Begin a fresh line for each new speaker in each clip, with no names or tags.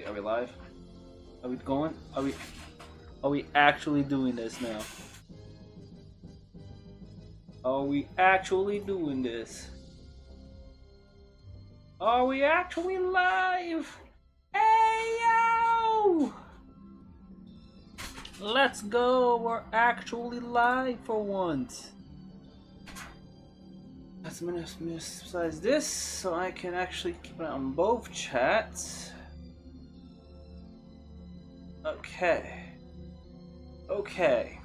are we live? Are we going? Are we actually doing this now? Are we actually doing this? Are we actually live? Hey yo! Let's go, we're actually live for once. Let's minimize this so I can actually keep it on both chats. Okay. Okay.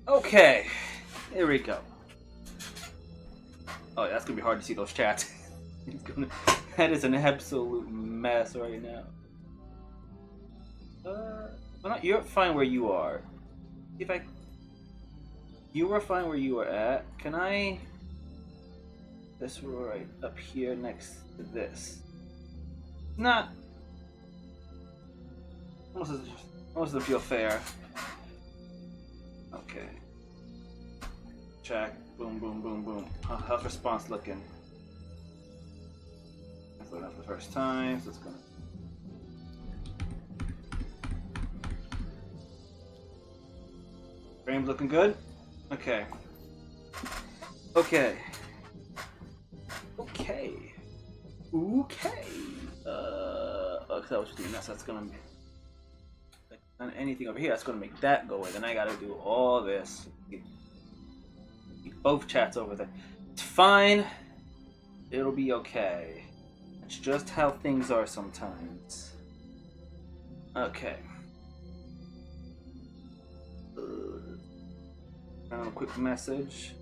Okay. Here we go. Oh, that's gonna be hard to see those chats. That is an absolute mess right now. Well, you're fine where you are. If I... You were fine where you were at. Can I... This right up here next to this. Not... Almost doesn't feel fair. Okay. Check. Boom, boom, boom, boom. How's response looking? That's loading up the first time, so it's gonna... Frame's looking good? Okay. Okay. Okay. Okay. Okay, that was doing that, so that's gonna be... And anything over here, that's gonna make that go away. Then I gotta do all this. Keep both chats over there. It's fine. It'll be okay. It's just how things are sometimes. Okay. A quick message.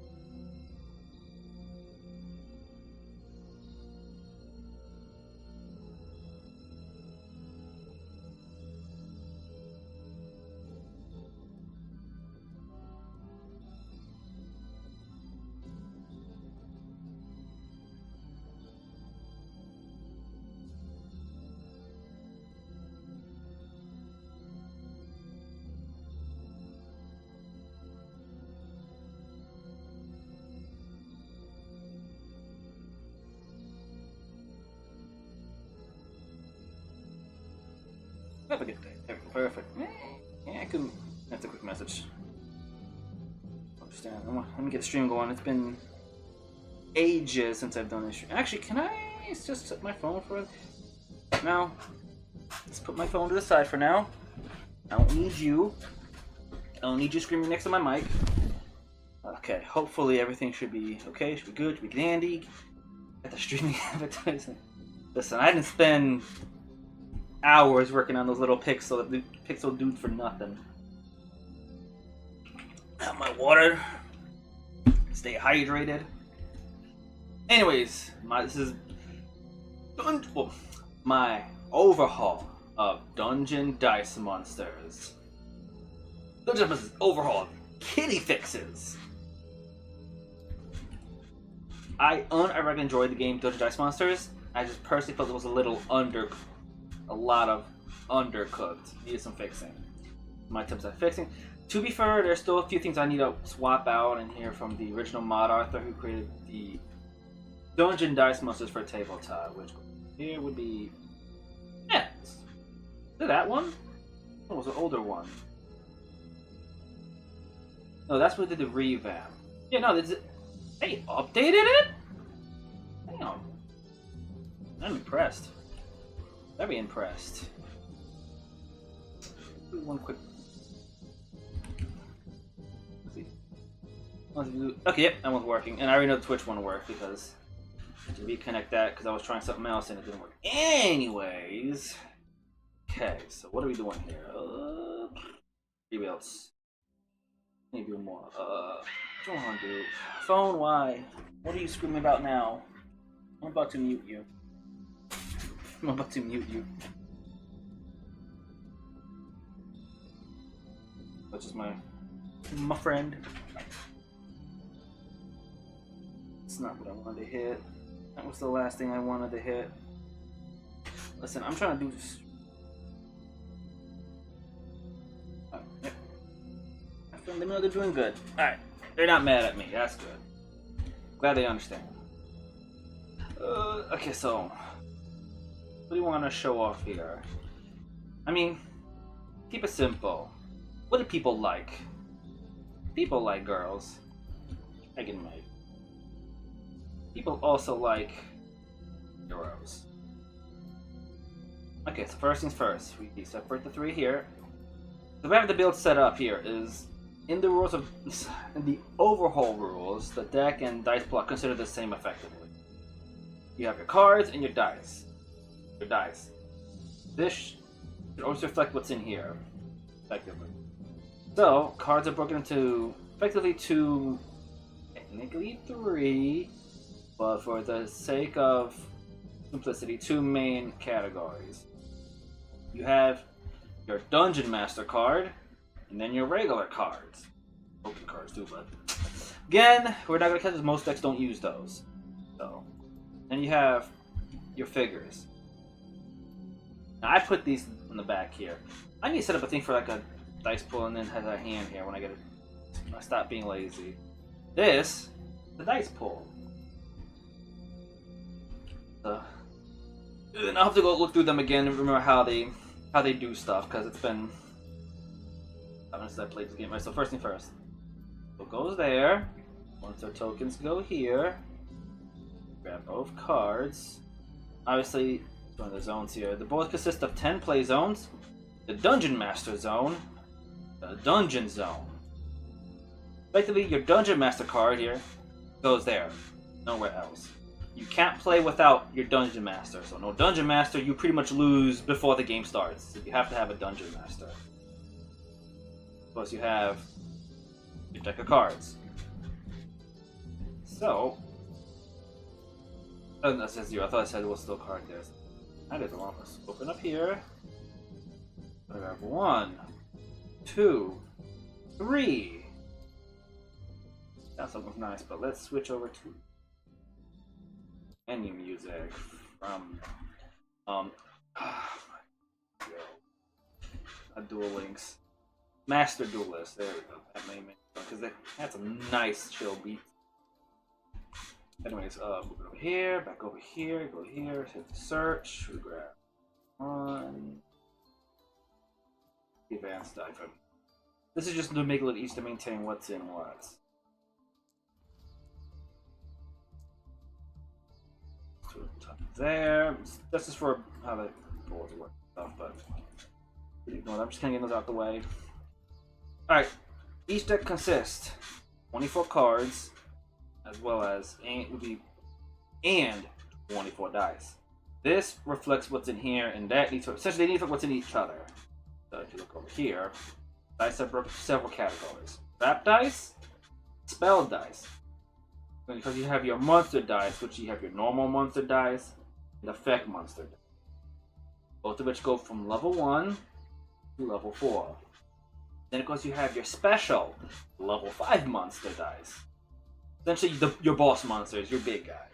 Have a good day. There we go. Perfect. Yeah, I can. That's a quick message. Understand. Let me get the stream going. It's been ages since I've done this stream. Actually, can I just set my phone for now? Let's put my phone to the side for now. I don't need you. I don't need you screaming next to my mic. Okay. Hopefully everything should be okay. Should be good. Should be dandy. Get the streaming advertising. Listen, I didn't spend hours working on those little pixel dudes for nothing. Have my water. Stay hydrated. Anyways, this is my overhaul of Dungeon Dice Monsters. Dungeon Monsters overhaul kitty fixes. I unironically enjoyed the game Dungeon Dice Monsters. I just personally felt it was a lot of undercooked. Needed some fixing. My attempts at fixing. To be fair, there's still a few things I need to swap out and hear from the original mod author who created the Dungeon Dice Monsters for Tabletop, which here would be... Yeah. Is it that one? Oh, it was an older one. No, that's what they did the revamp. Yeah, no, they updated it? Damn. I'm impressed. Very impressed. Do one quick. Let's see. Okay, yep, that one's working. And I already know the Twitch one worked because I had to reconnect that because I was trying something else and it didn't work. Anyways. Okay, so what are we doing here? Rebuilds. Need to do more. What do I want to do? Phone, why? What are you screaming about now? I'm about to mute you. I'm about to mute you. That's just my friend. It's not what I wanted to hit. That was the last thing I wanted to hit. Listen, I'm trying to do this. Yep. My friend, they know they're doing good. Alright. They're not mad at me. That's good. Glad they understand. Okay, so What do you want to show off here? I mean, keep it simple. What do people like? People like girls. I can make. People also like heroes. Okay, so first things first. We separate the three here. The way I have the build set up here is in the rules of in the overhaul rules, the deck and dice pool are considered the same effectively. You have your cards and your dice. Your dice. This should always reflect what's in here, effectively. So cards are broken into effectively two, technically three, but for the sake of simplicity, two main categories. You have your Dungeon Master card, and then your regular cards. Open cards too, but again, we're not gonna catch this. Most decks don't use those. So, then you have your figures. Now I put these in the back here. I need to set up a thing for like a dice pool, and then have a hand here when I get it. I stop being lazy. This, the dice pool. And I'll have to go look through them again and remember how they do stuff, because it's been since I played this game. Right, so first thing first. So it goes there. Once our tokens go here. Grab both cards. Obviously, one of the zones here. The board consists of 10 play zones, the Dungeon Master zone, the Dungeon zone. Effectively, your Dungeon Master card here goes there. Nowhere else. You can't play without your Dungeon Master. So no Dungeon Master, you pretty much lose before the game starts. So you have to have a Dungeon Master. Plus you have your deck of cards. So, oh, that says 0. I thought I said it was still a card there. That is the wrong one. Open up here. I have 1, 2, 3. That sounds nice, but let's switch over to menu music from Duel Links. Master Duelist, there we go. That may make because that's a nice chill beat. Anyways, move it over here, back over here, go here, hit the search, we grab one. Advanced item. This is just to make it a little easier to maintain what's in what. There. This is for how the boards work and stuff, but I'm just gonna get those out the way. Alright, each deck consists 24 cards as well as and 24 dice. This reflects what's in here, and that needs to essentially they need to reflect what's in each other. So if you look over here, dice are broken into several categories. Trap dice, spell dice. Because you have your monster dice, which you have your normal monster dice, and effect monster dice. Both of which go from level 1 to level 4. Then of course you have your special level 5 monster dice. Essentially your boss monsters, your big guys.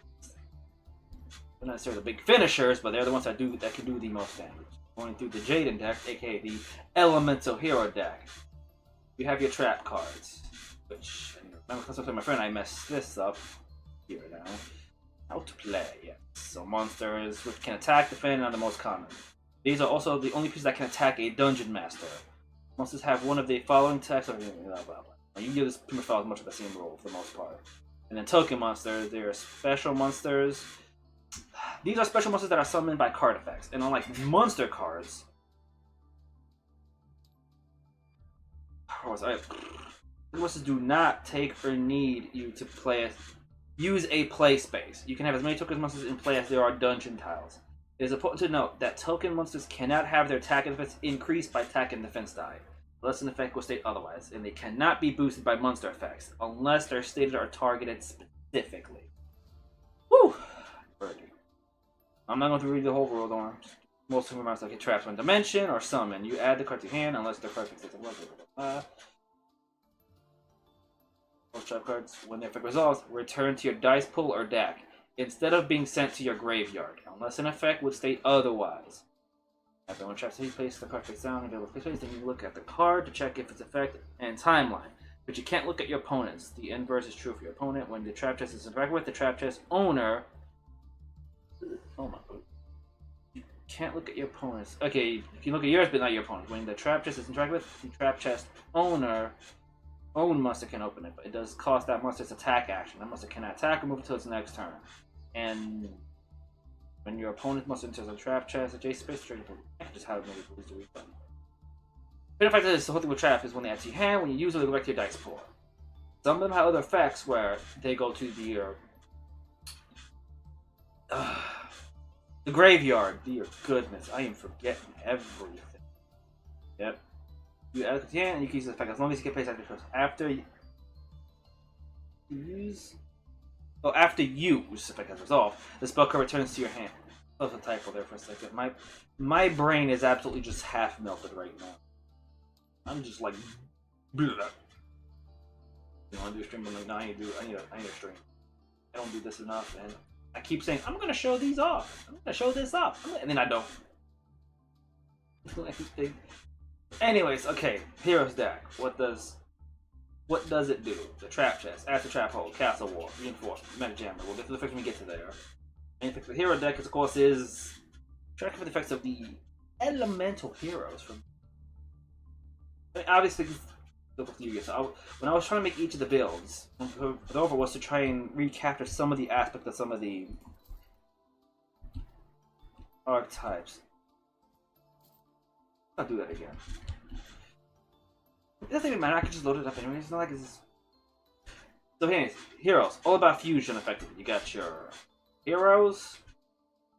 They're not necessarily the big finishers, but they're the ones that can do the most damage. Going through the Jaden deck, aka the Elemental Hero deck. You have your trap cards, which remember, because I told my friend I messed this up here now. How to play, yes. So monsters which can attack, defend, are the most common. These are also the only pieces that can attack a Dungeon Master. Monsters have one of the following attacks. You give this pretty much follows much of the same rule for the most part. And then token monsters, they are special monsters. These are special monsters that are summoned by card effects. And unlike monster cards, monsters do not take or need you to use a play space. You can have as many token monsters in play as there are dungeon tiles. It is important to note that token monsters cannot have their attack and defense increased by attack and defense die, unless an effect will state otherwise, and they cannot be boosted by monster effects, unless they're stated or targeted specifically. Whew! I'm not going to read the whole rule, don't worry. Most of them are like traps one dimension or summon. You add the card to hand unless the card takes a Most trap cards, when their effect resolves, return to your dice pool or deck, instead of being sent to your graveyard, unless an effect would state otherwise. After one trap he places the card face down and available place, then you look at the card to check if its effect and timeline. But you can't look at your opponent's. The inverse is true for your opponent. When the trap chest is interacted with, the trap chest owner Can't look at your opponents. Okay, you can look at yours, but not your opponent. When the trap chest is interacted with, the trap chest own monster can open it, but it does cost that monster's attack action. That monster cannot attack or move until its next turn. And when your opponent's monster enters a trap chest, adjacent space trigger, just how it maybe lose the refund. The fact is, the whole thing with trap is when they add to your hand, when you use it, they go back to your dice pool. Some of them have other effects where they go to the graveyard. Dear goodness, I am forgetting everything. Yep. You add it to your hand and you can use the effect as long as you get placed active first. After use, effect has resolved, the spell card returns to your hand. That was a typo there for a second. My brain is absolutely just half melted right now. I'm just like, blah. You want to do a stream? I'm like, no, I need a stream. I don't do this enough, and I keep saying I'm gonna show these off. I'm gonna show this off, and then I don't. Anyways, okay, Hero's deck. What does it do? The trap chest, after trap hole, castle wall, reinforcement, meta jammer. We'll get to the effects when we get to there. And the hero deck, of course, is tracking for the effects of the elemental heroes from. I mean, obviously. So when I was trying to make each of the builds, the over was to try and recapture some of the aspects of some of the archetypes. I'll do that again. It doesn't even matter, I can just load it up anyway. It's not like it's... So anyways, heroes. All about fusion, effectively. You got your heroes,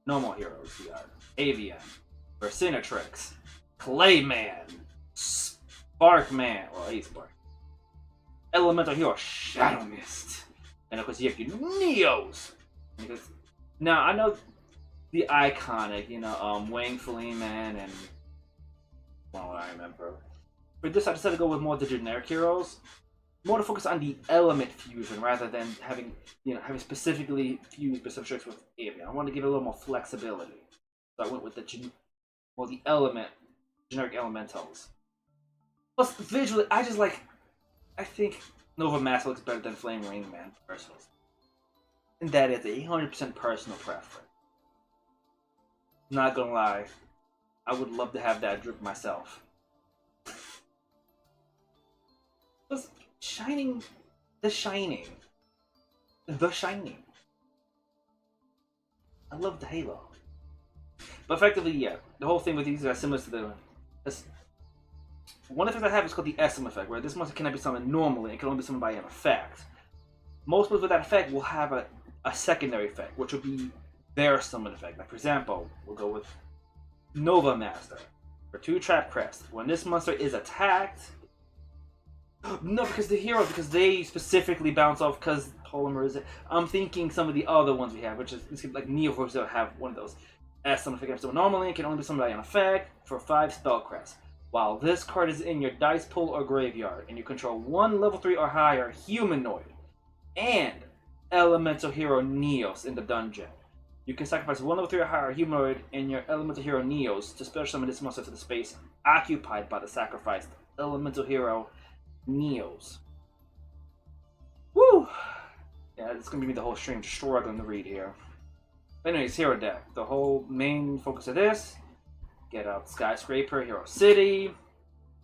normal heroes. You got Avian, Versinatrix, Clayman, Sparkman, well, he's Spark. Elemental hero, Shadow Mist. And of course you have your Neos. Now, I know the iconic, Wang Feline Man and... well, I remember. For this, I decided to go with more of the generic heroes. More to focus on the element fusion rather than having specifically fused specific tricks with Avian. I wanted to give it a little more flexibility. So I went with the generic elementals. Plus, visually, I think Nova Mask looks better than Flame Rain Man, personally. And that is a 100% personal preference. Not gonna lie, I would love to have that drip myself. Plus, The Shining. I love the Halo. But effectively, yeah, the whole thing with these are similar to the... One of the things I have is called the SM effect, where this monster cannot be summoned normally, it can only be summoned by an effect. Most monsters with that effect will have a secondary effect, which will be their summon effect. Like, for example, we'll go with Nova Master. For 2 Trap Crest. When this monster is attacked... No, because they specifically bounce off because Polymer I'm thinking some of the other ones we have, which is like Neo Force that have one of those summon effect. So normally it can only be summoned by an effect for 5 spell crests. While this card is in your dice pool or graveyard, and you control 1 level 3 or higher humanoid and elemental hero Neos in the dungeon. You can sacrifice 1 level 3 or higher humanoid and your elemental hero Neos to special summon this monster to the space occupied by the sacrificed elemental hero Neos. Woo! Yeah, it's gonna be the whole stream struggling to read here. Anyways, hero deck. The whole main focus of this: get out Skyscraper, Hero City.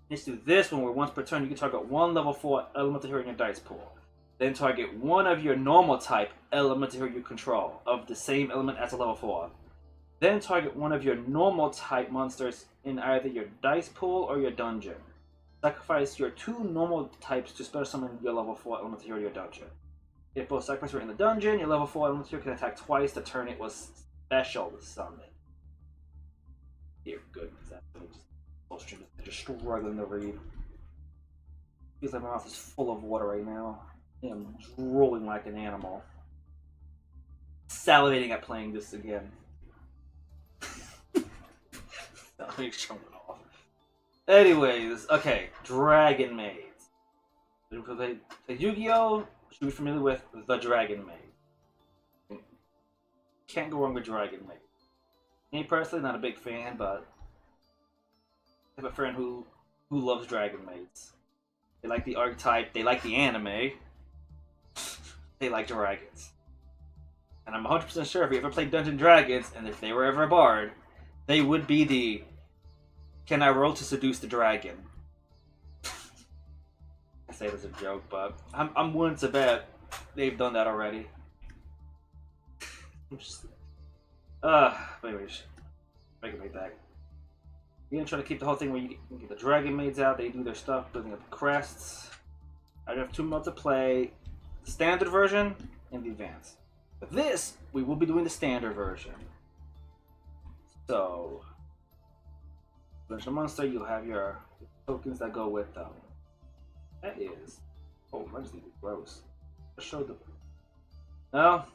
Let's do this one where once per turn you can target 1 level 4 elemental hero in your dice pool. Then target 1 of your normal type elemental hero you control of the same element as a level 4. Then target 1 of your normal type monsters in either your dice pool or your dungeon. Sacrifice your 2 normal types to special summon your level 4 elemental hero to your dungeon. If both sacrifices were in the dungeon, your level 4 elemental hero can attack twice the turn it was special summoned. Dear goodness, I'm just struggling to read. Feels like my mouth is full of water right now. I am drooling like an animal. Salivating at playing this again. Let me show it off. Anyways, okay, Dragon Maids. Because they Yu-Gi-Oh! Should be familiar with the Dragon Maid. Can't go wrong with Dragon Maid. Me personally, not a big fan, but I have a friend who loves Dragon Maids. They like the archetype, they like the anime, they like dragons. And I'm 100% sure if you ever played Dungeons & Dragons, and if they were ever a bard, They would be the "Can I roll to seduce the dragon?" I say it as a joke, but I'm willing to bet they've done that already. But anyways, make it like that. We're gonna try to keep the whole thing where you get the dragon maids out, they do their stuff, building up the crests. I have 2 modes to play: the standard version and the advanced. But this, we will be doing the standard version. So, Dimensional Monster, you'll have your tokens that go with them. That is, oh, emergency, gross. Let's show them. No,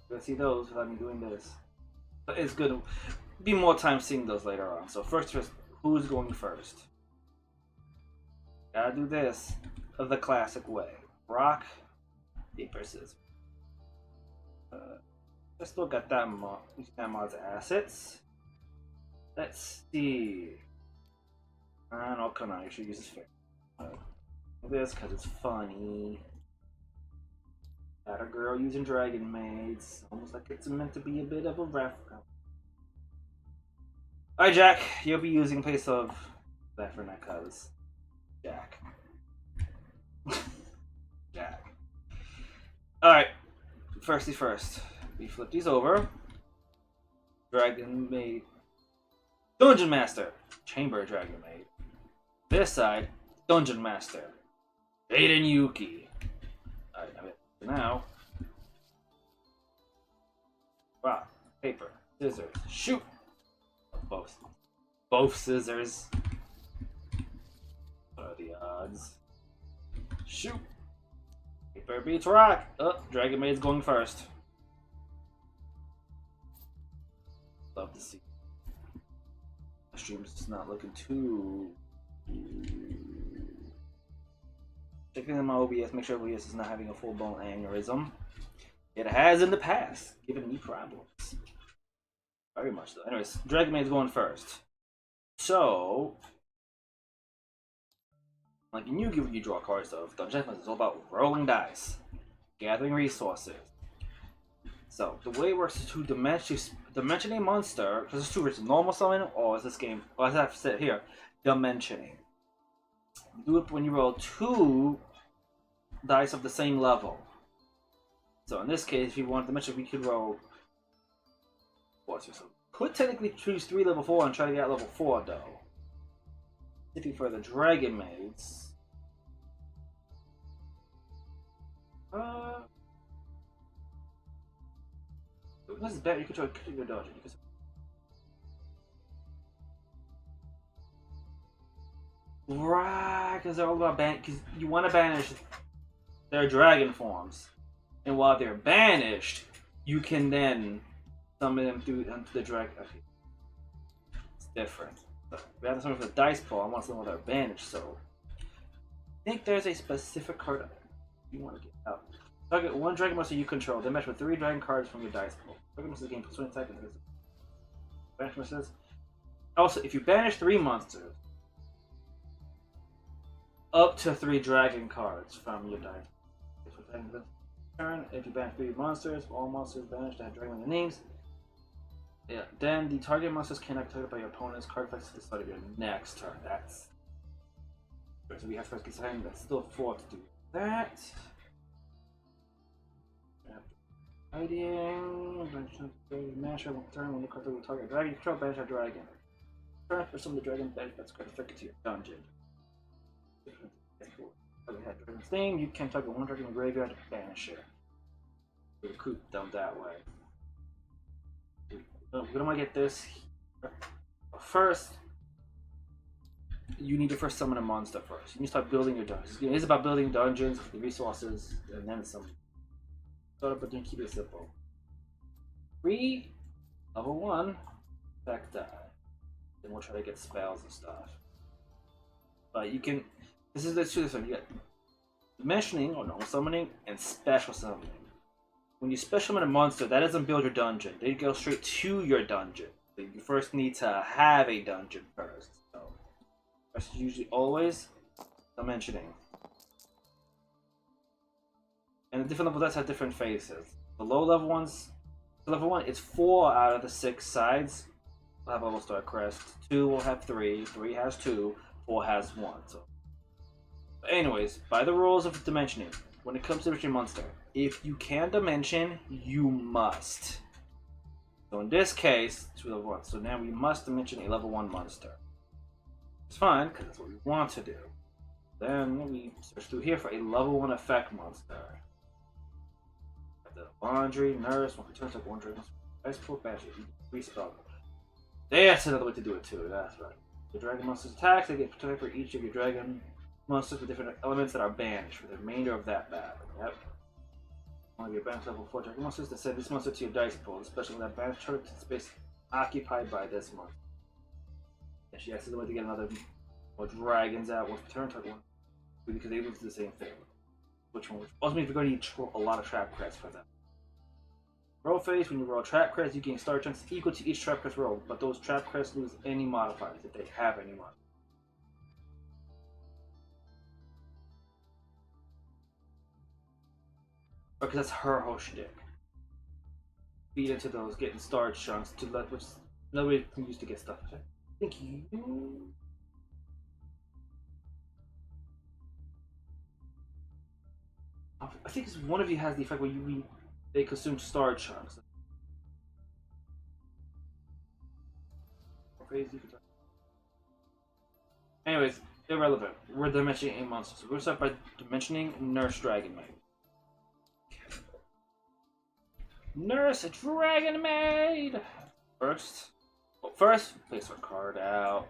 you're gonna see those without me doing this. But it's good to be more time seeing those later on. So first, who's going first? Gotta do this the classic way. Rock, paper, scissors. I still got that mod's assets. Let's see. Oh, come on, you should use this fair. This because it's funny. Got a girl using dragon maids. Almost like it's meant to be a bit of a reference. Alright, Jack, you'll be using in place of that for that cuz Jack. Jack. Alright, firsty first. We flip these over. Dragon Maid. Dungeon Master. Chamber Dragon Maid. This side, Dungeon Master. Aiden Yuki. Alright, now. Rock, paper, scissors, shoot! Both scissors. What are the odds? Shoot! Paper beats rock! Oh, Dragon Maid's going first. Love to see. The stream's just not looking too. Checking in my OBS, make sure OBS is not having a full-blown aneurysm. It has in the past, given me problems. Very much so. Anyways, Dragon Maid's going first. So, like in Yu-Gi-Oh, you draw cards of Dungeon Master is all about rolling dice, gathering resources. So the way it works is to dimension a monster, because there's 2 versions: normal summon, or is this game, or as I have said here, dimensioning. You do it when you roll 2 dice of the same level. So in this case, if you want to dimension, we could roll. Could technically choose 3 level 4 and try to get level 4 though. Specifically for the Dragon Maids. This is better. You could try to your dodge. Right, because they're all about because you want to banish their dragon forms, and while they're banished, you can then summon them through into the dragon. Okay. It's different. So we have to summon for the dice pool. I want someone that are banished, so I think there's a specific card you want to get out. Target 1 dragon monster you control, then match with 3 dragon cards from your dice pool. Dragon monsters gain plus 20 seconds. Banishment says. Also, if you banish 3 monsters, up to 3 dragon cards from your dice. Turn, if you banish 3 monsters, all monsters banished that have dragon in their names. Yeah, then the target monsters cannot be targeted by your opponent's card effects at the start of your next turn. That's so we have first deciding that's still 4 to do that. Hiding, masher will turn when the card will target dragon. Control banish a dragon. Turn for some of the dragon banish that's card affected to your dungeon. Had dragon's name, you can target 1 dragon in the graveyard to banish it. Recruit them that way. We're gonna want to get this. First, you need to first summon a monster first. You need to start building your dungeons. It is about building dungeons, the resources, and then some. Start up, but then keep it simple. 3, level 1, effect die. Then we'll try to get spells and stuff. But you can. This is the 2 different. You got dimensioning or normal summoning and special summoning. When you special summon a monster, that doesn't build your dungeon. They go straight to your dungeon. So you first need to have a dungeon first. So that's usually always dimensioning. And the different level dice have different phases. The low level ones, level 1, it's 4 out of the 6 sides will have a level start crest. 2 will have 3. 3 has 2. 4 has 1. So, but anyways, by the rules of dimensioning, when it comes to dimensioning monster, if you can dimension, you must. So in this case, 2 level 1. So now we must dimension a level 1 monster. It's fine, because that's what we want to do. Then we search through here for a level 1 effect monster. The laundry, nurse, one returns like one dragon, ice pool, badge, respell. That's another way to do it too, that's right. The dragon monster's attacks, they get protected for each of your dragon monsters with different elements that are banished for the remainder of that battle. Yep. One of your banished level 4 dragon monsters, then send this monster to your dice pool, especially when that banished target to the space occupied by this monster. And she has the way to get another more dragons out once per turn, target one. Because they will do the same thing. Which one? Which also means we're going to need a lot of trap creds for them. Roll phase, when you roll trap creds, you gain star chunks equal to each trap crest roll, but those trap creds lose any modifiers if they have any modifiers. Because that's her whole shtick. Feed into those, getting star chunks to let which nobody can use to get stuff. I think you. I think one of you has the effect where they consume star chunks. Anyways, irrelevant. We're dimensioning a monster. So we're going to start by dimensioning Nurse Dragon Maid. Nurse Dragon Maid! First, place our card out.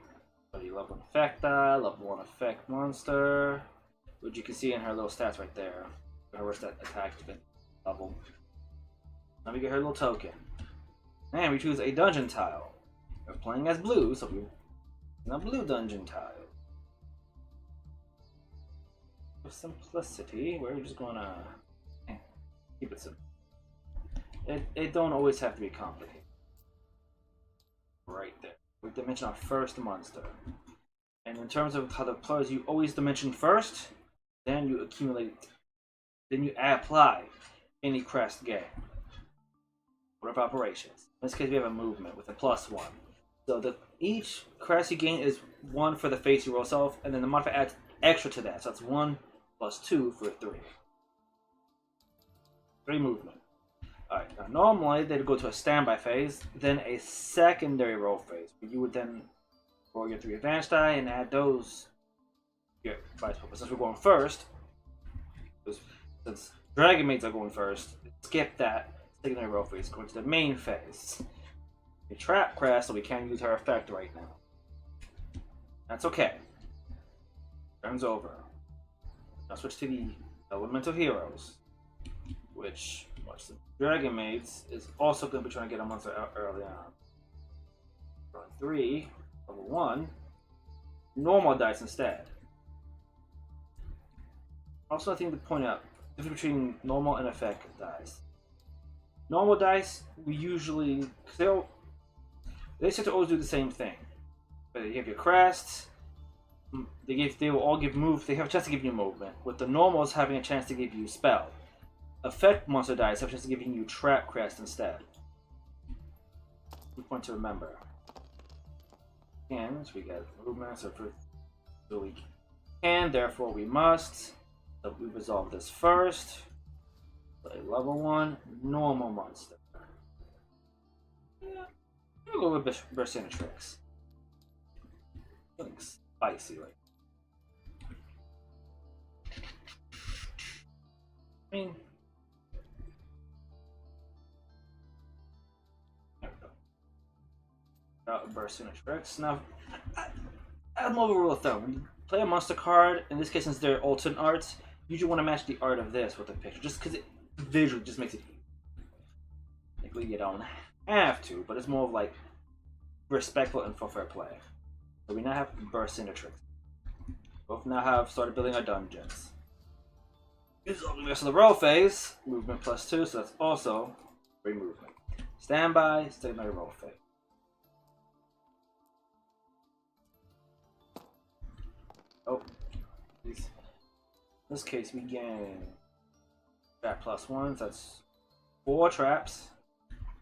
Level 1 effect die, level 1 effect monster. Which you can see in her little stats right there. Her worst attack level. Now we get her little token. And we choose a dungeon tile. We're playing as blue, so we're a blue dungeon tile. For simplicity, we're just gonna keep it simple. It don't always have to be complicated. Right there. We dimension our first monster. And in terms of how the players, you always dimension first, then you accumulate. Then you apply any crest gain. Order of operations. In this case, we have a movement with a +1. So each crest you gain is 1 for the face you roll yourself, and then the modifier adds extra to that. So that's 1 + 2 for 3. 3 movement. Alright, now normally they'd go to a standby phase, then a secondary roll phase, where you would then roll your 3 advanced die and add those to your vice pool. But since we're going first, since Dragon Maids are going first, skip that secondary roll phase, going to the main phase. We trap crest, so we can't use her effect right now. That's okay. Turn's over. Now switch to the Elemental Heroes, which, watch the Dragon Maids is also going to be trying to get a monster out early on. Run 3, level 1, normal dice instead. Also, I think to point out the difference between normal and effect dice. Normal dice, we usually, they seem to always do the same thing. But you have your crests, they will all give move. They have a chance to give you movement. With the normals having a chance to give you spell. Effect monster dice have a chance to giving you trap crest instead. Good point to remember. And so we got movement, so we can, therefore we must. So we resolve this first. Play level 1 normal monster. Yeah, we'll go with Burstinatrix. Something spicy, like. I mean, there we go. Burstinatrix. Now, I'm over rule of thumb. When you play a monster card, in this case, since they're alternate arts, you usually want to match the art of this with the picture, just because it visually just makes it easy. Technically, you don't have to, but it's more of like respectful and for fair play. So we now have Burstinatrix. Both now have started building our dungeons. This is all the rest of the roll phase. Movement +2, so that's also free movement. Standby, secondary roll phase. Oh, in this case we gain trap +1, so that's 4 traps,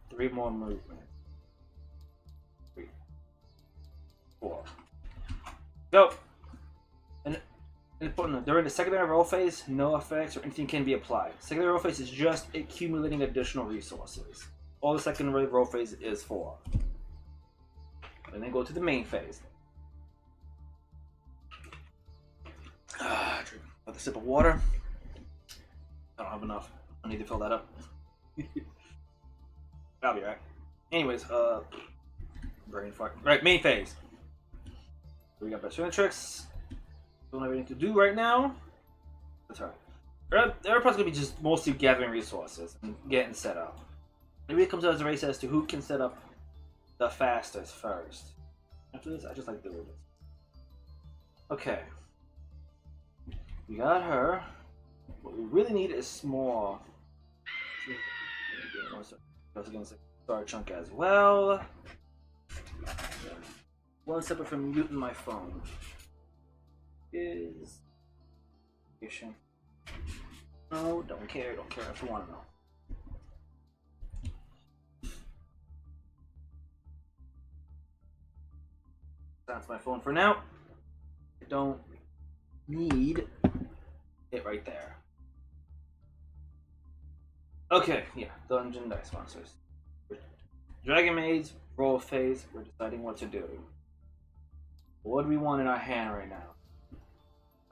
3 more movement. 4. Go. And important, during the secondary roll phase, no effects or anything can be applied. Secondary roll phase is just accumulating additional resources. All the secondary roll phase is for. And then go to the main phase. Drink another sip of water. I don't have enough. I need to fill that up. I'll be right. Anyways, brain fart. Right, main phase. We got best tricks. Don't have anything to do right now. That's alright. They're probably gonna be just mostly gathering resources and getting set up. Maybe it comes out as a race as to who can set up the fastest first. After this, I just like doing this. Okay. We got her. What we really need is small. Goes against the star chunk as well. One separate from muting my phone is. No, don't care if you want to know. That's my phone for now. I don't need it right there. Okay, yeah, dungeon dice sponsors. Dragon Maids, roll phase, we're deciding what to do. What do we want in our hand right now?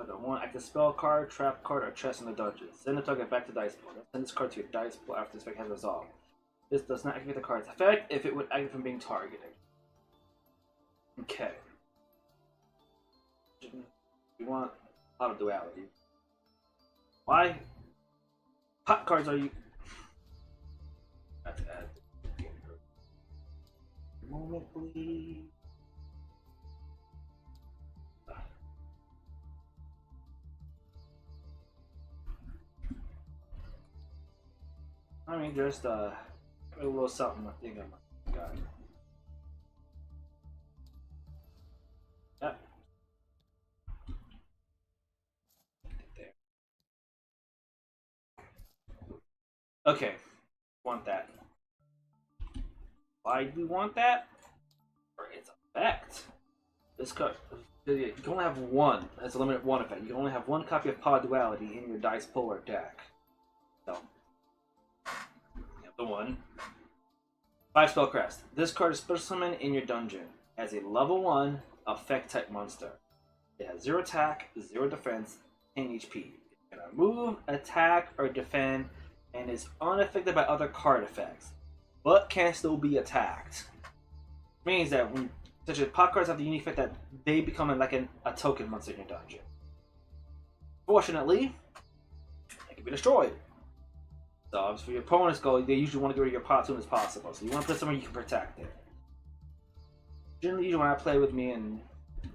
I don't want active spell card, trap card, or chest in the dungeon. Send the target back to dice pool. Send this card to your dice pool after this effect has resolved. This does not activate the card's effect if it would activate from being targeted. Okay. We want a lot of duality. Why? Hot cards are you? That's add. Moment, please. I mean, just a little something. I think I got it. Yep. There. Okay. Want that? Why do you want that? For its effect. This card. You can only have one. That's a limited one effect. You can only have one copy of Pod Duality in your dice pool or deck. So. The one. 5 Spellcraft. This card is special summon in your dungeon as a level 1 effect type monster. It has 0 attack, 0 defense, 10 HP. It cannot move, attack, or defend, and is unaffected by other card effects, but can still be attacked. Means that when such as pop cards have the unique effect that they become like a token monster in your dungeon. Fortunately, it can be destroyed. So for your opponent's goal, they usually want to get rid of your pot as soon as possible. So you want to put somewhere you can protect it. Generally, usually when I play with me and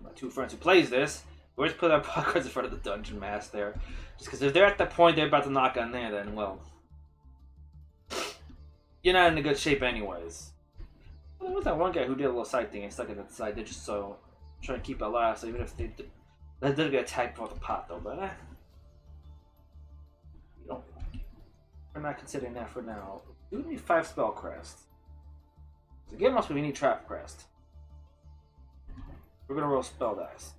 my 2 friends who plays this, we always put our pot cards in front of the dungeon master. Just because if they're at the point they're about to knock on there, then well, you're not in a good shape anyways. Well, there was that one guy who did a little side thing and stuck it at the side. They just so trying to keep it alive. So even if they did get attacked for the pot though, but you don't. We're not considering that for now. We need 5 spell crests. To get most, we need trap crest. We're gonna roll spell dice.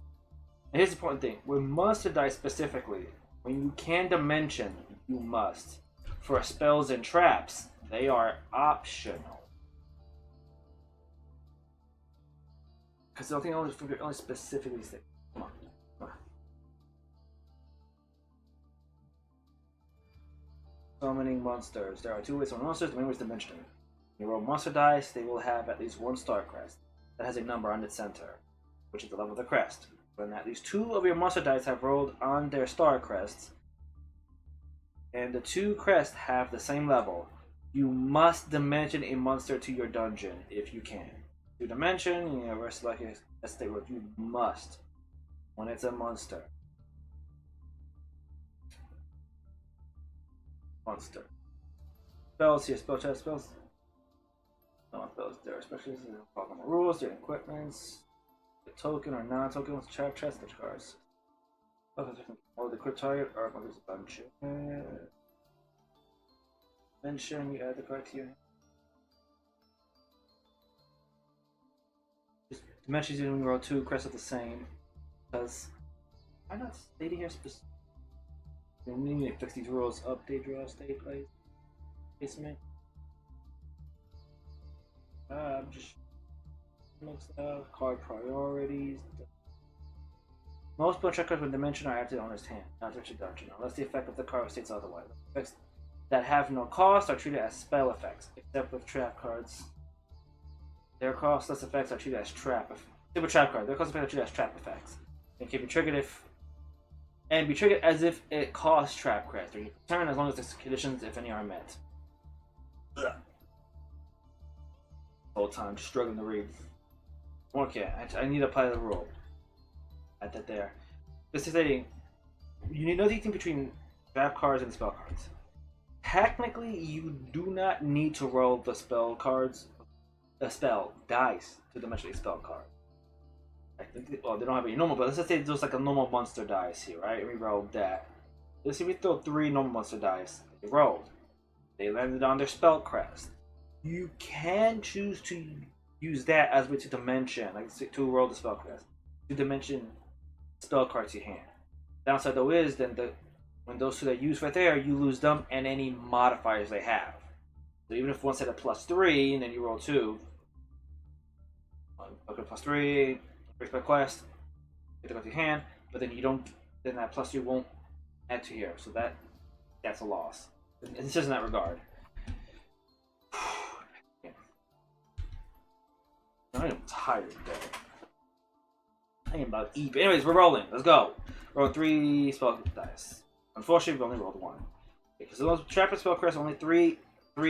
And here's the important thing: with monster dice specifically, when you can dimension, you must. For spells and traps, they are optional. Because I think only specifically say, come on. Summoning monsters. There are 2 ways to summon monsters. The main way is dimensioning. When you roll monster dice, they will have at least 1 star crest that has a number on its center, which is the level of the crest. When at least 2 of your monster dice have rolled on their star crests, and the 2 crests have the same level, you must dimension a monster to your dungeon if you can. To dimension, you know, versus like a state where you must when it's a monster. Monster. Spells here, spell chest spells. No spells there, especially problem rules, their equipments, the token or non-token with trap chest, which cards. Or the crit target or there's a bunch. Mention you add the card to your hand. Dimensions when you roll 2 crests are the same. Because why not stating here specifically? We need to fix these rules. Update draw state place. Placement. Just looks out. Card priorities. Most spell checkers with dimension are active on his hand, not touch a dungeon, unless the effect of the card states otherwise. Effects that have no cost are treated as spell effects, except with trap cards. Their costless effects are treated as trap effects. Except with trap cards, their costless effects are treated as trap effects. They can be triggered as if it costs trap credits during your turn, as long as the conditions, if any, are met. Ugh. Whole time just struggling to read. Okay, I need to apply the rule. Add that there. This is stating you need to know the difference between trap cards and spell cards. Technically, you do not need to roll the spell dice to dimension a spell card. I think well, they don't have any normal, but let's just say there's like a normal monster dice here, right? And we rolled that. Let's see, we throw 3 normal monster dice. They rolled. They landed on their spell crest. You can choose to use that as a way to dimension, like to roll the spell crest, to dimension spell cards you hand. Downside though is then when those 2 that you use right there, you lose them and any modifiers they have. So even if one set a +3 and then you roll 2, okay, +3, breaks by quest, get to go to your hand, but then you don't. Then that +3 won't add to here, so that's a loss. It's just in that regard. I am tired though. I am about to eat. But anyways, we're rolling. Let's go. Roll 3 spell dice. Unfortunately, we've only rolled 1. Because those trap and spell crests, only 3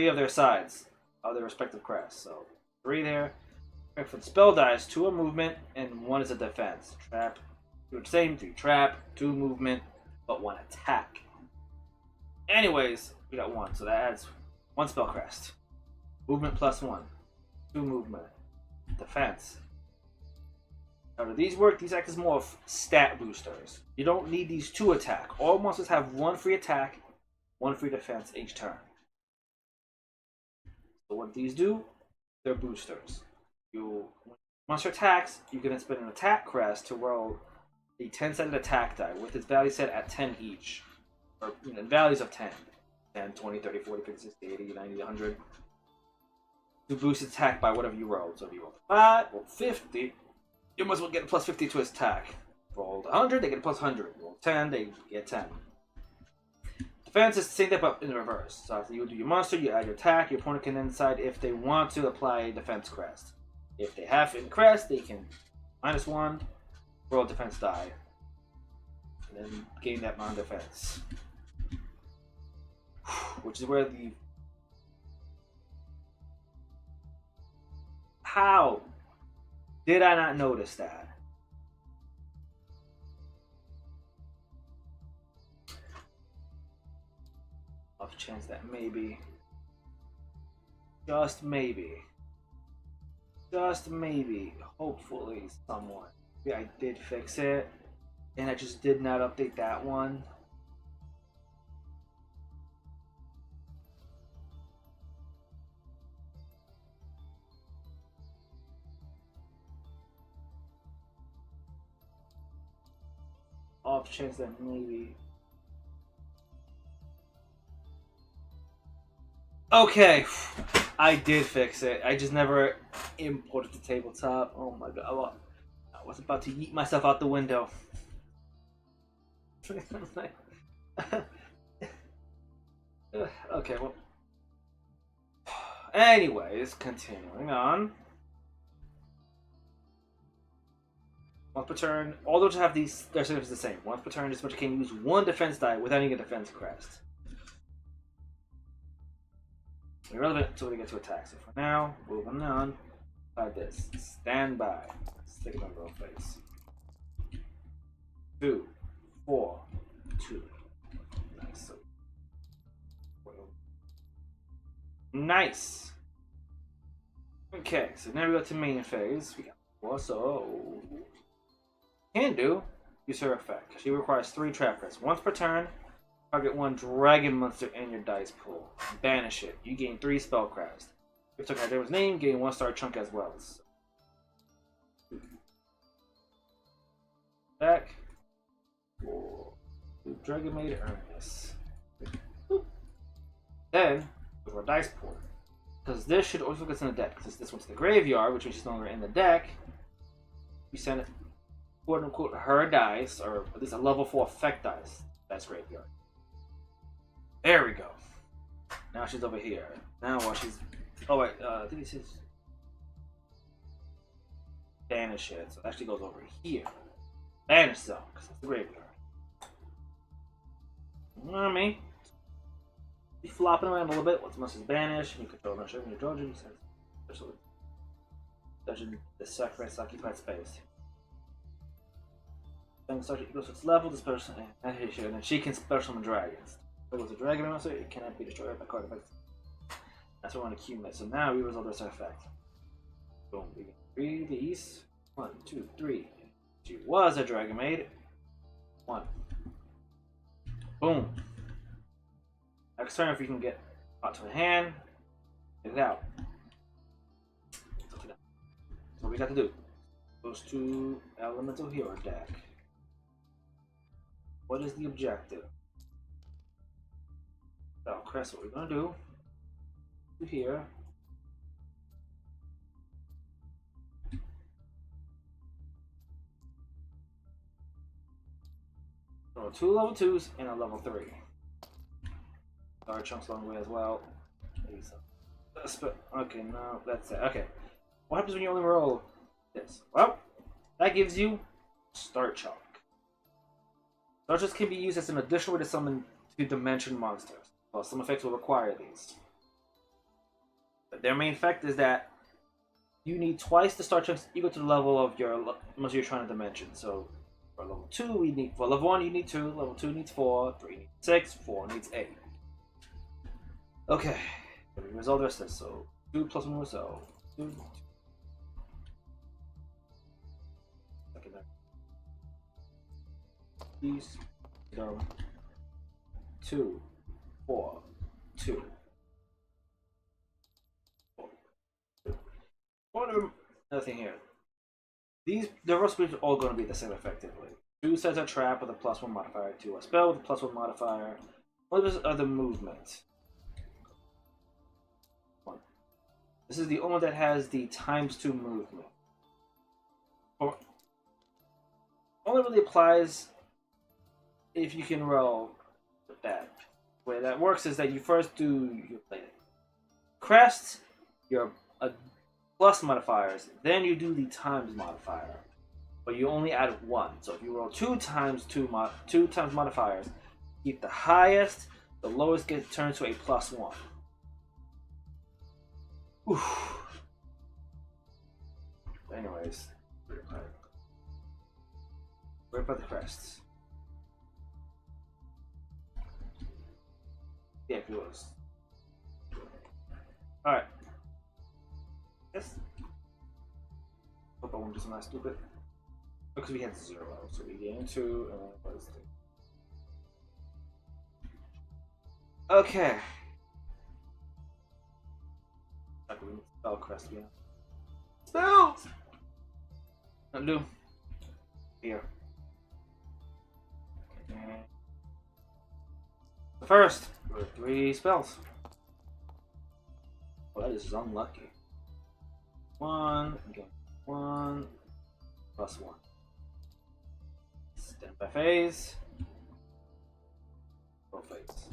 of their sides of their respective crests. So 3 there. For the spell dice, 2 are movement and 1 is a defense. Trap, 2 the same, 3 trap, 2 movement, but 1 attack. Anyways, we got 1, so that adds 1 spell crest. Movement +1, 2 movement, defense. How do these work? These act as more of stat boosters. You don't need these to attack. All monsters have 1 free attack, 1 free defense each turn. So what these do? They're boosters. When monster attacks, you can then spend an attack crest to roll a 10-sided attack die with its value set at 10 each. Or values of 10. 10, 20, 30, 40, 50, 60, 80, 90, 100. To boost its attack by whatever you roll. So if you roll 5 or 50, you must well get a +50 to his attack. Rolled 100, they get a +100. Roll 10, they get 10. Defense is the same thing but in reverse. So after you do your monster, you add your attack. Your opponent can then decide if they want to apply a defense crest. If they have in crest, they can -1, roll a defense die, and then gain that non-defense. Which is where the... How did I not notice that? Off chance that maybe, just maybe, hopefully someone, maybe I did fix it and I just did not update that one. Off chance that maybe. Okay, I did fix it. I just never imported the tabletop. Oh my god, I was about to yeet myself out the window. Okay, well. Anyways, continuing on. Once per turn, all those have these, their service is the same. Once per turn, this much can use 1 defense die without any defense crest. Irrelevant until we get to attack. So for now, moving on. Try this. Stand by. Stick it on real face. 2, 4, 2. Nice. Nice. Okay, so now we go to main phase. We got 4, so can do use her effect. She requires 3 trap crests. Once per turn, target 1 dragon monster in your dice pool. Banish it. You gain 3 spell crest. If you took our name, gain 1 star chunk as well. So Back. Dragon Maid Ernest. Then, with our dice pool. Because this should always focus in the deck. Since this one's the graveyard, which means she's no longer in the deck, we send it, quote unquote, her dice, or at least a level 4 effect dice. That's graveyard. There we go. Now she's over here. Now while she's. Oh, wait, I think it says. Banish it. So it actually goes over here. Banish zone, because it's the graveyard. You know what I mean? Be flopping around a little bit. Once much is banished, you control not sure when you're dodging, especially dodging the sacrifice occupied space. Then starts equals to its level, this person and then she can special summon dragons. If it was a dragon monster, it cannot be destroyed by card effects. That's what we want to accumulate. So now we resolve this effect. Boom. We get 3 of these. 1, 2, 3. She was a dragon maid. 1. Boom. Next turn, if you can get out to the hand, get it out. So what we got to do? Goes to Elemental Hero deck. What is the objective? So, Crest, what we're gonna do here. Throw 2 level 2s and a level 3. Our chunks along the way as well. Okay, no, that's it. Okay. What happens when you only roll this? Well, that gives you Start Chunk. Start Chunks can be used as an additional way to summon 2-dimension monsters. Well, some effects will require these. But their main effect is that you need twice the Start Chunks equal to the level of your monster you're trying to dimension. So for level 2, we need for level 1 you need 2, level 2 needs 4, 3 needs 6, 4 needs 8. Okay, we resolve the rest of this. So 2 plus 1 so 2. These go 2, 4, 2. 4, 2. Another thing here. The rest are all going to be the same effectively. 2 sets a trap with a +1 modifier, 2 a spell with a +1 modifier. What is other movement? This is the only one that has the ×2 movement. Only really applies if you can roll with that. The way that works is that you first do your crest, your plus modifiers, then you do the times modifier. But you only add 1. So if you roll 2 times 2 times modifiers, keep the highest, the lowest gets turned to a +1. Oof. Anyways, where about the crests? Yeah, it was. Alright. Yes. Hope I won't do something stupid. Because we had 0, so we gain 2, and then what is 3? Okay. We need spell crest again. Spells! Undo. Here. Okay. First, 3 spells. Well, that is unlucky. 1, again, 1, +1. Stand by phase. Roll phase.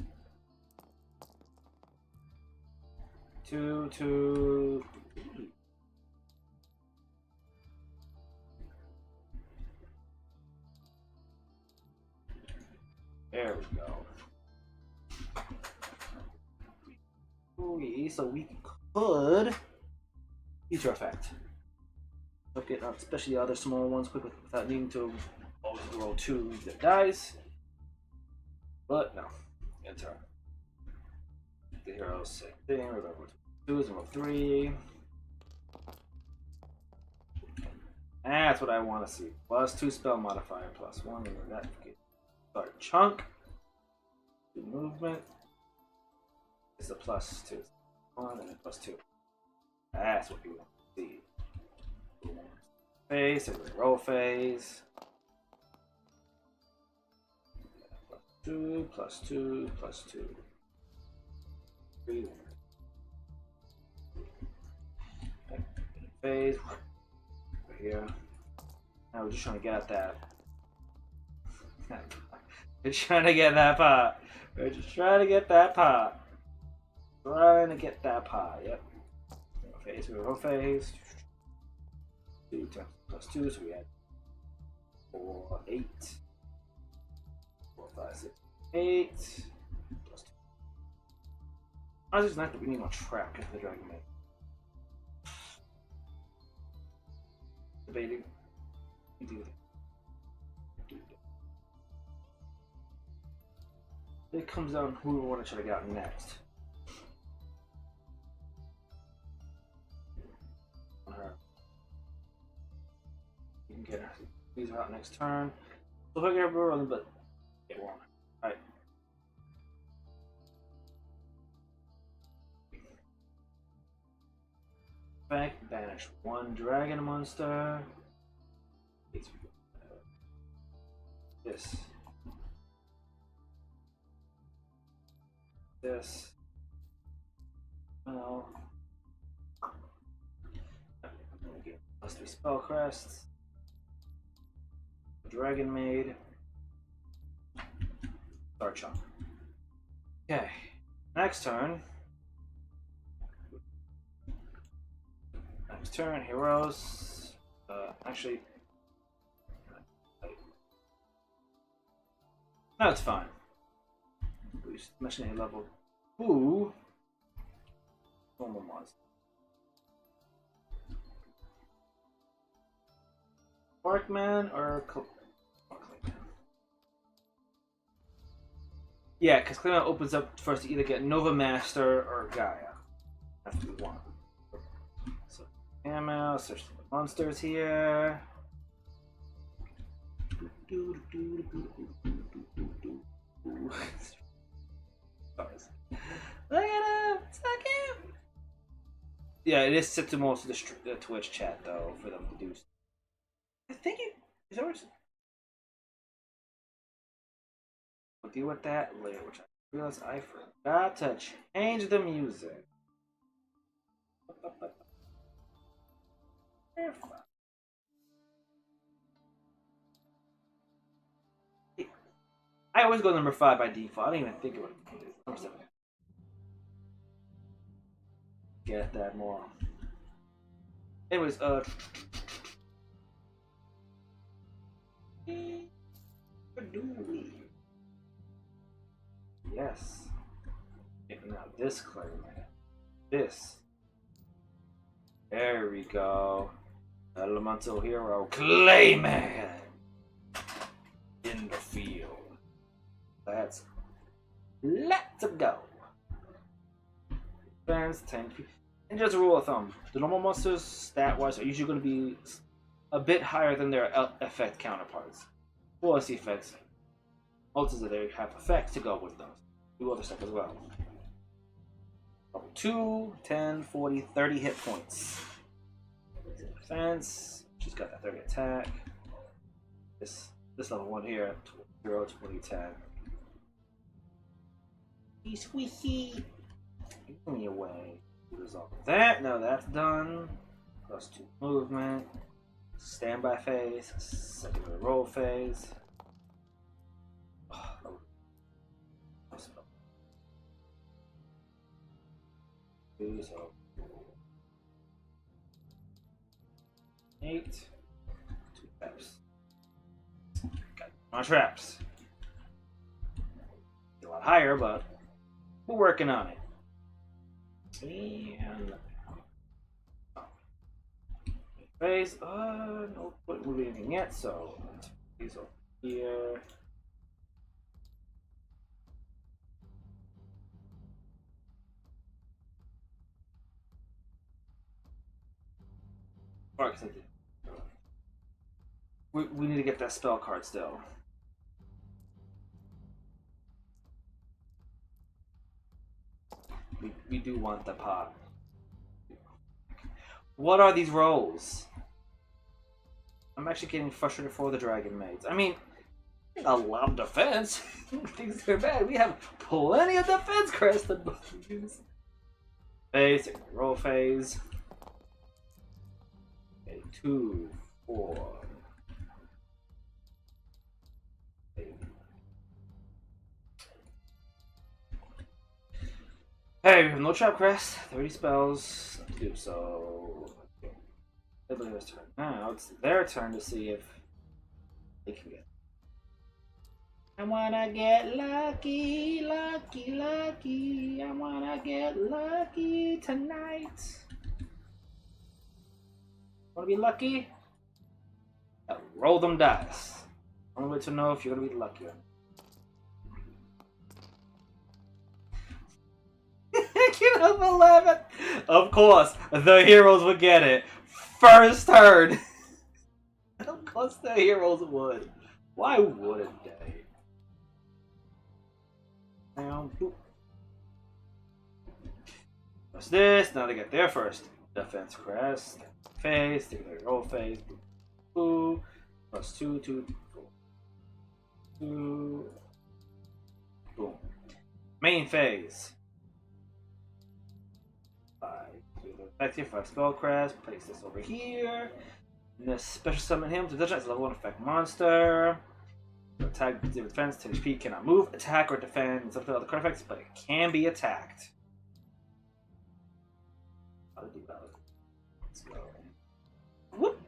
2, 2, 3. There we go. So we could future effect. Okay, especially the other small ones quickly without needing to always roll 2 dice. But no, enter. The heroes, same thing. Remember, 2 is roll 3. That's what I want to see. +2 spell modifier, +1, and that start chunk. Movement is a +2. 1 and a +2. That's what we want to see. Phase, and roll phase. 2 plus 2 plus 2. 3. Phase. Right here. Now we're just trying to get at that. We're trying to get that pot. We're just trying to get that pot. Trying to get that pot. Yep. Phase. We roll phase. 2 plus 2, so we add 4, 8. 4, 5, 6, 8. Plus 2. Honestly, it's not that we need more trap because of the dragon maid. Debating. It comes down who we want to try to get out next. You can get her. These are out next turn. So if I get her rolling, but it won't. Alright. Back, banish 1 dragon monster. This. This. Well. Plus 3 spell crests. Dragon maid. Star chunk. Okay. Next turn. Next turn, heroes. Actually. No, it's fine. We just mentioned a level 2. Normal monster. Sparkman or Clayman? Yeah, because Clayman opens up for us to either get Nova Master or Gaia. Have to be one. So, ammo, search the monsters here. Look at him! Suck him! Yeah, it is set to most of the Twitch chat though for them to do. I think it is always. We'll deal with that later, which I realize I forgot to change the music. I always go number 5 by default. I don't even think about it. Number 7. Get that more. Anyways, yes. Now this Clayman. This. There we go. Elemental hero Clayman in the field. Let's go. Fans 10 feet. And just a rule of thumb, the normal monsters stat-wise are usually going to be a bit higher than their effect counterparts. Plus effects. Ultimately, they have effects to go with those. Do other stuff as well. 2, 10, 40, 30 hit points. Defense. She's got that 30 attack. This level 1 here, 0, 20, 10. Squeaky. Give me away. Resolve that. No, that's done. Plus 2 movement. Standby phase. Secondary roll phase. Oh, so 8. 2 traps. Got my traps. A lot higher, but we're working on it. And phase. No point moving anything yet, so these over here. We need to get that spell card still. We do want the pot. What are these rolls? I'm actually getting frustrated for the dragon maids. I mean, A lot of defense. Things are bad. We have plenty of defense crested buttons. Phase, roll phase. Okay, 2, 4. Hey, we have no trap crest, 30 spells to do so. Everybody's turn. Now it's their turn to see if they can get. I wanna get lucky, lucky, lucky. I wanna get lucky tonight. Wanna be lucky? Roll them dice. Only way to know if you're gonna be lucky. Can't help but laugh at. Of course, the heroes would get it. First turn. Of course, the heroes would. Why wouldn't they? Now, boop. What's this? Now they get their first defense crest. Phase. They get their roll phase. Boop. Plus 2, 2, 4. 2. Boom. Main phase. 5. Effective 5 spell crest. Place this over here. And this special summon him to touch as a level 1 effect monster. Attack, defense, 10 HP, cannot move, attack, or defend. It's up to other card effects, but it can be attacked. Let's go. Whoop.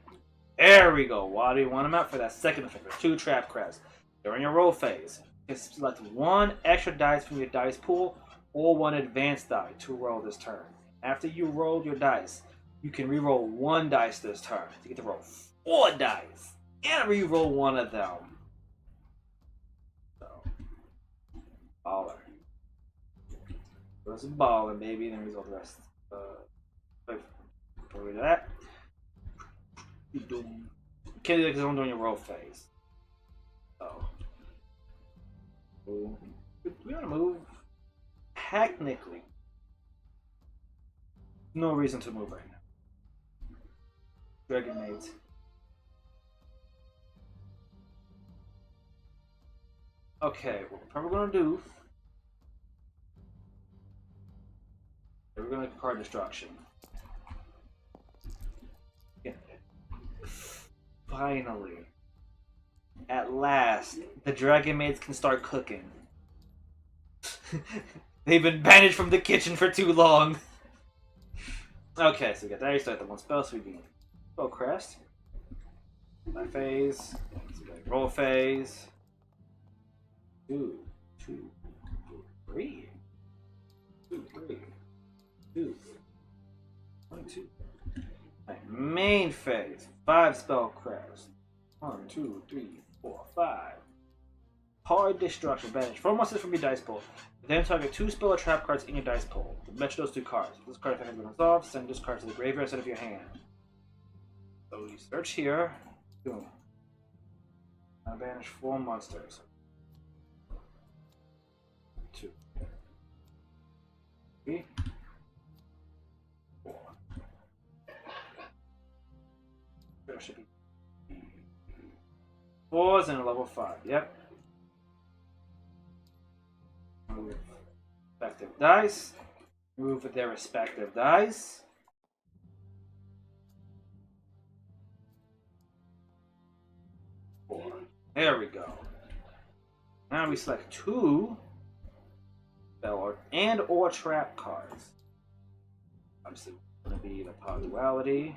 There we go. Why do you want them out for that second effect? 2 trap crests. During your roll phase, you can select 1 extra dice from your dice pool or 1 advanced die to roll this turn. After you roll your dice, you can re-roll 1 dice this turn. You get to roll 4 dice and re-roll 1 of them. Baller. There's a baller, baby, and then result the rest. Put rid of that. Can't do that because I'm doing your roll phase. So. We want to move. Technically. No reason to move right now. Dragon Maids. Okay, what we're probably going to do. We're going to card destruction. Yeah. Finally. At last, the Dragon Maids can start cooking. They've been banished from the kitchen for too long. Okay, so we got that. You start the 1 spell, so we can spell crest. My phase. So we got roll phase. 2, 2, 3. 2, 3. 2. 1, 2. My main phase. 5 spell crest. 1, 2, 3, 4, 5. Hard destruction. Banish 4 monsters from your dice pool. Then target 2 spell or trap cards in your dice pool. Match those 2 cards. If this card effect has been resolved, send this card to the graveyard instead of your hand. So you search here. Boom. Now banish 4 monsters. 2, 3, 4. There should be 4s and a level 5. Yep. Move respective dice. Move with their respective dice. Four. There we go. Now we select 2 spell and or trap cards. Obviously, it's going to be the Pot of Duality.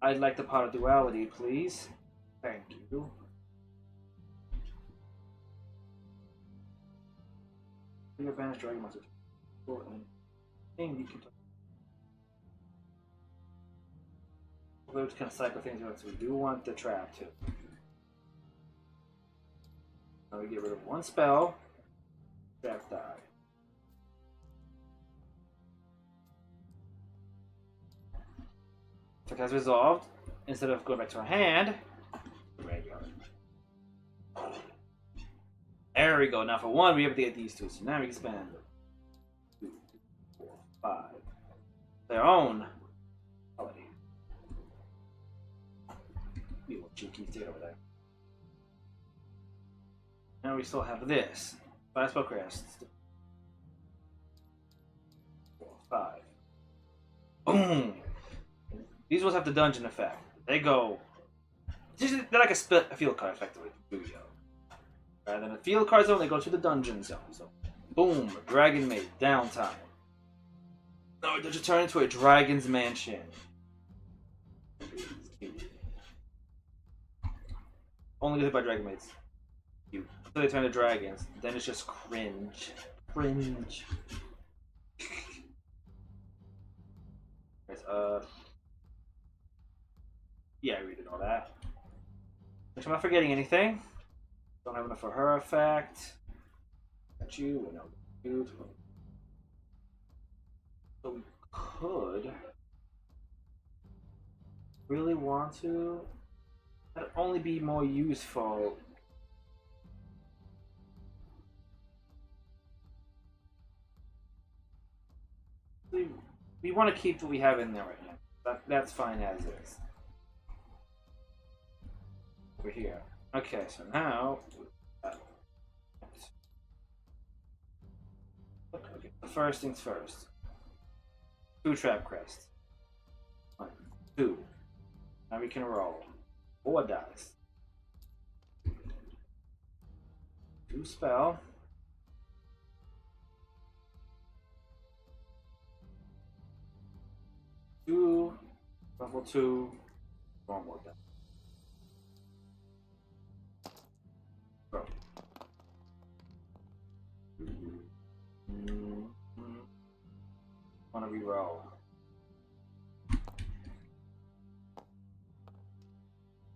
I'd like the Pot of Duality, please. Thank you. Your banished dragon monster. And you can. We're just gonna cycle things around, so we do want the trap too. Now we get rid of 1 spell. Trap die. Effect has resolved. Instead of going back to our hand, graveyard. There we go. Now for 1, we have to get these 2. So now we can spend 2, 4, 5. Their own holiday. You little cheeky, stay over there. Now we still have this. 5 spellcraft. 4, 5. Boom! These ones have the dungeon effect. They go. They're like a field card, effectively. Rather than a field card zone, they go to the dungeon zone. So, boom! Dragon Maid, downtime. No, they just turn into a dragon's mansion. Only good by dragon maids. Cute. So they turn to dragons. Then it's just cringe. Cringe. Yeah, I read all that. Make sure I'm not forgetting anything. Don't have enough for her effect. Got you. No. So we could really want to. That'd only be more useful. We want to keep what we have in there right now. That's fine as is. We're here. Okay, so now. Okay, first things first. 2 trap crests. 1, 2. Now we can roll 4 dice. 2 spell. 2 level 2 normal dice. Go. Want to re-roll.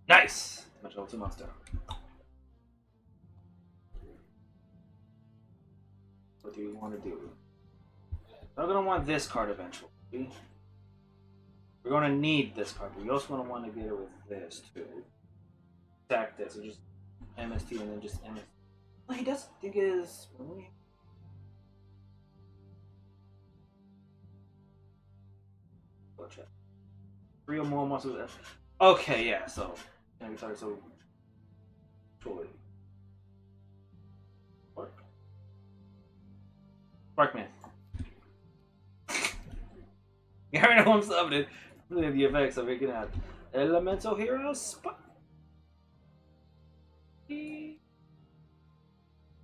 Nice! Much level 2 monster. What do we want to do? We're going to want this card eventually. We're going to need this card, but we also going to want to get it with this too. Attack this, so just MST and then just MST. Well, he doesn't think it is. Check. 3 or more monsters. Okay, yeah, so. Yeah, we started so. Truly. What? Sparkman. You already know I'm summoning. Look at the effects of it. Get out. Elemental Hero Spark.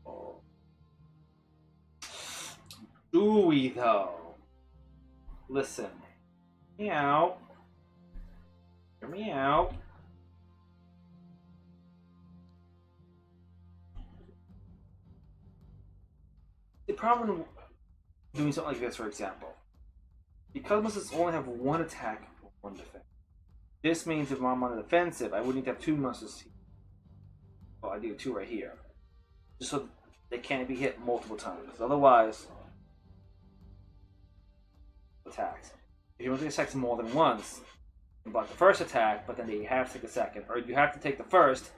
Oh. Do we though? Listen. Hear me out. Hear me out. The problem with doing something like this, for example, because monsters only have 1 attack or 1 defense. This means if I'm on the defensive, I would need to have 2 monsters. Well, I do 2 right here, just so they can't be hit multiple times. Otherwise, attacked. If you want to attack more than once, you block the first attack, but then you have to take the second, or you have to take the first,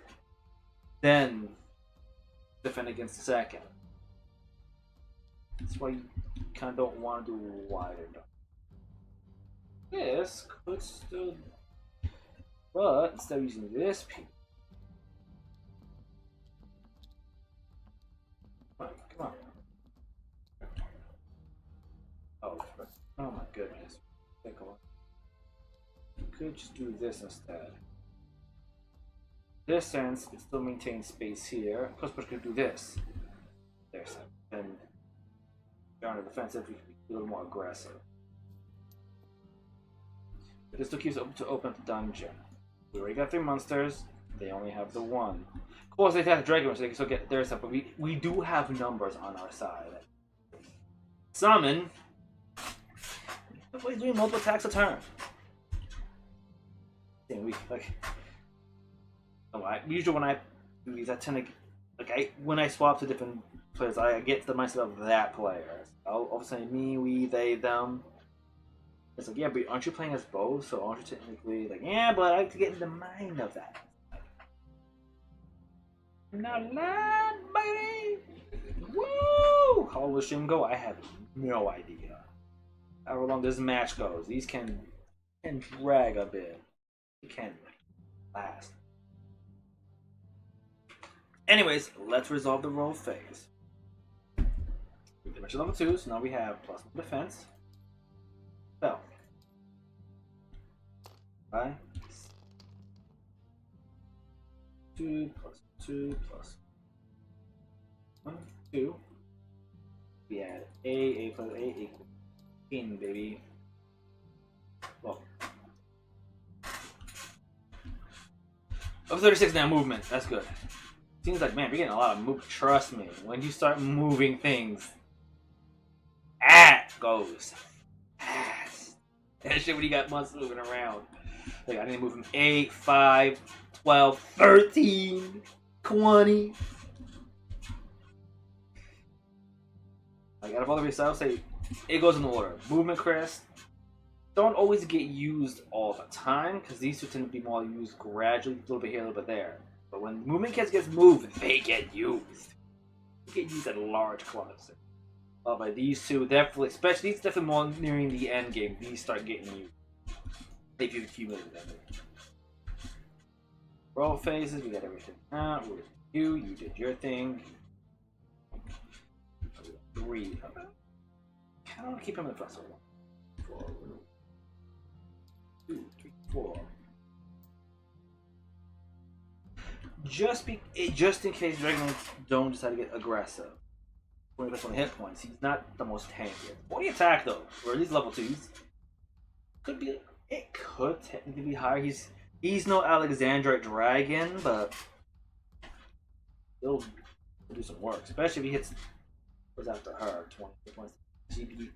then defend against the second. That's why you kind of don't want to do wider. This could still, but instead of using this piece, come on. Oh my goodness. Take a look. You could just do this instead. This sense, it still maintains space here. Of course, we could do this. There's it. And if you're on the defensive, we can be a little more aggressive. But this still keeps open to open up the dungeon. We already got 3 monsters. They only have the 1. Of course, they have the dragon, so they can still get their stuff. But we do have numbers on our side. Summon. Nobody's doing multiple attacks a turn. Usually when I do these, I tend to when I swap to different players, I get to the mindset of that player. All of a sudden, me, we, they, them. It's like, yeah, but aren't you playing as both? So aren't you technically like, yeah, but I like to get in the mind of that. I'm not lying, baby. Woo! How long will the stream go? I have no idea. However long this match goes, these can drag a bit. It can last. Anyways, let's resolve the roll phase. We dimension level 2, so now we have plus 1 defense. Spell. 5, 2 plus 2 plus 1, 2. We add A plus A equals 15, baby. Well. Up 36 now, movement. That's good. Seems like, man, we're getting a lot of movement. Trust me, when you start moving things, goes fast. That shit when you got months moving around. Like, I need to move from 8, 5, 12, 13, 20. Like, out of all the reasons, I would say it goes in order. Movement crest don't always get used all the time, because these two tend to be more used gradually, a little bit here, a little bit there. But when movement kits gets moved, they get used. They get used at large clusters. But these two definitely, especially these definitely more nearing the end game, these start getting used. If you've accumulated them. Roll phases, we got everything out. You did your thing. 3. I don't want to keep him in the first one. 4. 2, 3, 4. Just in case Dragons don't decide to get aggressive. 20% hit points. He's not the most tanky. 40 attack though, or at least level 2s. It could technically be higher. He's no Alexandrite dragon, but he'll do some work. Especially if he hits goes after her 20 points. She'd be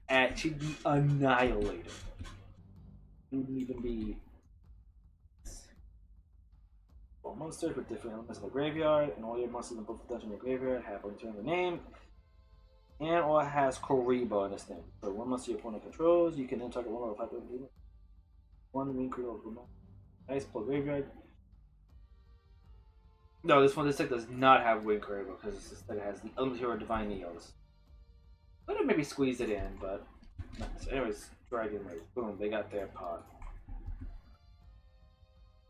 annihilated. He wouldn't even be. Well, monsters with different elements in the graveyard, and all your monsters in both the dungeon and the graveyard have a turn of name. And all it has Koriba in this thing. So one monster your opponent controls, you can then target one of the 5 demons. One wing creature of nice plus graveyard. No, this deck does not have Wing Creator because this deck has the Element Hero Divine Neos. Could have maybe squeezed it in, but no. So anyways, Dragon Raid. Boom, they got their pot.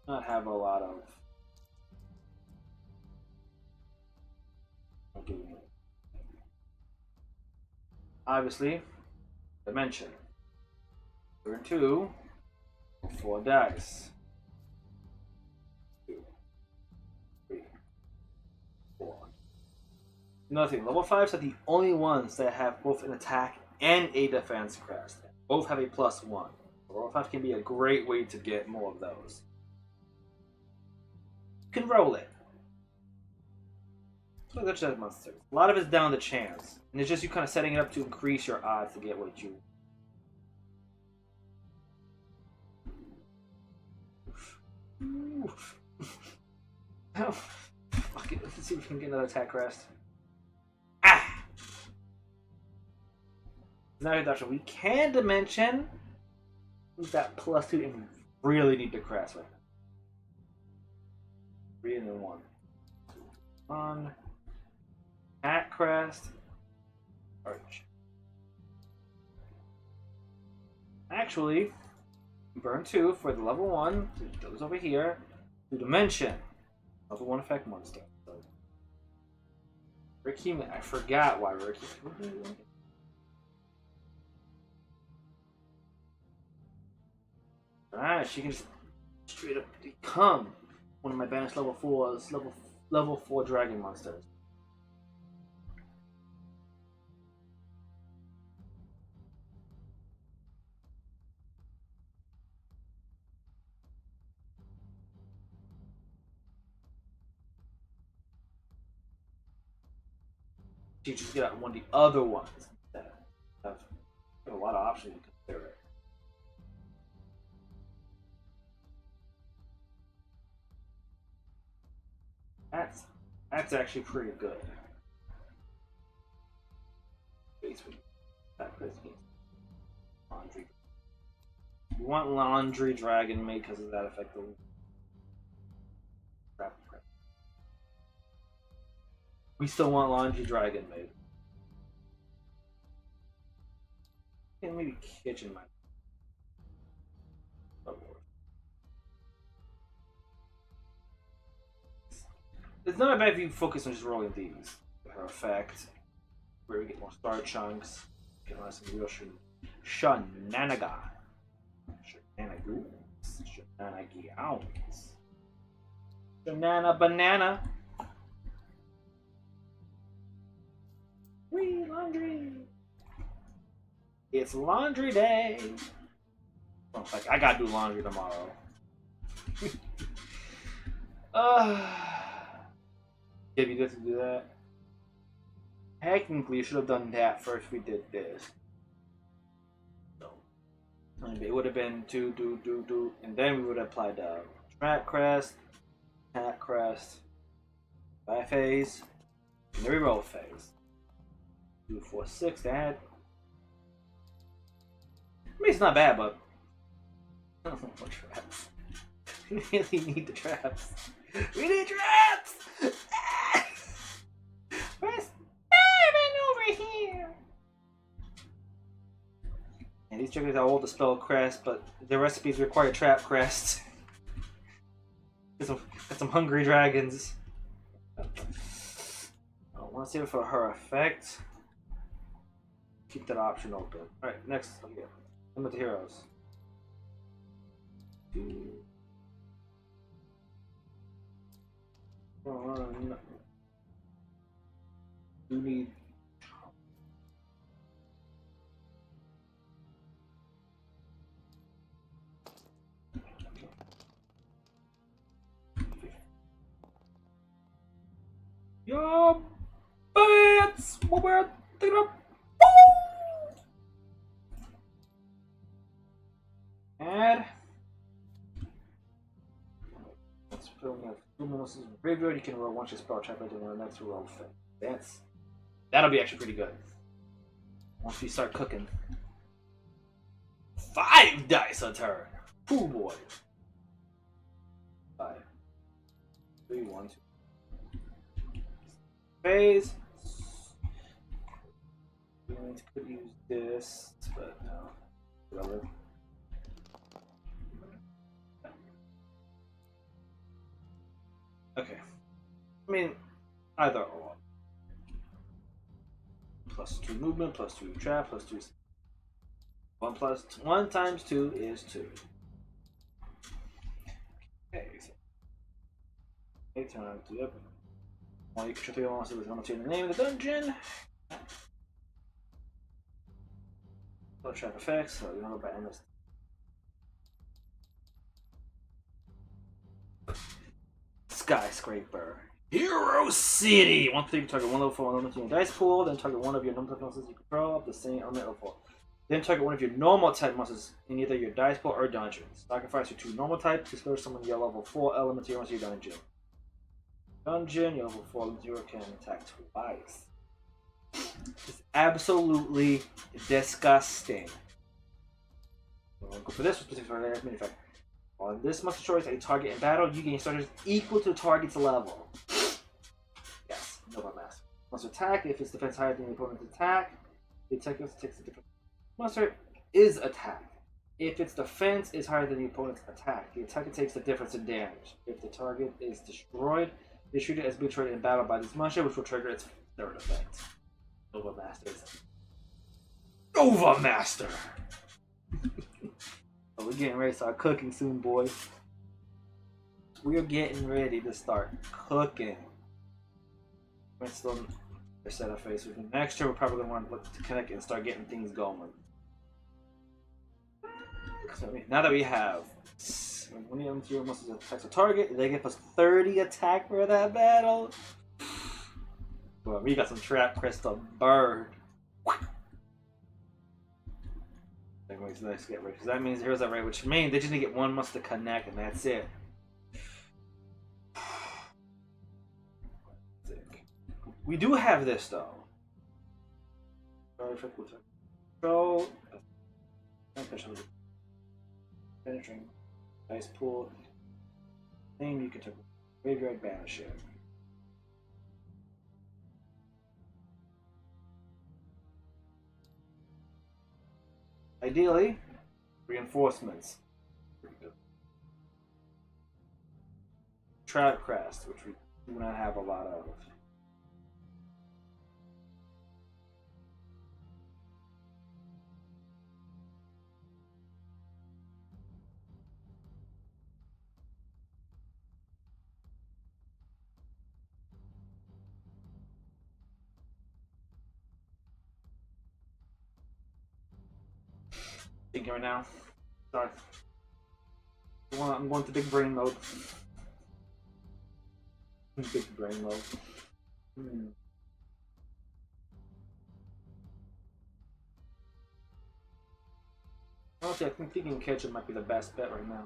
Not have a lot of. Obviously, Dimension. Turn 2, 4 dice. 2, 3, 4. Nothing. Level 5s are the only ones that have both an attack and a defense crest. Both have a +1. Level 5 can be a great way to get more of those. You can roll it. So that's just monster. A lot of it's down to chance. And it's just you kind of setting it up to increase your odds to get what you. Oh, fuck it. Let's see if we can get another attack crest. Ah! Now your doctor. We can dimension. We've got +2 and we really need the crest right now. 3 and then 1. 1. At crest. Arch. Actually, burn 2 for the level 1. So it goes over here. To dimension. Level 1 effect monster. So, Ricky, I forgot why Ricky. Alright, she can just straight up become one of my banished level 4s, level 4 dragon monsters. You just get out one of the other ones that have a lot of options to consider it. That's actually pretty good. Laundry. You want Laundry Dragon made because of that effect. Crap. We still want Laundry Dragon made. And maybe Kitchen might. It's not bad if you focus on just rolling these. Her effect, where we get more star chunks, get on some real shenanigans. Shenanigans. Banana banana. Wee laundry. It's laundry day. Oh, like I gotta do laundry tomorrow. If you get to do that. Technically, you should have done that first. We did this. So it would have been do, and then we would have applied the trap crest, attack crest, phase, and the reroll phase. 2, 4, 6. That. I mean, it's not bad, but I don't want more traps. We really need the traps. We need traps! Where's Spider-Man over here? And these triggers are all the spell crest, but the recipes require trap crest. Got some hungry dragons. I want to save it for her effect. Keep that option open. Alright, next. Okay. Limit the heroes. One. You need. Your bats! Take it up! Add. Let's fill in 2 monsters in the graveyard. You can roll once your spell trap into one of the next roll fit. That'll be actually pretty good. Once we start cooking. 5 dice a turn! Oh boy. 5. 3, 1, 2. Phase. We could use this, but no. Relevant. Okay. I mean, either or. +2 movement, +2 trap, +2. 1 times 2 is 2. Okay. Turn on to up. Well, you control 3 monsters with 1 or 2 in the name of the dungeon. Trap effects, so you know about MS. Skyscraper. Hero City! 1 3 target 1 level 4 element in your dice pool, then target one of your normal type monsters you control of the same element level 4. Then target one of your normal type monsters in either your dice pool or dungeon. Sacrifice your 2 normal types to spare summon your level 4 element hero into your dungeon. Your level 4 element hero can attack twice. It's absolutely disgusting. We'll go for this with specific main effect. On this monster choice, a target in battle, you gain starters equal to the target's level. Yes, Nova Master. Monster attack, if its defense higher than the opponent's attack, the attacker takes a different. Monster is attack. If its defense is higher than the opponent's attack, the attacker takes the difference in damage. If the target is destroyed, it is treated as being destroyed in battle by this monster, which will trigger its 3rd effect. Nova Master is Nova Master! So we're getting ready to start cooking soon, boys. We're getting ready to start cooking. We're still set of face with the next turn. We're probably going to want to look to connect and start getting things going. So now that we have when the hero monsters attacks a target, they get plus 30 attack for that battle. Well, we got some trap crystal bird. Let's get ready, because that means heroes are ready, which means they just need to get 1 monster to connect, and that's it. We do have this though. Control. Penetrating. Dice pool. Name you can take graveyard banish it. Ideally, reinforcements. Trap crest, which we do not have a lot of. Thinking right now. Sorry. I'm going to big brain mode. Big brain mode. Honestly, I think thinking kitchen might be the best bet right now.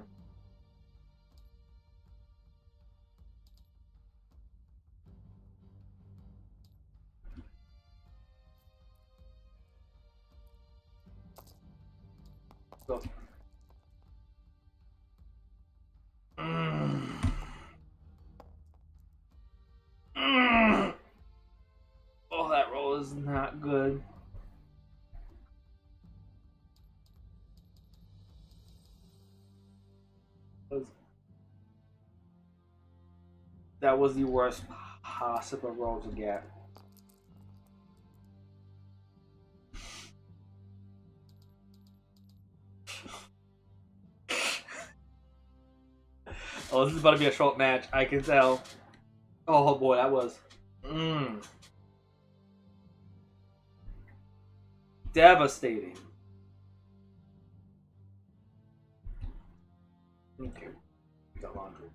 Go. Oh, that roll is not good. That was the worst possible roll to get. Oh, this is about to be a short match. I can tell. Oh boy, that was devastating. Okay, we got laundry.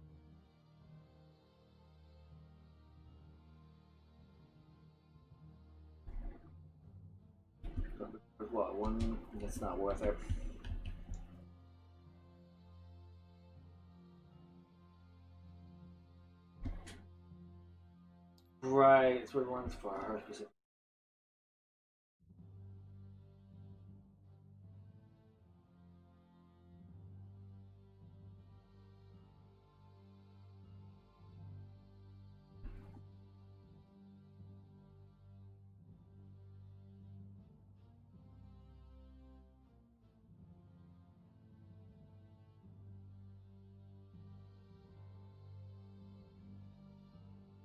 What one? That's not worth it. Right, it's what one's for her specific.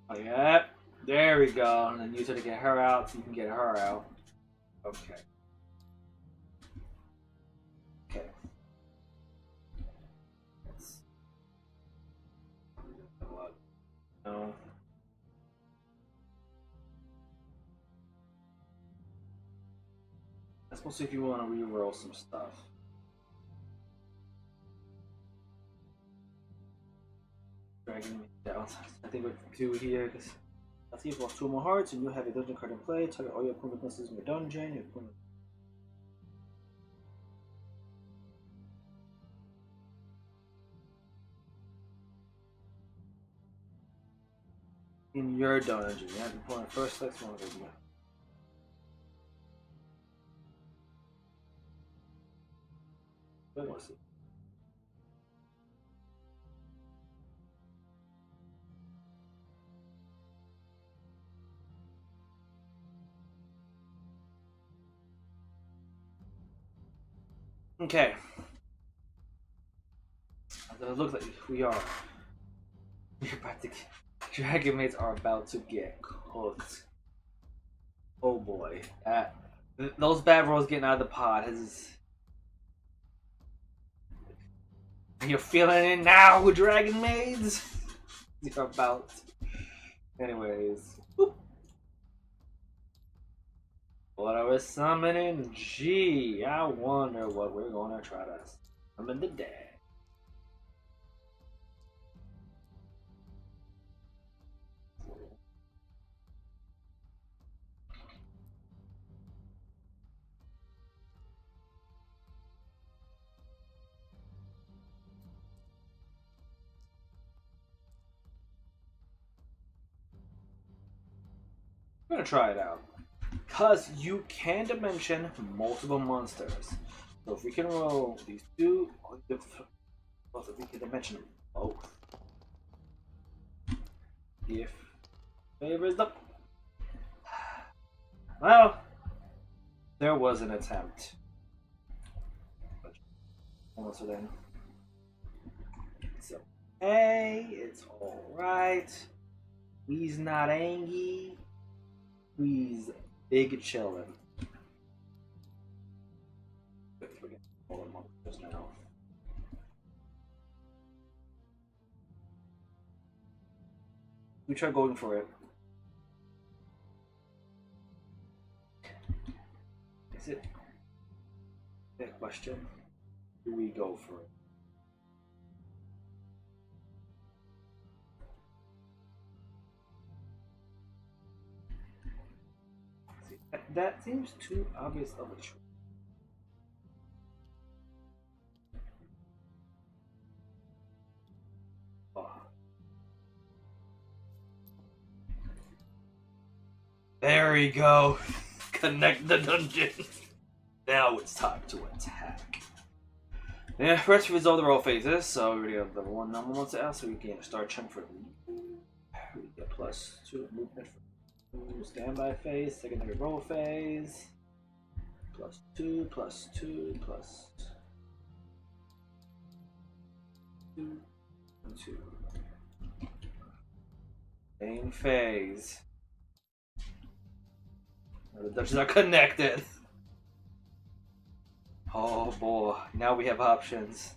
Oh yeah, there we go. And then use her to get her out, so you can get her out. Okay. Okay. No. I suppose if you want to re-roll some stuff. Dragging me down. I think we're 2 here because I see you've lost 2 more hearts and you have a dungeon card in play. Target all your opponent weaknesses in your dungeon. Your opponent in your dungeon. You have your opponent first. Next one over here. I want to see. Okay. It looks like we're about to get, Dragon Maids are about to get cooked. Oh boy. Those bad rolls getting out of the pot has. You're feeling it now, Dragon Maids? You're about. Anyways. Whoop. What I was summoning? Gee, I wonder what we're gonna try to summon today. I'm gonna try it out. Because you can dimension multiple monsters. So if we can roll these 2, both we can dimension them both. If favors the. Well, there was an attempt. Almost then. So, hey, it's alright. We's not angry. We's big chillin'. Just now. We try going for it. Is it a question? Do we go for it? See, that seems too obvious of a choice. There we go. Connect the dungeon. Now it's time to attack. Yeah, first we resolve the roll phases, so we already have level 1 number 1 out, so we can start chunk for we get +2 movement for standby phase, secondary roll phase. +2, +2, +2, and 2. Main phase. The dungeons are connected. Oh boy, now we have options.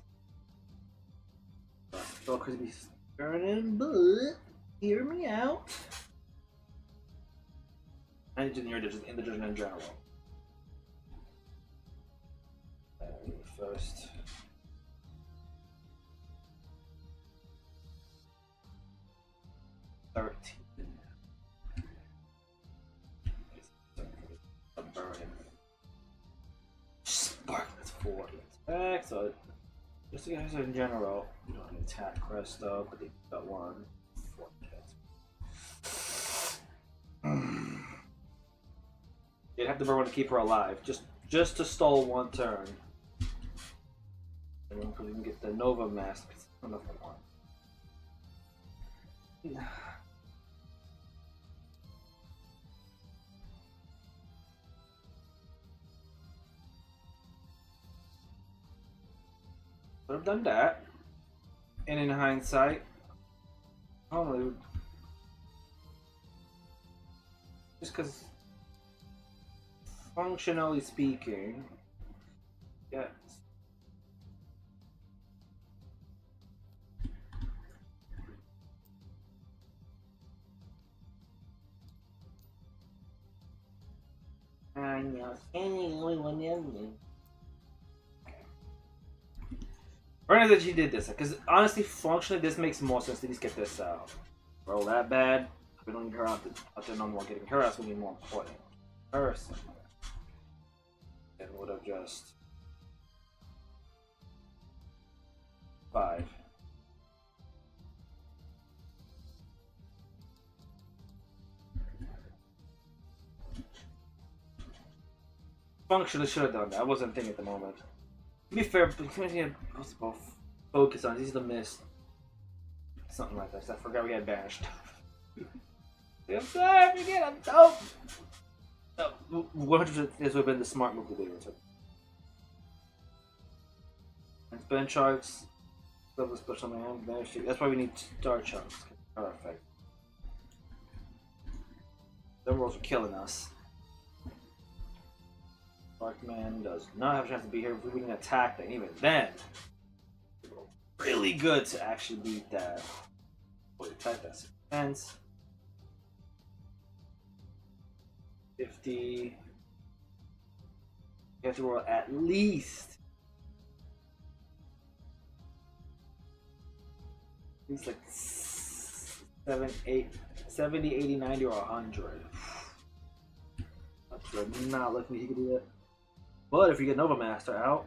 So could be burning, but hear me out. And in your dungeon, in the dungeon in general. First. Spark, that's 4 attack, so just to get in general, you don't need attack crest though, but they got 1. 4 hits. You'd have to burn one to keep her alive, just to stall 1 turn. And then we can get the Nova Mask, another 1. Would have done that, and in hindsight, only just because, functionally speaking, yes. I know, only one ending. Right that she did this, because honestly, functionally, this makes more sense to just get this out. Roll that bad. We don't need her out there no more. Getting her out will be more important. Person. And would have just 5. Functionally should have done that. I wasn't thinking at the moment. To be fair, but focus on these are the miss. Something like this. I forgot we had banished. I'm sorry, I forget, I'm dope. 100% this would have been the smart move to do. And spend chunks, level special man, banish. That's why we need star chunks. Perfect. Them rolls are killing us. Darkman does not have a chance to be here if we can attack that. Even then, really good to actually beat that. Wait, attack that 6 defense. 50. You have to roll at least like 70, 80, 90, or 100. That's not looking he could do that. But if you get Nova Master out,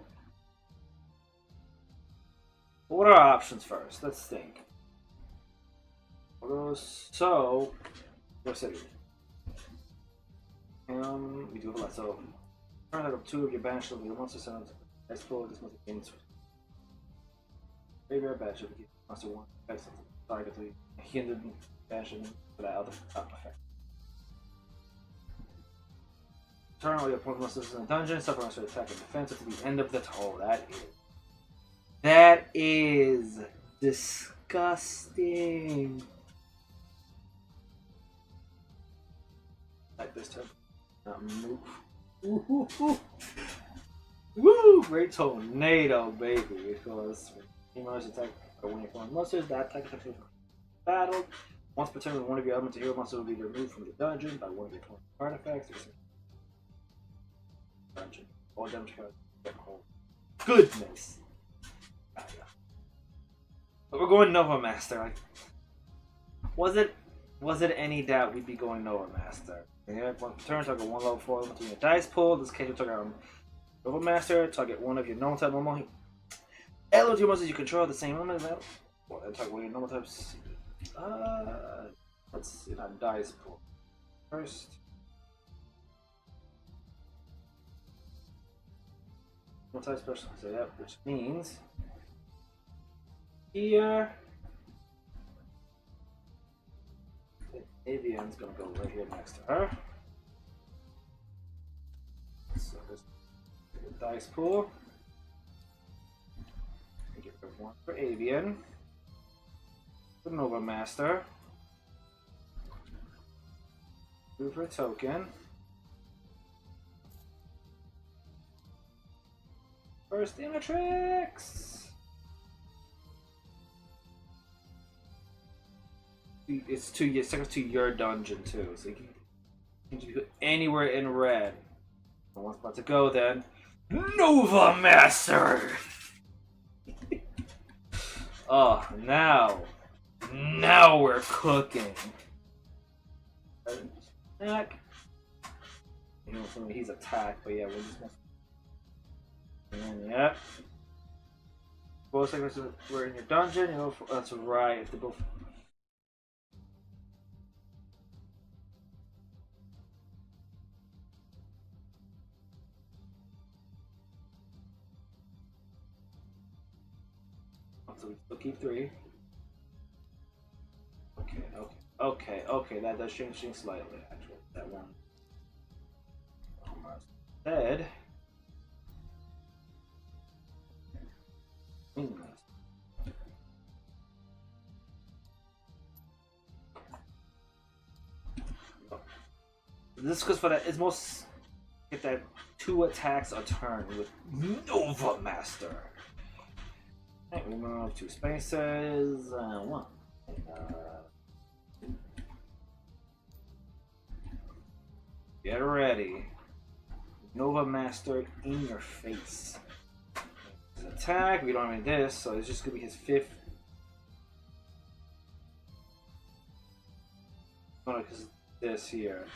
what are our options first? Let's think. So, what's it? We do have a lot. So, turn out of 2 of your banished level monster sounds. Explore this monster gains. Very rare banish if you get monster 1 effects of the target to be hindered banishing for that other effect. Turn all your opponent's monsters in the dungeon, suffer monster attack and defense at the end of the turn. That is disgusting. Like this time. Not move. Woo! Woo! Great tornado, baby. Because he must attack when you're flying monsters. That attack attacks you battle. Once per turn, with one of your elemental hero monsters will be removed from the dungeon by one of your 20 artifacts. Dungeon. All damage cards. Goodness. But we're going Nova Master. Like, was it any doubt we'd be going Nova Master? Yeah, one per turn, target one level 4 element in your dice pool. In this case, you target Nova Master. Target one of your normal type normal element monsters you control the same element. Well, target one of your normal types. Let's see that dice pool first. Multi special, so yeah, which means here the Avian's gonna go right here next to her. So there's the dice pool. Get rid of one for Avian. The Nova Master. Move her token. First Matrix. It's to your dungeon too, so you can go anywhere in red. One's about to go then. Nova Master. Oh, now we're cooking. Attack. You know, for me, he's attacked, but yeah, we're just. And yeah. Both segments were in your dungeon, you know, that's right, if they both. So we still keep 3. Okay, that does change things slightly, actually. That one. Instead. This goes for that. It's most get that 2 attacks a turn with Nova Master. Right, we move 2 spaces. 1. Get ready. Nova Master in your face. Attack. We don't have any this, so it's just gonna be his 5th. No, because this here.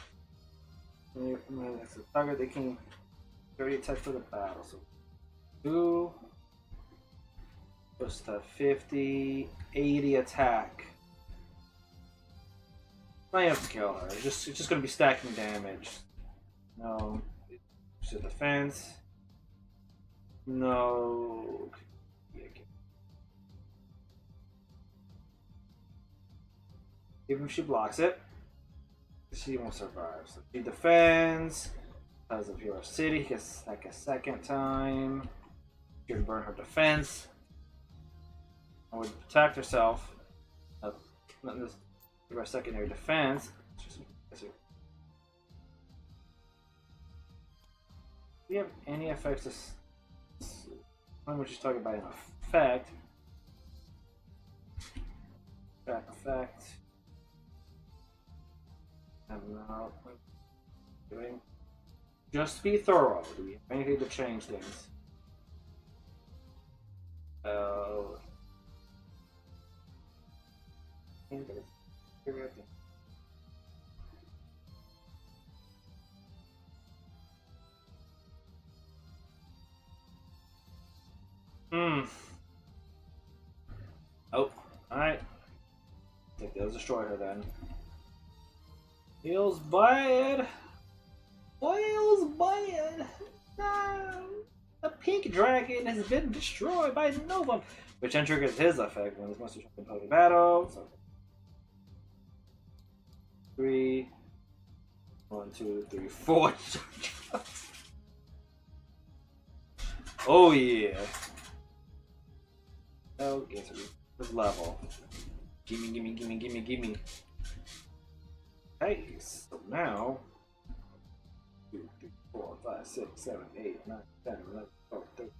It's a target they can 30 attack for the battle. So 2 just a 50, 80 attack. I have to kill her. It's just gonna be stacking damage. No, it's a defense. No. Even if she blocks it, she won't survive. So she defends. Because of your city, he gets like a second time. She can burn her defense. And would protect herself. Not this. Give her a secondary defense. Do you have any effects? When we're just talking about an effect. Effect. And now, doing. Just be thorough. Do we have anything to change things? Oh, alright. I think they'll destroy her then. Feels bad. Feels bad. No. The pink dragon has been destroyed by Nova, which then triggers his effect when this monster is in public battle. So 3, 1, 2, 3, 4. Oh yeah. Okay, so this level. Gimme. Okay, so now 4, 5, 6, 7, 8, 9, 10, 11, 12, 13,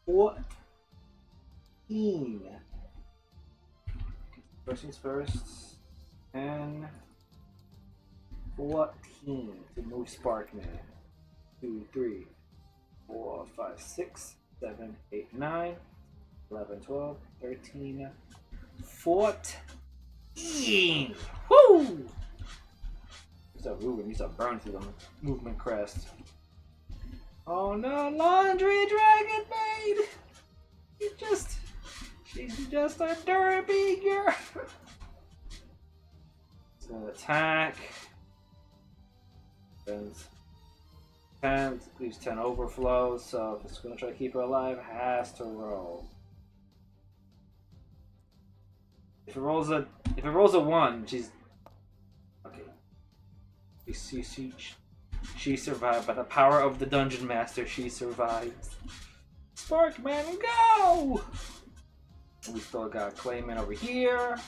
14. First things first. 10, 14 to move Sparkman. 2, 3, 4, 5, 6, 7, 8, 9, 11, 12, 13, 14. Woo! You start moving, you start burning through the movement crest. Oh no, laundry dragon maid! She's just a derby girl. It's gonna attack. 10 leaves 10 overflows, so if it's gonna try to keep her alive, it has to roll. If it rolls a 1, she's okay. She survived by the power of the dungeon master. She survives. Sparkman, go! We still got Clayman over here.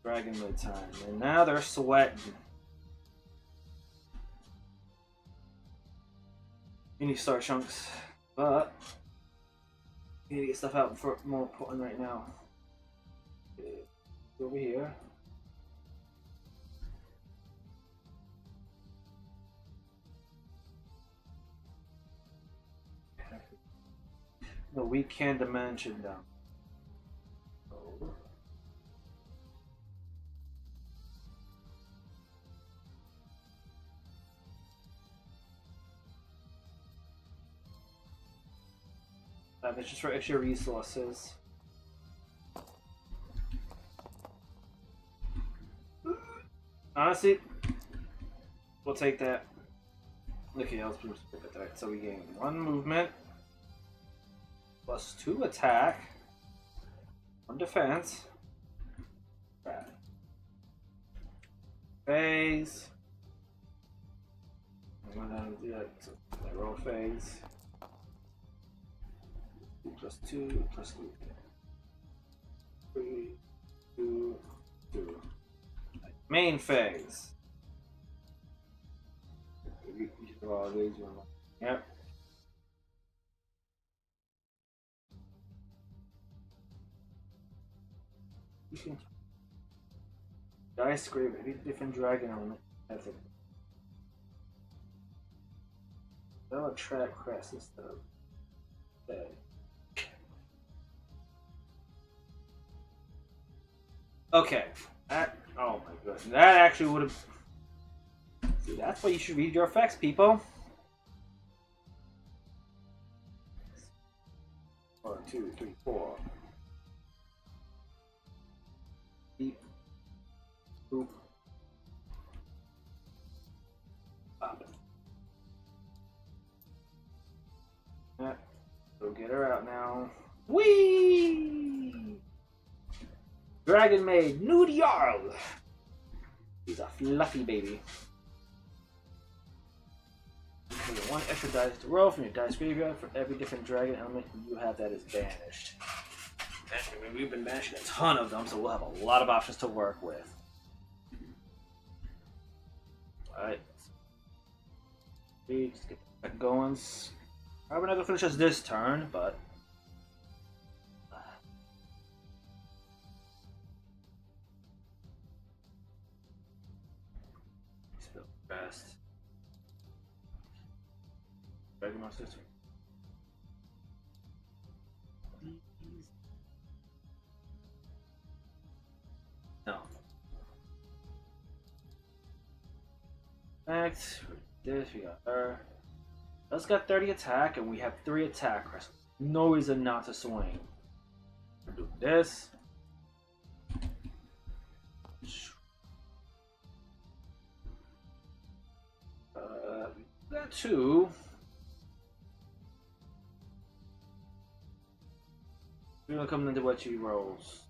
Dragon mid time, and now they're sweating. You need star chunks, but you need to get stuff out for more important right now. Over here. No, we can dimension down. It's just for extra resources. Honestly, we'll take that. Okay, let's look at that. So we gain 1 movement, plus 2 attack, 1 defense, phase. I'm gonna do that. So I roll phase. Plus 2, plus 3, 2, 2. Main phase. We should all these one. Yep. You can dice scrape every different dragon element. That's it. They'll attract crest instead of dead. Okay, that, oh my goodness, that actually would have, see, that's why you should read your effects, people. 1, 2, 3, 4. Beep. Boop. Pop it. Yeah, go get her out now. Whee! Dragon Maid, Nude Jarl! He's a fluffy baby. You get 1 extra dice to roll from your dice graveyard for every different dragon element you have that is banished. And we've been banishing a ton of them, so we'll have a lot of options to work with. Alright. Let's get that going. Probably not gonna finish us this turn, but best. Dragon Monsters. No. Next, this we got her. Let's got 30 attack, and we have 3 attack. No reason not to swing. We'll do this. That 2. We're gonna come into what she rolls.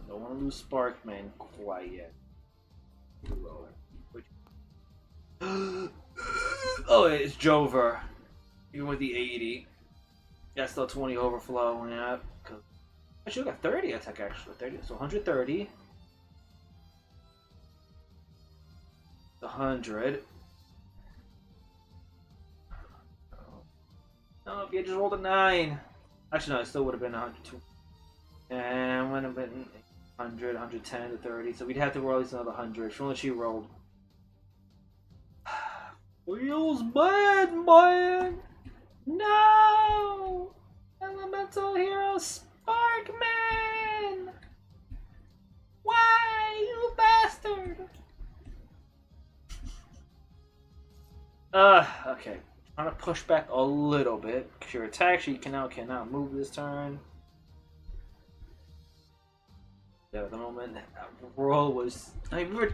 Don't want to lose Sparkman quite yet. Oh, it's Jover. Even with the 80. That's still 20 overflow. Yeah. Actually, we got 30 attack actually. 30. So 130. 100. No, if you just rolled a 9. Actually, no, it still would have been 102. And would have been 100, 110 to 30. So we'd have to roll at least another 100. From what she rolled. Feels bad, man. No! Elemental Hero Sparkman! Why, you bastard? Okay. Trying to push back a little bit. Because your attack sheet cannot move this turn. Yeah, at the moment, that roll was. I mean, we were.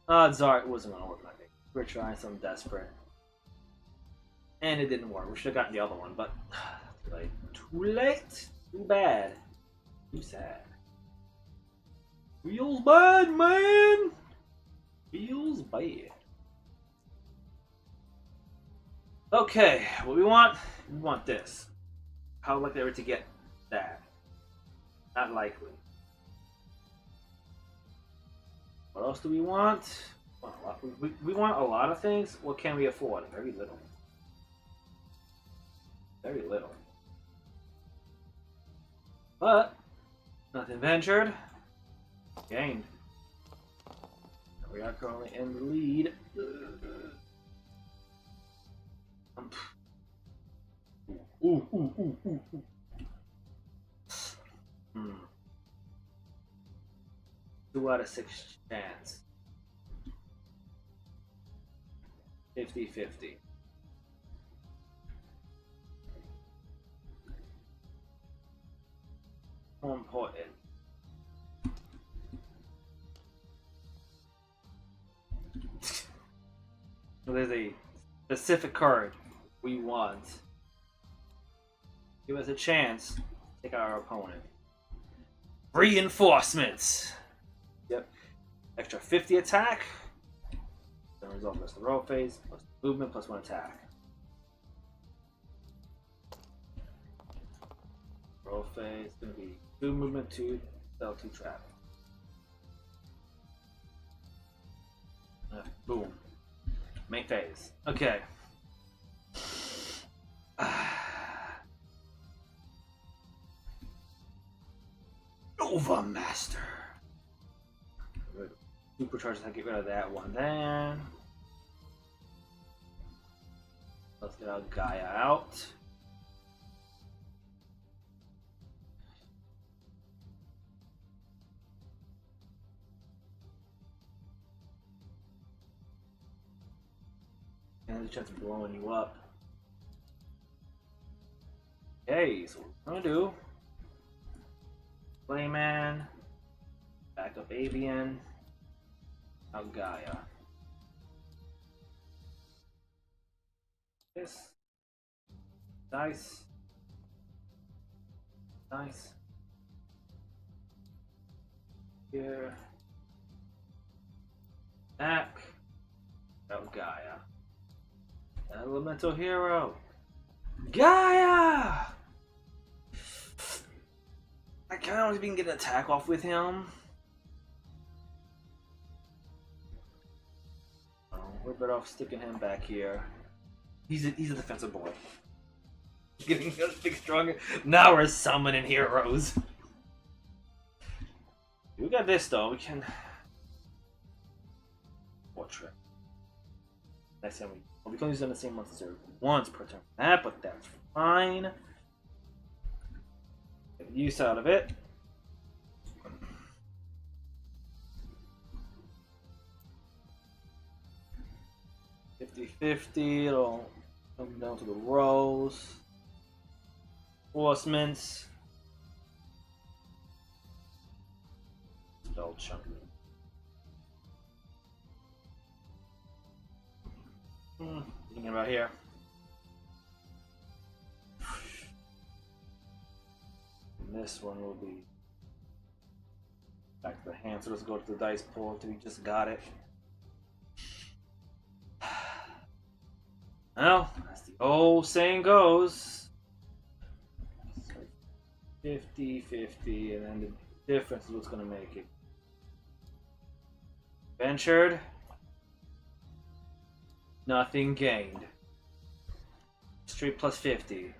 Odds are it wasn't going to work, I think. We were trying something desperate. And it didn't work. We should have gotten the other one, but. Too late. Too late! Too bad. Too sad. Feels bad, man! Feels bad. Okay, what we want? We want this. How likely are we to get that? Not likely. What else do we want? We want a lot of things. What can we afford? Very little. Very little. But, nothing ventured. Gained. We are currently in the lead. Ooh. 2 out of 6 chance. 50-50. More important. There's a specific card we want. Give us a chance to take out our opponent. Reinforcements! Yep. Extra 50 attack. The result plus the roll phase, plus movement, plus 1 attack. Roll phase is going to be 2 movement, 2 spell, 2 trap. Boom. Main phase. Okay. Nova Master. Supercharge, I'll get rid of that one then. Let's get our Gaia out. And there's a chance of blowing you up. Okay, so what we're gonna do. Playman. Back up Avian. Out Gaia. This. Dice. Dice. Here. Back. Out Gaia. Elemental Hero. Gaia! I kind of want to get an attack off with him. Oh, we're better off sticking him back here. He's a defensive boy. Getting a big stronger. Now we're summoning heroes. We got this though. We can. Portrait. Next time we can use them the same monster zero once per turn. But that's fine. Get use out of it. $50-50. It'll come down to the rolls. Enforcements. Spell chunky. Thinking about here. And this one will be back to the hand, so let's go to the dice pool until we just got it. Well, as the old saying goes, 50-50, and then the difference is what's going to make it. Ventured. Nothing gained. Street plus 50.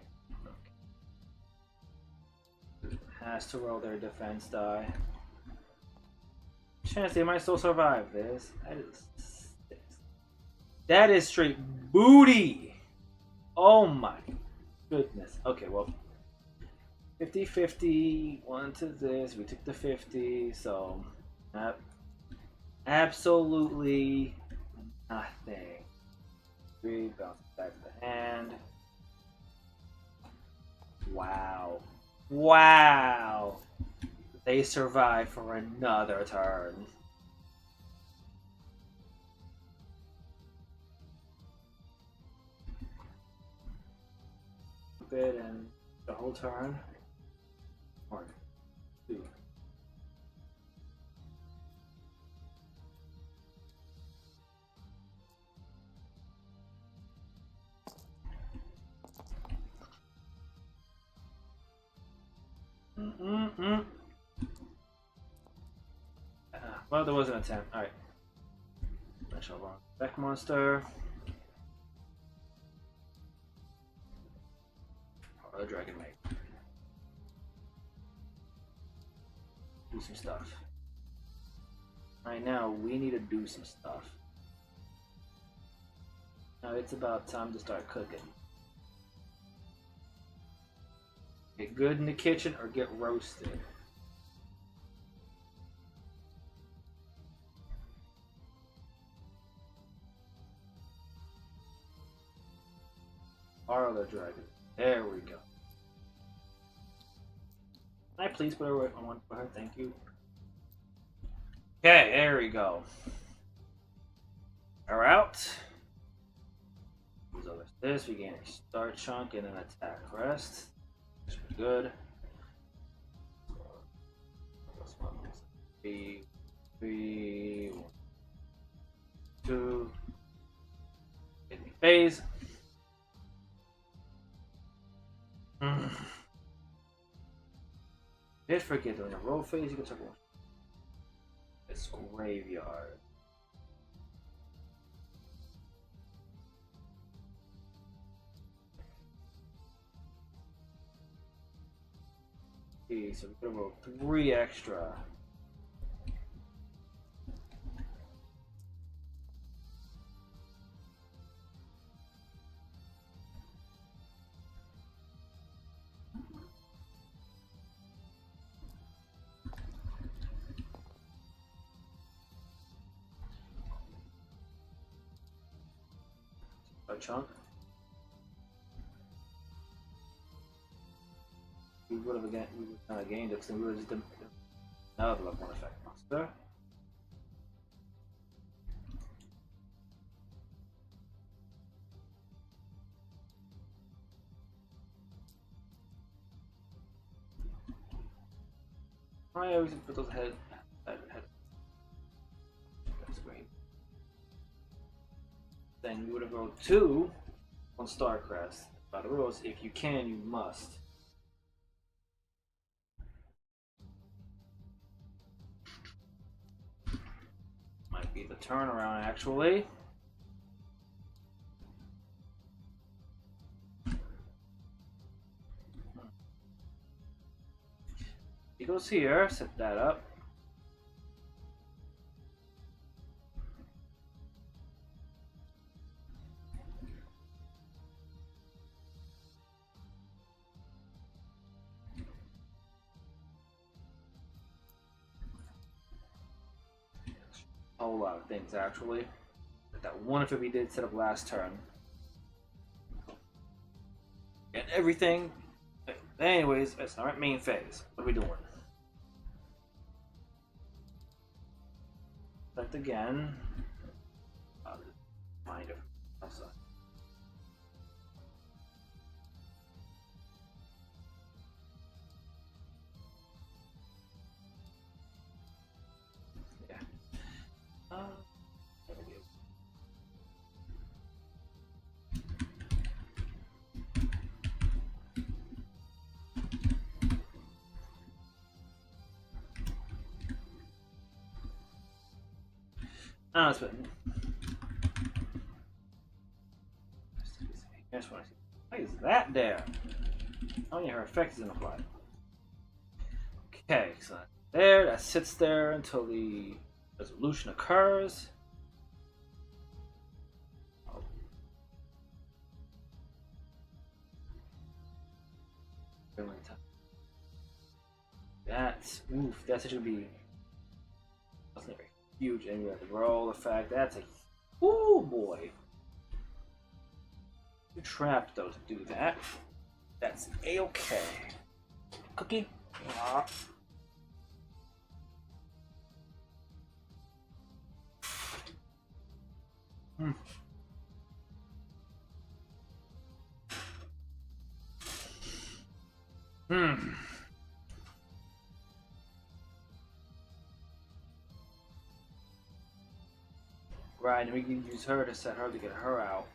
Has to roll their defense die. Chance they might still survive this. That is straight booty. Oh my goodness. Okay, well, 50-50. One to this. We took the 50, so absolutely nothing. 3 bounce back to the hand. Wow. Wow. They survive for another turn. Bit and the whole turn. 1, 2. Well, there was an attempt. Alright. Special one. Back monster. Or the dragon mate. Do some stuff. Right now, we need to do some stuff. Now it's about time to start cooking. Get good in the kitchen or get roasted. Parlor dragon. There we go. Can I please put her on one for her? Thank you. Okay, there we go. We're out. Moves over to this. We gain a start chunk and an attack rest. That's pretty good. 3, 1, 2. Hit me phase. Did forget during a roll phase you can talk about this graveyard. Okay, so we're gonna roll 3 extra. A chunk. We would have again. We would kind of gained it because we would have just done another level 1 effect monster. I always put those head. That's great. Then you would have rolled 2 on Starcrest. By the rules, if you can, you must. Might be the turnaround, actually. He goes here, set that up. A whole lot of things, actually. That one if we did set up last turn. And everything. Anyways, it's our main phase. What are we doing? Select again. Mind it. Also. Yeah. There we go. That's what. just want to see. Why is that there? Oh yeah, her effect isn't applied. Okay, so there, that sits there until the resolution occurs. That's oof. That's actually be. That's never huge. And we have to roll the fact that's a. Oh boy. You trapped though to do that. That's a-okay. Cookie. Ah. Hmm. Hmm. Right, and we can use her to set her to get her out.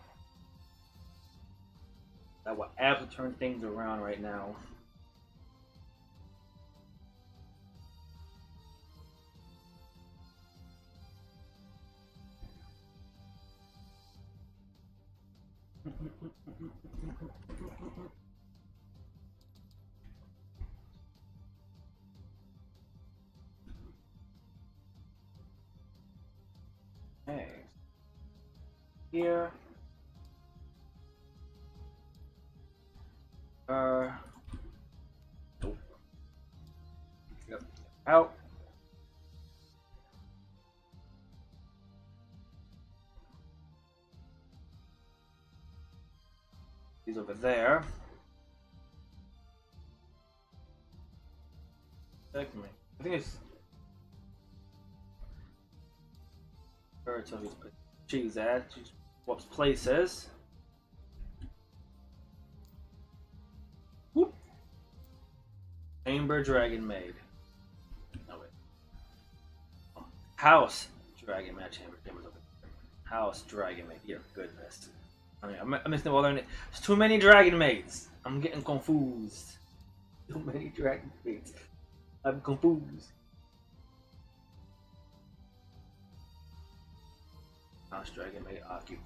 That will absolutely turn things around right now. Okay. Here. Nope. Yep. Out. He's over there. Secondly, I think it's her until he's put cheese at. She swaps places. Whoop. Chamber Dragon Maid. No wait. Oh, House Dragon Maid. Chamber's over there. House Dragon Maid. Dear goodness. I mean, I'm missing all their names. There's too many Dragon Maids. I'm getting confused. Too many Dragon Maids. I'm confused. House Dragon Maid occupied.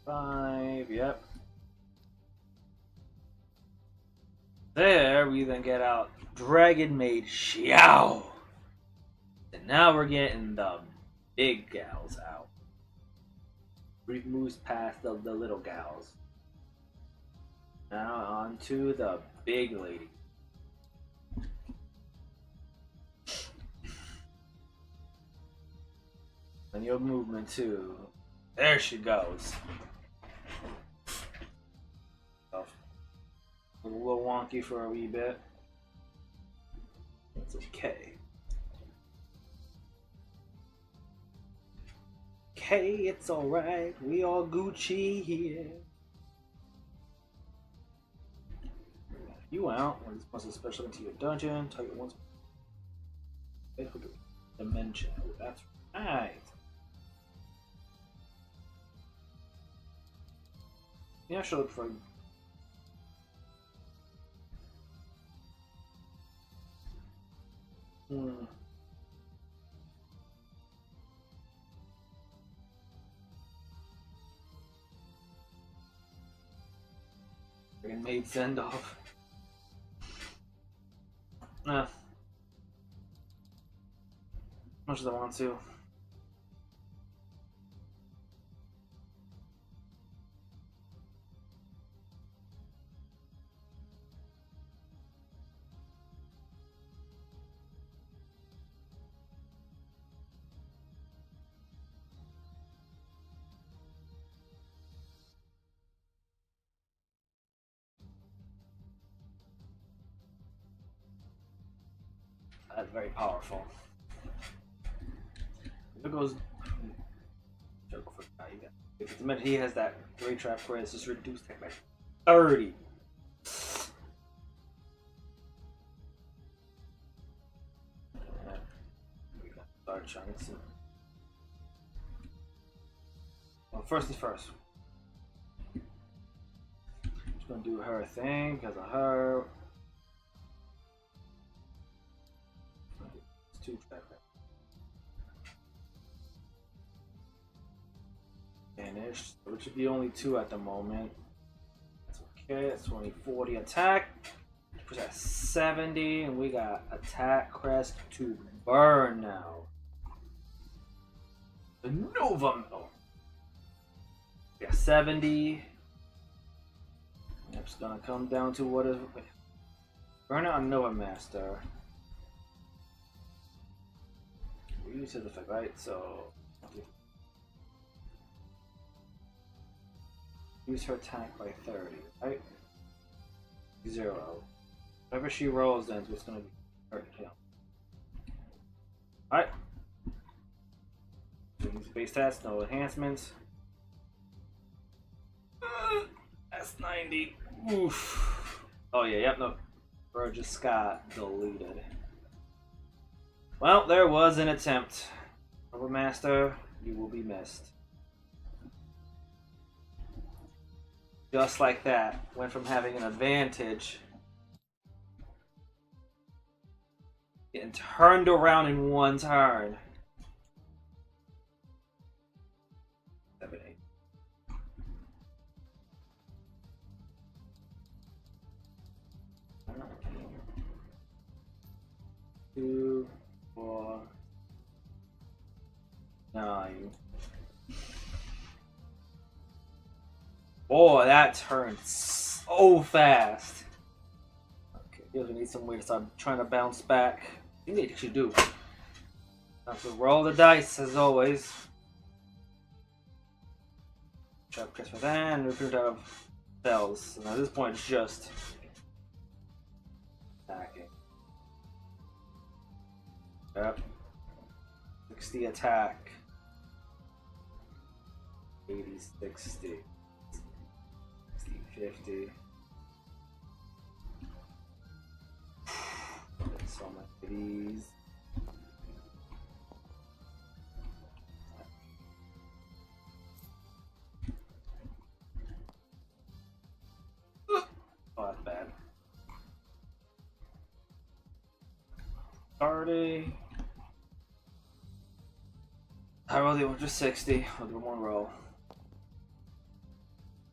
5, yep. There, we then get out Dragon Maid Xiao. And now we're getting the big gals out. We've moved past the little gals. Now on to the big lady. And your movement too. There she goes. A little wonky for a wee bit. It's okay. Okay, it's alright. We all Gucci here. You out. When this plus is special into your dungeon, target once. Dimension. Oh, that's right. Yeah, I should look for. Dragon Maid send off. Nah. Much as I want to. That's very powerful. There goes. Joke for guy. If it's meant he has that great trap where it's just reduced tech by 30. We got start trying to. Well, first things first. Just gonna do her thing because of her. It's 2 trap. And finished, which would be only 2 at the moment. That's okay. That's 2040 attack. Push at 70, and we got attack crest to burn now. The Nova Mill. We got 70. It's gonna come down to what is burn out on Nova Master. We use his effect, right? So use her attack by 30, right? 0. Whatever she rolls, then it's gonna be her kill. Alright. Base stats, no enhancements. That's 90. Oof. Oh yeah, yep, no. Bro just got deleted. Well, there was an attempt. Overmaster, you will be missed. Just like that, went from having an advantage, getting turned around in 1 turn. 7, 8. 2, 4, 9. Boy, that turned so fast. Okay, feels we need some way to start trying to bounce back. I think they should do. Have to roll the dice as always. Trap Chris for that, and recruit out of spells. And at this point, it's just attacking. Yep. 60 attack. 80, 60. 50. So much of these. Oh, that's bad. 30. I rolled the one just 60. I'll do 1 roll.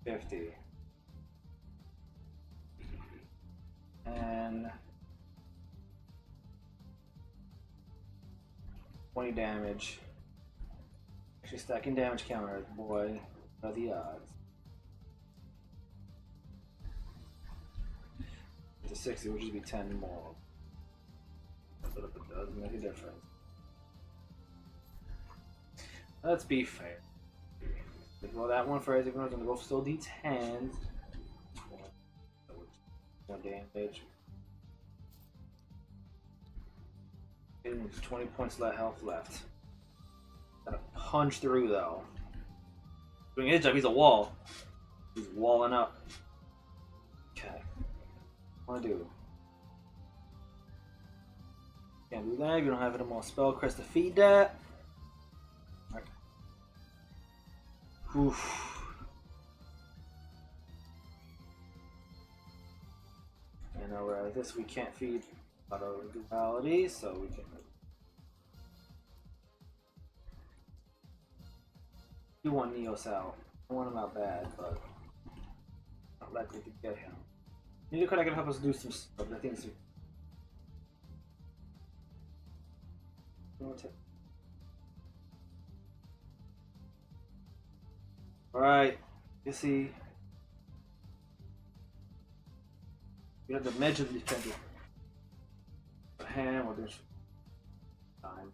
50. And 20 damage. Actually stacking damage counters, boy. What are the odds? To 60 would just be 10 more. But if it does make a difference. Let's be fair. Well, that one for Isaac is gonna go still D10. 1 damage. 20 points left health left. Gotta punch through though. Doing his job, he's a wall. He's walling up. Okay. What do I do? Can't do that. You don't have any more spell crest to feed that. Alright. Oof. And now this we can't feed auto duality, so we can do want Neos out. I want him out bad, but not likely to get him. Neither could I can help us do some stuff. I think it's alright, you see. We have the measure of defender. A hand or this time.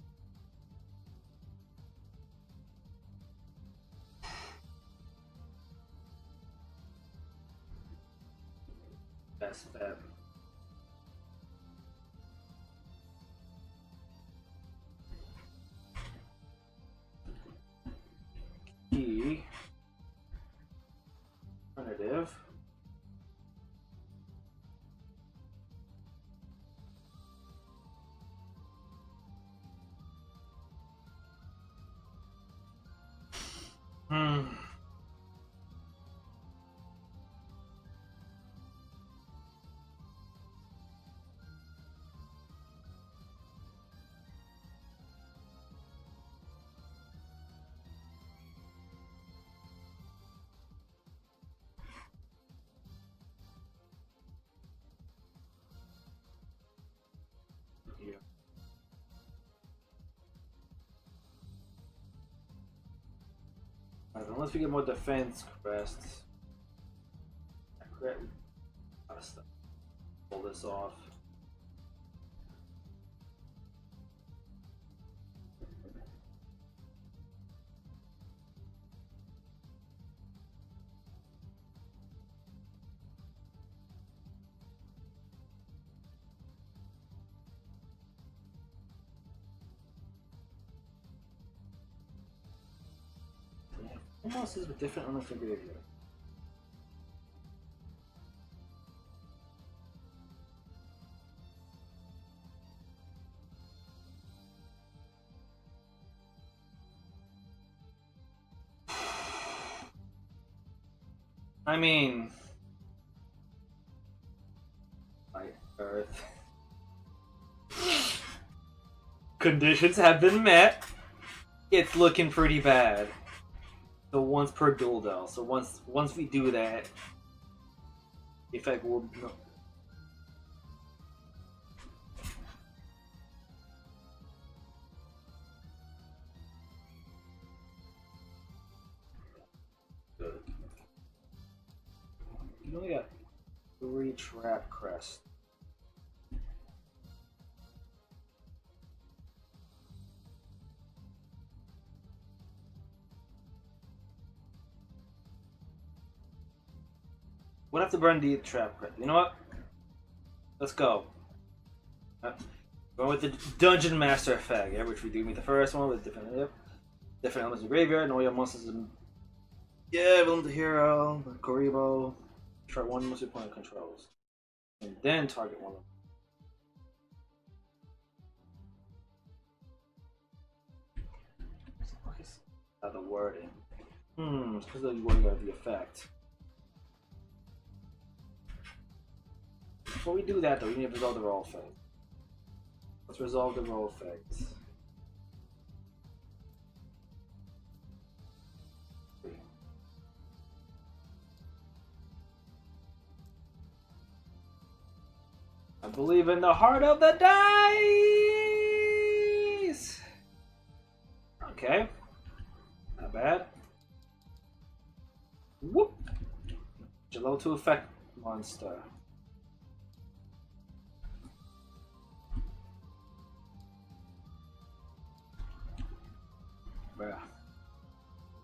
Best bet. Key. Alternative. Alright, unless we get more defense crests. A lot of stuff. Pull this off. Almost is different on the graveyard. I mean, Light Earth. Conditions have been met. It's looking pretty bad. So once per duel though. So once we do that, the effect will no. Good. You only got 3 trap crests. We'll have to burn the trap crest. You know what? Let's go. Going with the Dungeon Master effect, yeah, which we do meet the first one with different elements of the graveyard, and all your monsters in Villain the Hero, Koribo, try one monster point controls. And then target one of them. What is the wording? It's because of the wording of the effect. Before we do that though, we need to resolve the roll effect. Let's resolve the roll effects. I believe in the heart of the dice! Okay. Not bad. Whoop! Jello to effect monster.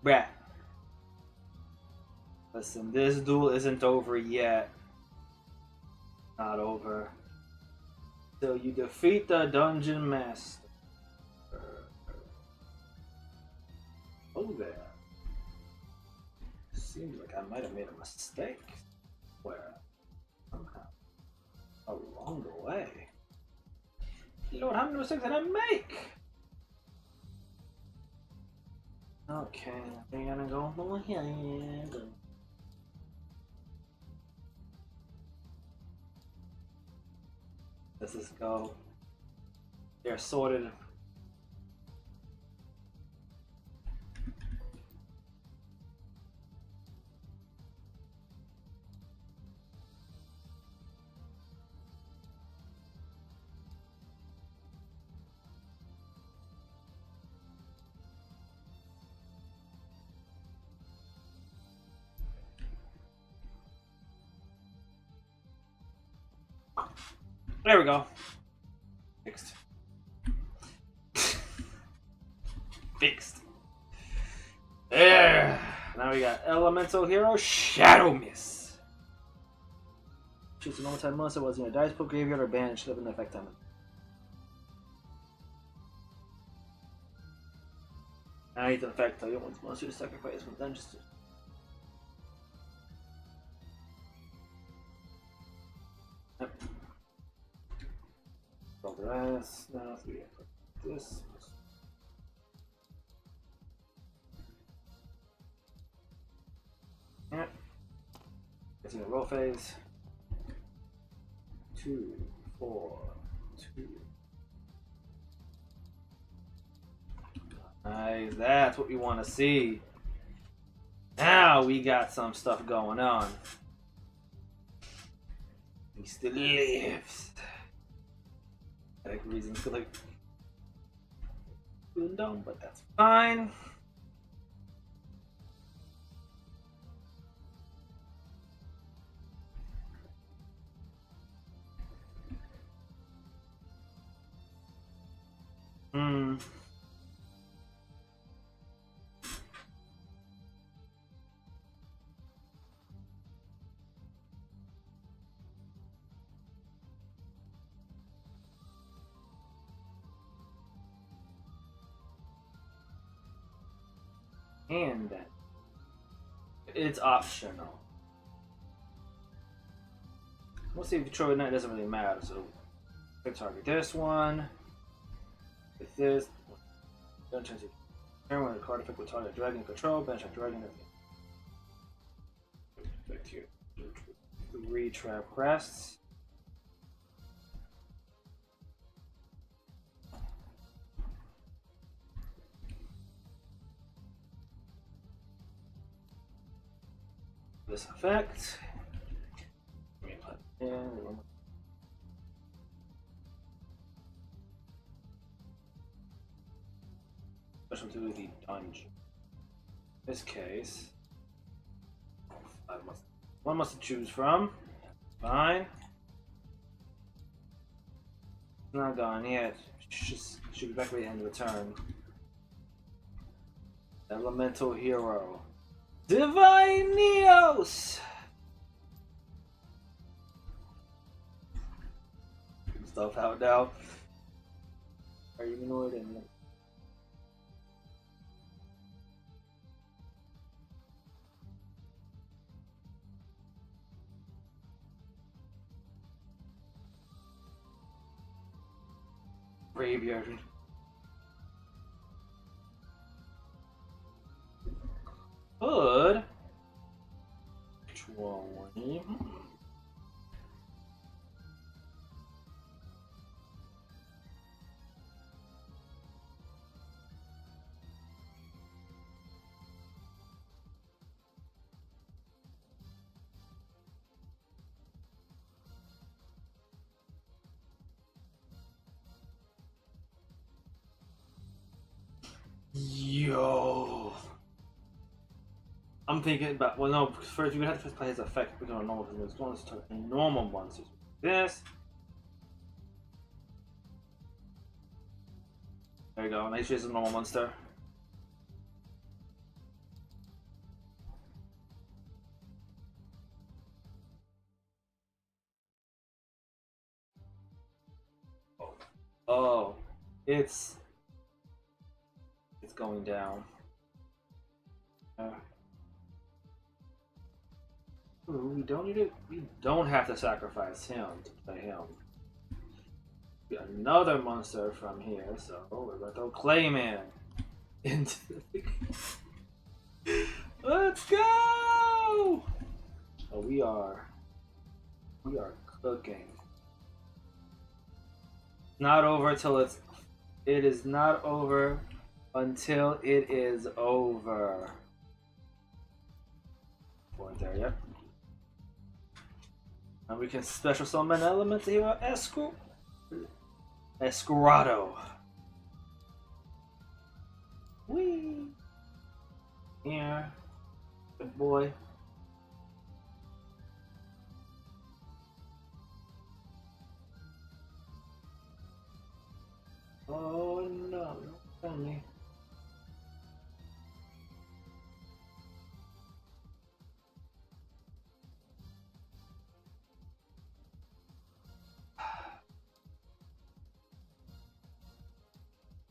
Bruh. Listen, this duel isn't over yet. Not over. So you defeat the Dungeon Master. Oh there. Seems like I might have made a mistake. Where? Somehow. Along the way. Lord, how many mistakes did I make? Okay, we're gonna go over here. Let's just go. They're sorted. There we go. Fixed. Fixed. There. Now we got Elemental Hero Shadow Mist. Choose a normal type monster was in a dice pool, graveyard, or banished. Live an effect on it. Now you can effect tell you once monster to sacrifice from dungeons. Yep. Roll the rest. Now we get this. Yep. It's in the roll phase. 2, 4, 2. Nice, that's what we want to see. Now we got some stuff going on. He still lives. Like reasons to like doing dumb, but that's fine. Hmm. And then it's optional. We'll see if you control it now, it doesn't really matter. So I target this one with this. Don't change it. Turn when the card effect will target dragon control, bench a dragon effect here. 3 trap crests. This effect. Let me put it in. Special to the dungeon. In this case, one must choose from. Fine. Not gone yet. Should be back at the end of the turn. Elemental Hero. Divine Neos! Stuff out now. Are you annoyed and graveyard? Good. 20. Yo. I'm thinking about, well, no, first you have to first play his effect because on normal, because it's going to start a normal one. So this. There you go, nice use of normal monster. Oh, it's going down. Ooh, we don't need it. We don't have to sacrifice him to play him. We got another monster from here, so we're gonna throw Clayman into the... Let's go! Oh, we are cooking. Not over until it is not over until it is over. Point there, yep. And we can special summon elements here. Escurado. Whee! Yeah. Good boy. Oh no, don't tell me.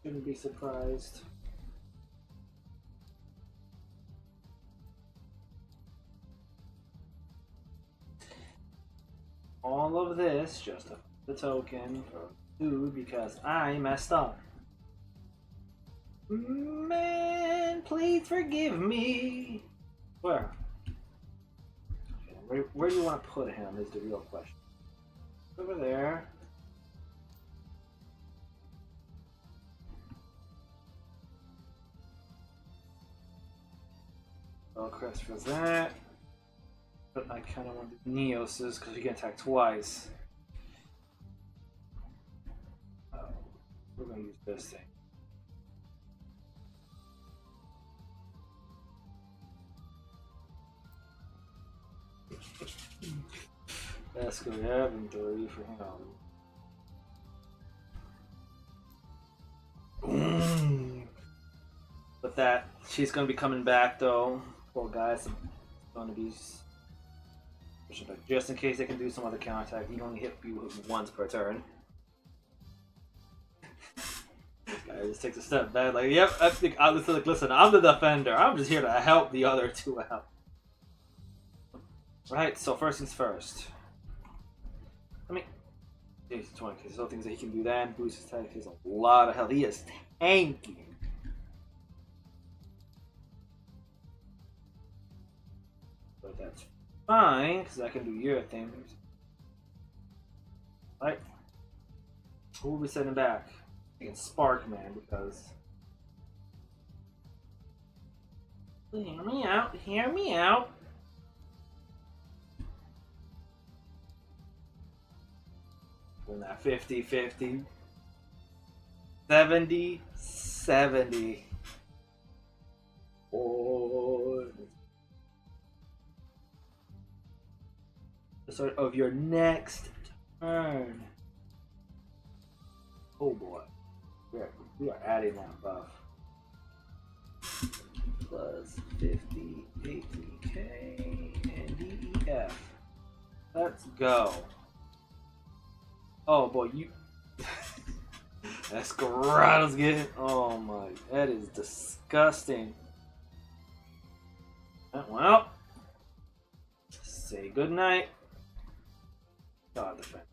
Shouldn't be surprised. All of this just the token for food because I messed up. Man, please forgive me. Where do you want to put him is the real question. Over there. Oh, crest for that. But I kind of want the Neoses because we can attack twice. We're going to use this thing. Let's go to inventory for him. But that she's gonna be coming back though. Poor guys, gonna be just in case they can do some other counterattack. You only hit you once per turn. This guy just takes a step back, like, yep. I think listen, I'm the defender. I'm just here to help the other two out. Right. So first things first. I mean, 20 because there's things that he can do. That boost his attack. He's a lot of health. He is tanky. But that's fine, because I can do your things. Right? Who will we sending back? I can Spark Man, because... Hear me out, hear me out! Doing that 50-50. 70-70. Oh... Start of your next turn. Oh boy, we are adding that buff. Plus 50, 80k, and DEF. Let's go. Oh boy, you. Escarado's getting. Oh my, that is disgusting. Well, say goodnight. God, the friend.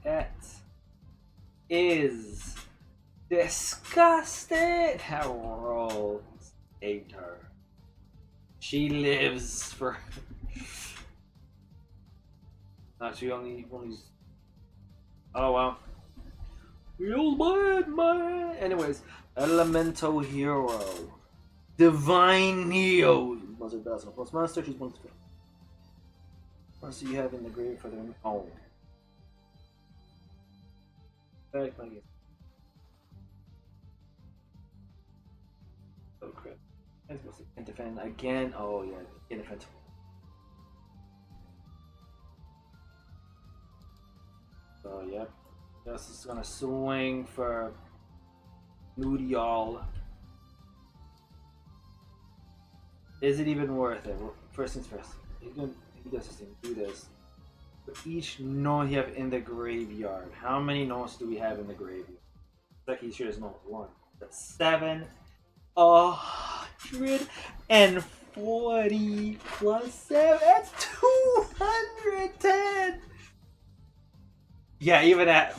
That is disgusting. How rolls saved her. She lives for. Not she only. Oh wow. Feels bad, man. Anyways, Elemental Hero, Divine Neo. Buzzard Bass plus monster. Choose one. Monster you have in the grave for their own. Back my gift. Oh crap. I'm supposed to defend again. Oh yeah, in defense. So yep. This is gonna swing for Nudial. Is it even worth it? Well, first things first. He does this thing. Do this. For each note you have in the graveyard. How many notes do we have in the graveyard? Like he sure has note one. That's 7. 140 plus 7. That's 210. Yeah, even at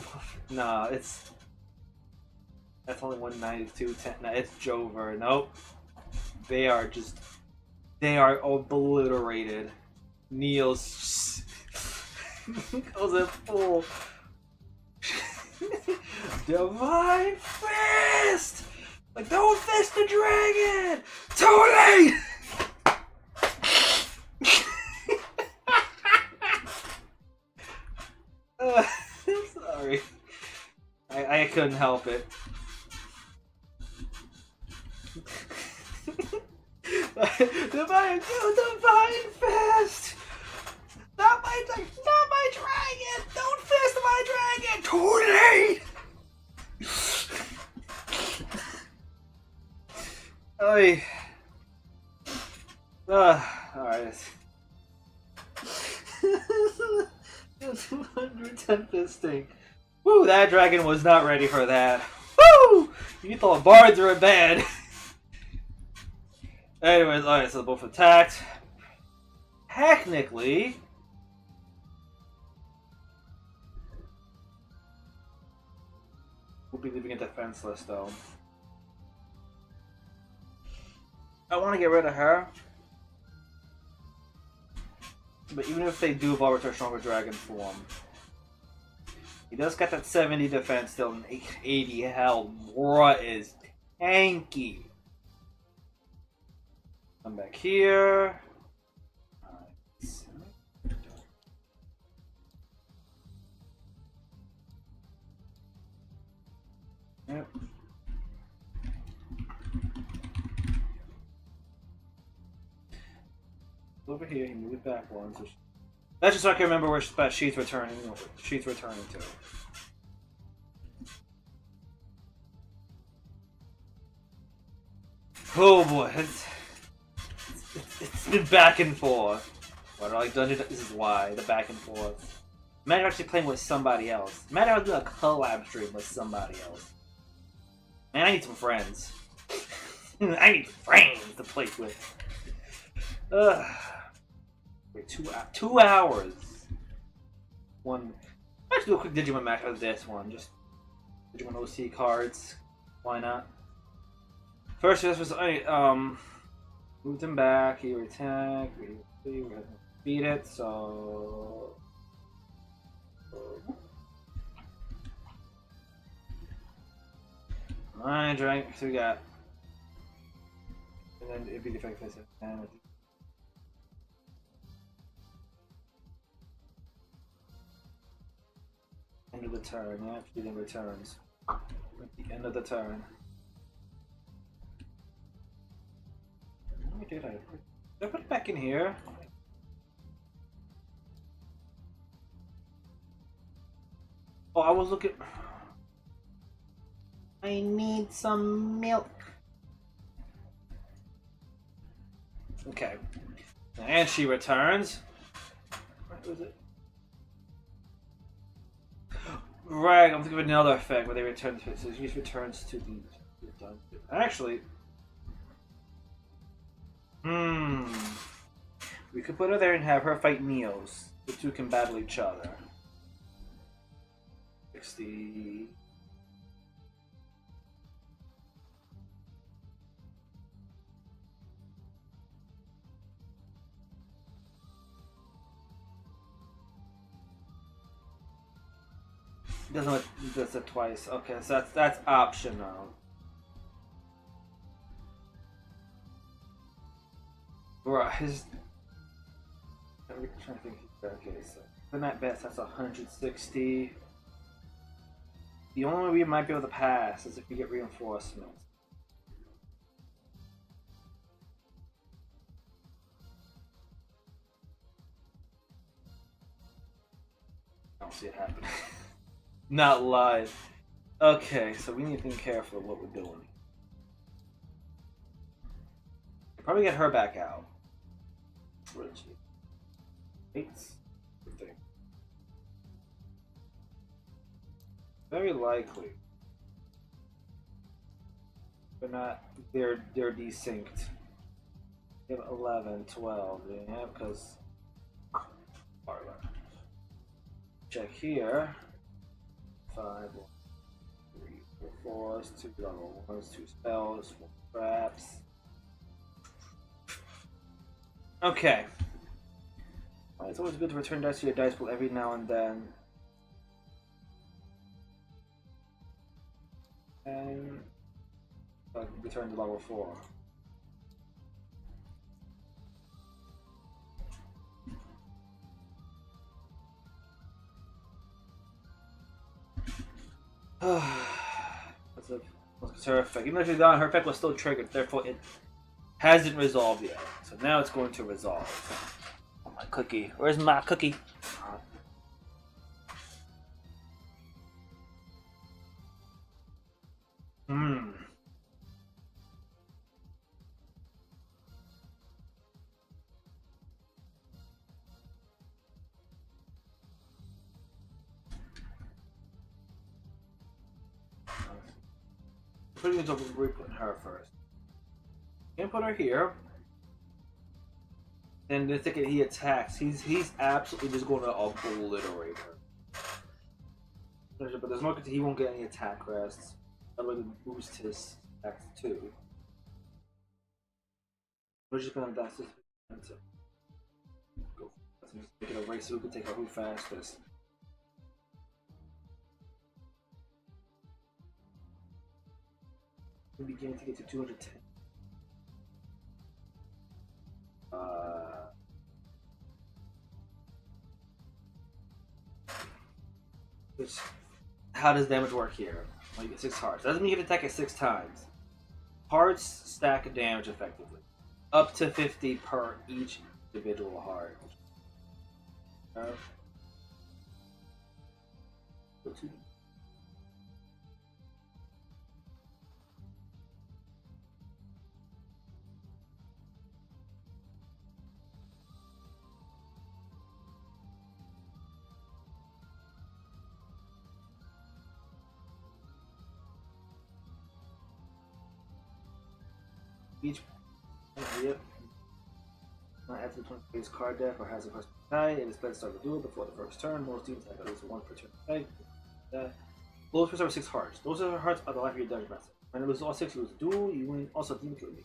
no, it's that's only 192. 10. No, it's Jover. Nope. They are obliterated. Neil's goes in full Divine Fist! Like, don't fist the dragon! Too late! Sorry. I couldn't help it. Divine Fist! Not my dragon! Don't fist my dragon! Too late! Oy. Alright. 210 fisting. Woo, that dragon was not ready for that. Woo! You thought bards were bad. Anyways, alright, so both attacked. Technically, we'll be leaving it defenseless though. I want to get rid of her. But even if they do evolve to stronger dragon form, he does got that 70 defense still and 80 health. Bruh is tanky. Come back here. Over here, he moved back one. So that's just so I can remember where she's returning. She's returning to. Oh boy, it's been back and forth. What I like Dungeon? This is why the back and forth. Imagine actually playing with somebody else. Imagine I would do a collab stream with somebody else. Man, I need some friends. I need friends to play with. Wait, 2 hours. One. Let's do a quick Digimon match of this one. Just Digimon OC cards. Why not? First, this was moved him back. He would attack. We were gonna beat it. So. Alright, drink. So we got. And then it'd be the effect face. End of the turn, yeah, she then returns. At the end of the turn. Why did I put it back in here? Oh, I was looking. I need some milk. Okay. And she returns. What was it? Right, I'm thinking of another effect where they return to it. So she returns to the dungeon. Actually. We could put her there and have her fight Neos. The two can battle each other. 60. Doesn't does it twice. Okay, so that's optional. Right, his. I'm trying to think. Okay, so the net best that's 160. The only way we might be able to pass is if we get reinforcements. I don't see it happening. Not live. Okay, so we need to be careful of what we're doing. Probably get her back out. Where is she? Wait. Very likely. But not. They're desynced. They have 11, 12. Yeah, because. Check here. 5, 1, 3, 4, 4s, 2 level 1s, 2 spells, 1 traps. Okay. Well, it's always good to return dice to your dice pool every now and then. And return to level 4. That's her effect. Even though she's gone, her effect was still triggered, therefore it hasn't resolved yet. So now it's going to resolve. Oh, my cookie. Where's my cookie? Putting it over, we're putting her first. Can't put her here. And the second he attacks, he's absolutely just going to obliterate her. But there's no he won't get any attack rests. That would boost his attacks too. We're just gonna dash this into go. Let's just make it a race so we can take out who fastest. We begin to get to 210. How does damage work here? Well, you get 6 hearts. That doesn't mean you can attack it 6 times. Hearts stack damage effectively. Up to 50 per each individual heart. Each yep. After the 20 card deck or has a person die, it is better to start the duel before the first turn. Most teams have at least one per turn. Lowest first over 6 hearts. Those are hearts are the life of your dungeon master. When you lose all 6, you lose a duel. You win also demon kill me.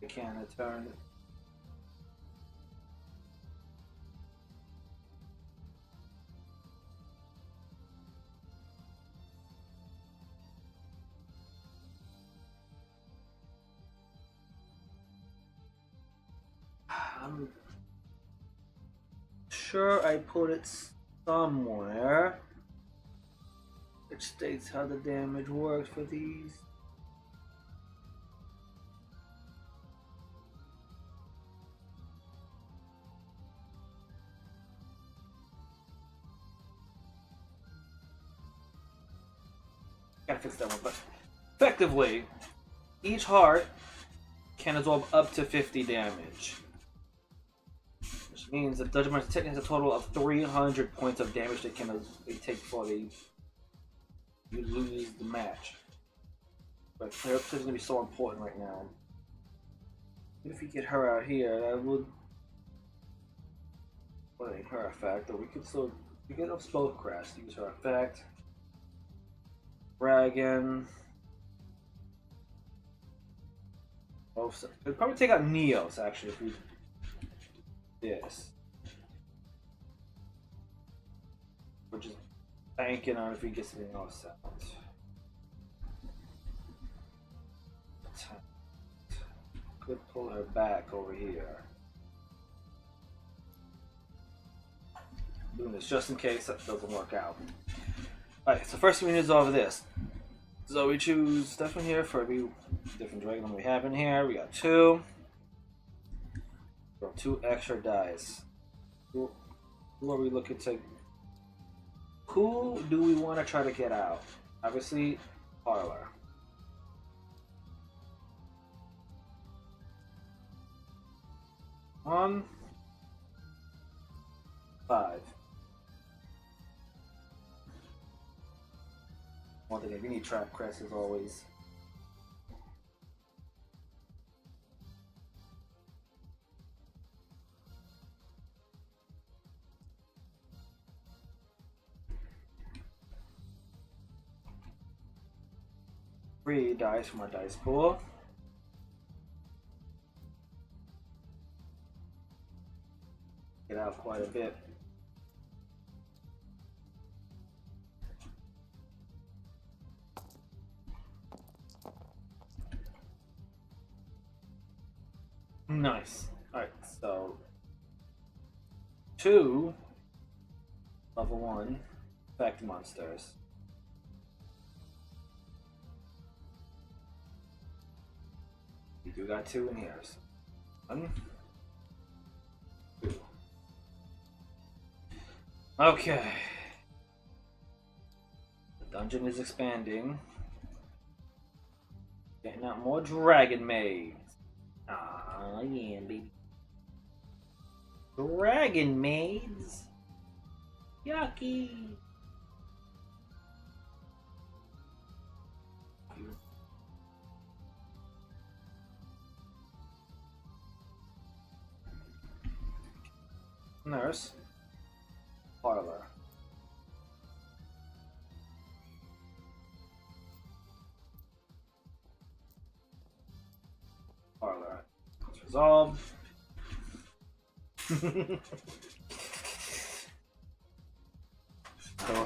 Can I turn? I'm sure I put it somewhere. Which states how the damage works for these. Gotta fix that one, but effectively, each heart can absorb up to 50 damage. Which means that Dungeon Master technically has a total of 300 points of damage they take before you lose the match. But clear up is going to be so important right now. If we get her out here, that would. Well, ain't her effect, or we could still. We could have Spellcraft to use her effect. Dragon. It'd probably take out Neos actually if we did this. We're just banking on if we get something else out. Could pull her back over here. Doing this just in case that doesn't work out. Alright, so first we need to resolve this. So we choose stuff in here for every different dragon than we have in here. We got 2. Throw 2 extra dice. Who are we looking to? Who do we want to try to get out? Obviously, Parlor. On 5. One thing, we need trap crest as always. Three dice from our dice pool. Get out quite a bit. Nice. Alright, so 2 level 1 effect monsters. We do got 2 in here. So 1, 2. Okay. The dungeon is expanding. Getting out more dragon maids. Ah, yeah, baby. Dragon maids. Yucky. Nurse. Parlor. Parlor. It's resolved. Don't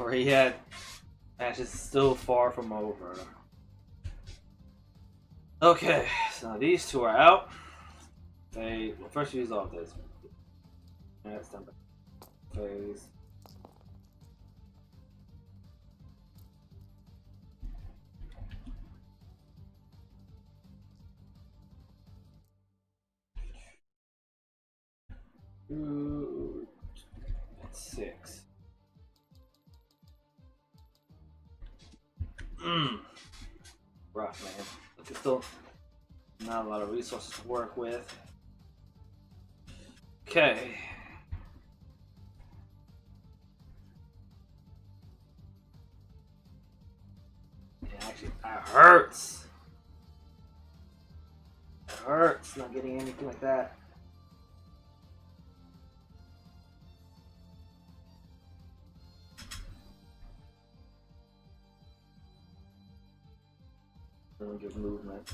worry yet. Match is still far from over. Okay, so these two are out. Well, first we use all this. That's done. Phase. Ooh, that's 6. Rough, man. Look, it's still not a lot of resources to work with. Okay. Yeah, actually, that hurts. It hurts not getting anything like that. Doesn't give movement.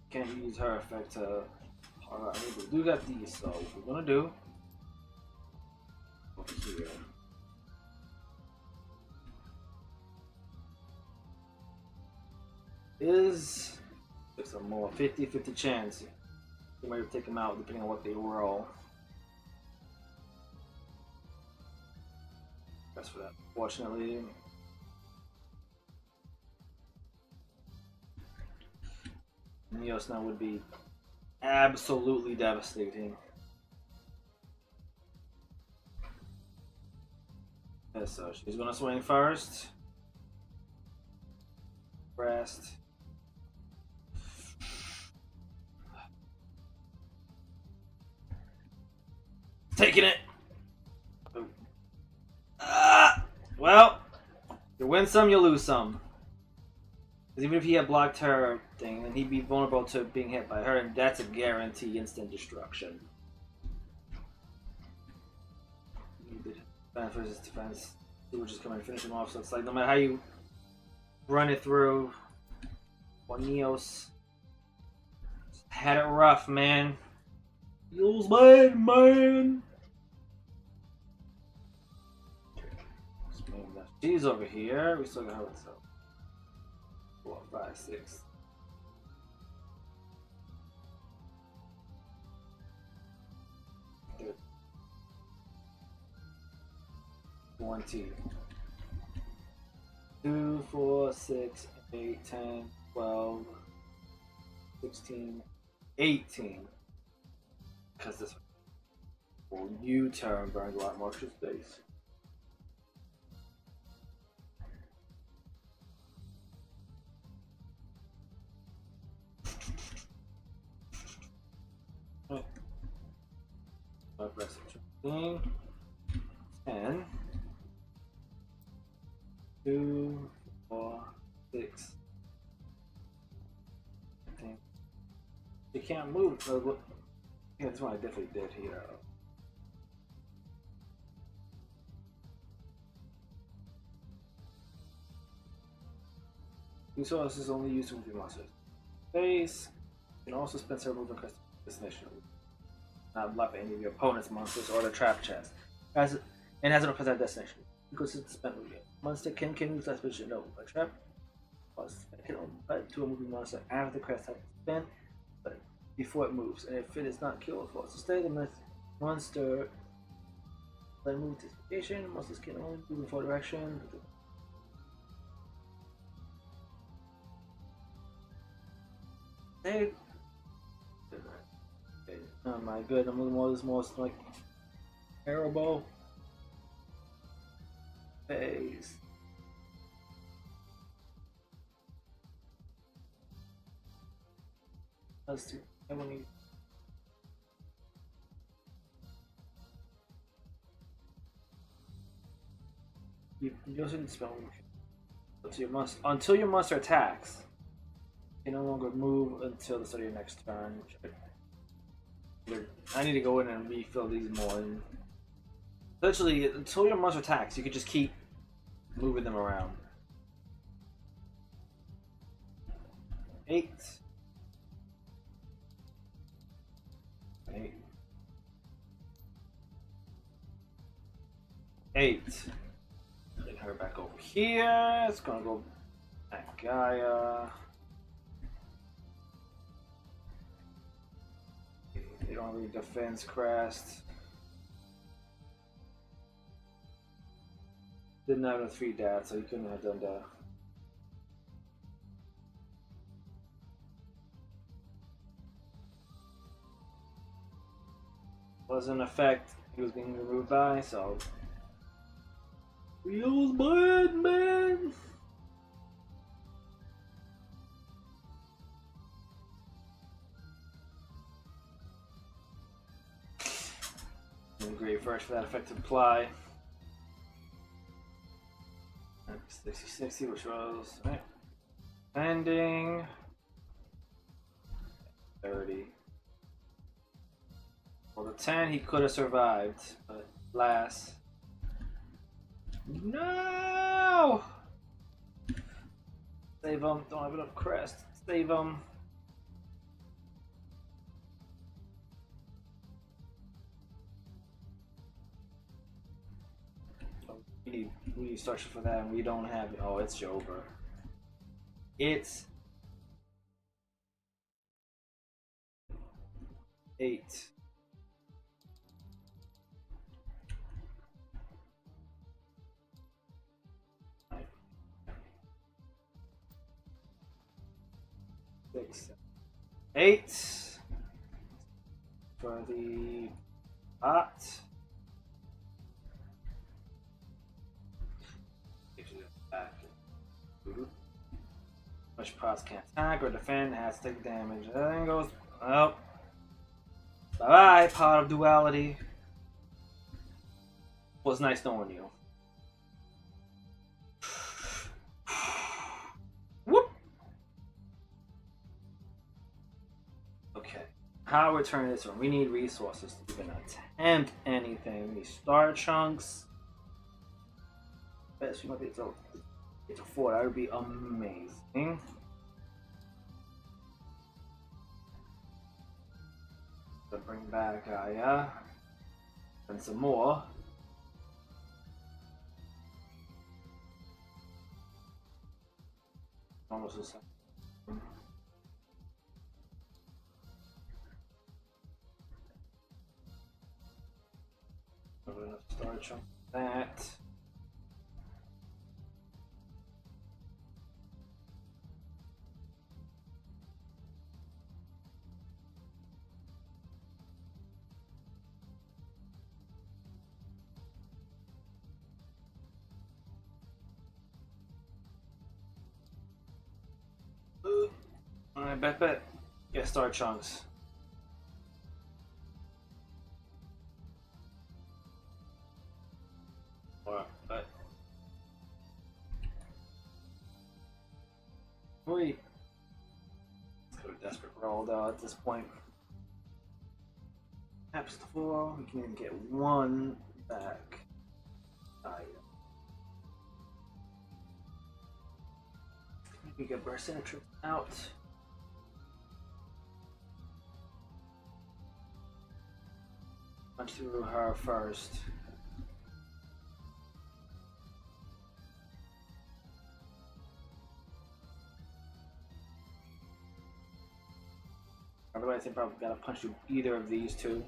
Can't use her effect to. Alright, we do got these, so what we're gonna do over here is there's a more 50-50 chance you might take them out depending on what they roll. That's for that. Fortunately, Neos now would be absolutely devastating. Okay, so she's gonna swing first. Rest. Taking it. Well, you win some, you lose some. Because even if he had blocked her thing, then he'd be vulnerable to being hit by her, and that's a guarantee instant destruction. Defense versus defense. He would just come and finish him off, so it's like no matter how you run it through, one Neos had it rough, man. Feels bad, man. She's over here. We still got her with 4, 5, 6. One T. 2, 4, 6, 8, 10, 12, 16, 18. Because this will U-turn burns a lot more space. Press 15, 10, 2, 4, 6. You can't move. So yeah, that's what I definitely did here. Resources is only used to move monsters. Phase. You can also spend several movement across destination. Not block any of your opponent's monsters or the trap chest. And has an opposite destination. Because it's spent with you. Monster can use that position. No, a trap can only put to a moving monster after the crest type spin, but before it moves. And if it is not killed or forced to stay, the monster then move to station. Monsters can only move in 4 directions. Hey. Oh my god, I'm looking at this most like terrible phase. Let's do you also need to spell until your monster attacks. You no longer move until the start of your next turn. I need to go in and refill these more. And essentially, until your monster attacks, you can just keep moving them around. 8. 8. 8. Bring her back over here. It's gonna go at Gaia. They don't really defense crest. Didn't have a 3 dad, so he couldn't have done that. Was in effect he was being removed by, so feels bad, man. Great first for that effect to apply. 60, which was right. Ending 30. Well, the 10 he could have survived, but last. No! Save him. Don't have enough crest. Save him. We need structure for that, and we don't have it. Oh, it's over. It's 8. Six, 8 for the pot. Which pots can't attack or defend, has to take damage. Then goes, well, bye bye, pot of duality. Was nice knowing you. Whoop. Okay, how we turn this on? We need resources to even attempt anything. We need star chunks. Best we might be able to get to 4. That would be amazing. So bring back Gaia and some more. Almost the same. Enough star chunk. That. Alright, bet. Get star chunks. Alright, bet. 3. Let's go to desperate roll though at this point. Taps to 4. We can even get 1 back. We get Barcinatrix out. Punch through her first. Otherwise, I probably gotta punch through either of these two.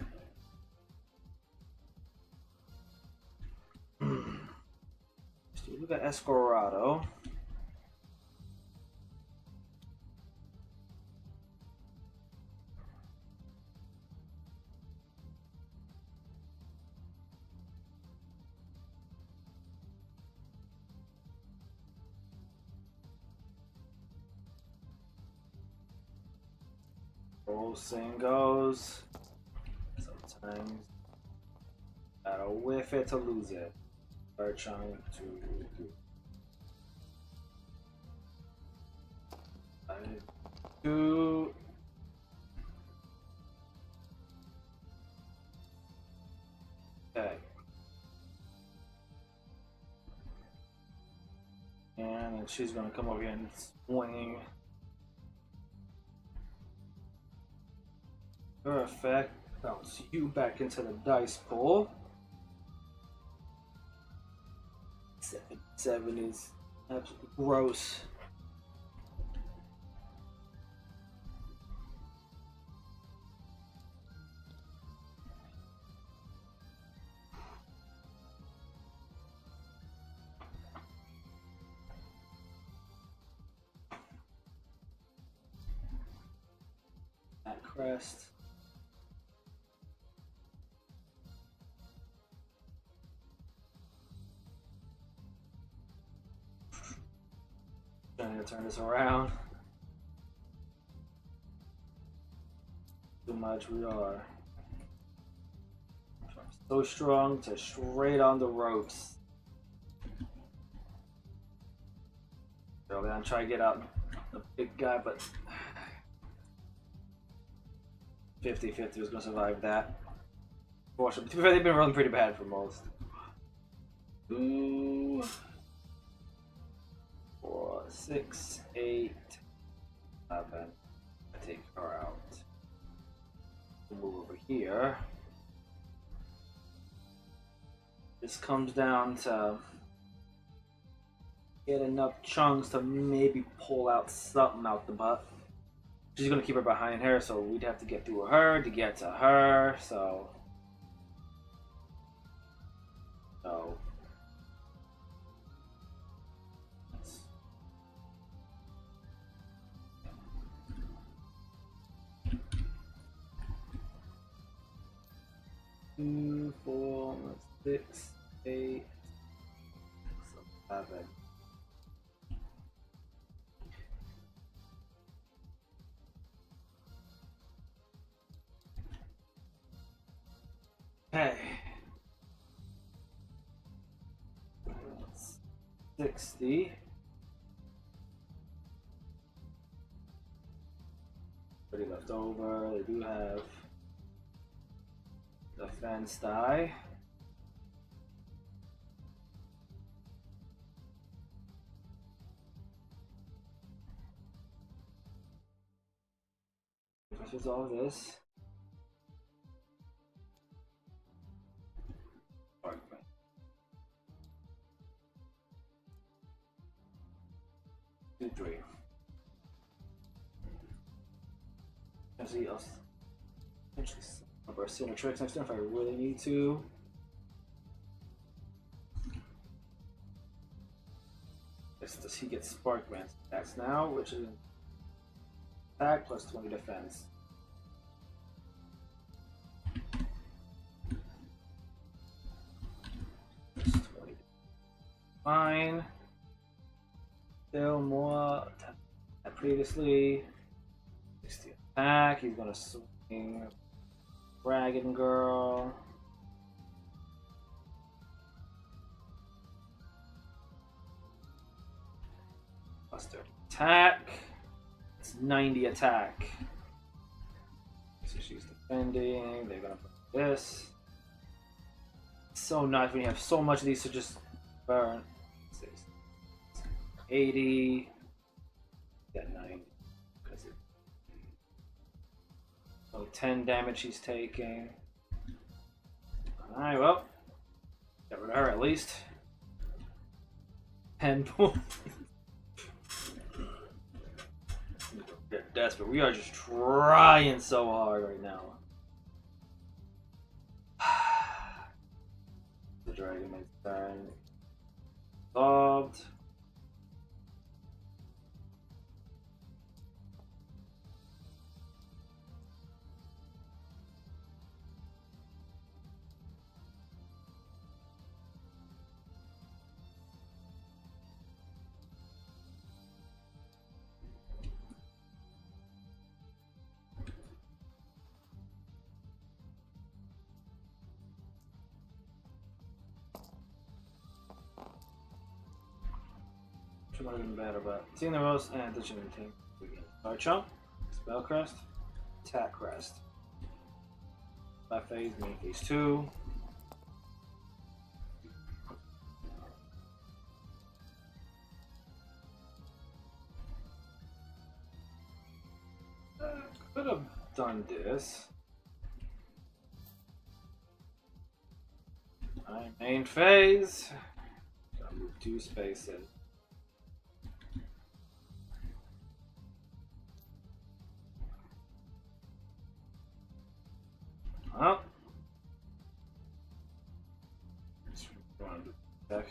So we got Escorado. Saying goes. Sometimes gotta whiff it to lose it. Start trying to okay. And then she's gonna come over here and swing. Her effect Bounce you back into the dice pool. 7 is absolutely gross. That crest. Trying to turn this around. Too much we are. So strong to straight on the ropes. Early on, try to get out the big guy, but 50-50 was going to survive that. Fortunately, to be fair, they've been rolling pretty bad for most. 2, 4, 6, 8, 11. I take her out. We'll move over here. This comes down to get enough chunks to maybe pull out something out the butt. She's gonna keep her behind her, so we'd have to get through her to get to her. So 2, 4, 6, 8, 7. Okay. 60. 30 left over. They do have the fence die. Let's resolve this. Two, 3. Actually, I'll potentially some of our center tricks next time if I really need to. Does he get Sparkman attacks now, which is attack plus 20 defense. Plus 20. Fine. Still more than previously. 60 attack. He's gonna swing Dragon Girl. Plus 30 attack. It's 90 attack. So she's defending. They're gonna put this. It's so nice when you have so much of these to just burn. 80. Got 90. Because it. So 10 damage he's taking. Alright, well. Get rid of her at least. 10 points. They're desperate. We are just trying so hard right now. The dragon makes turn. Solved. Not even better, but seeing the rose and addition anything. Our chump, spell crest, attack crest. By phase, main phase 2. Could have done this. Alright, main phase. Gotta move 2 spaces. Well, just run a sec.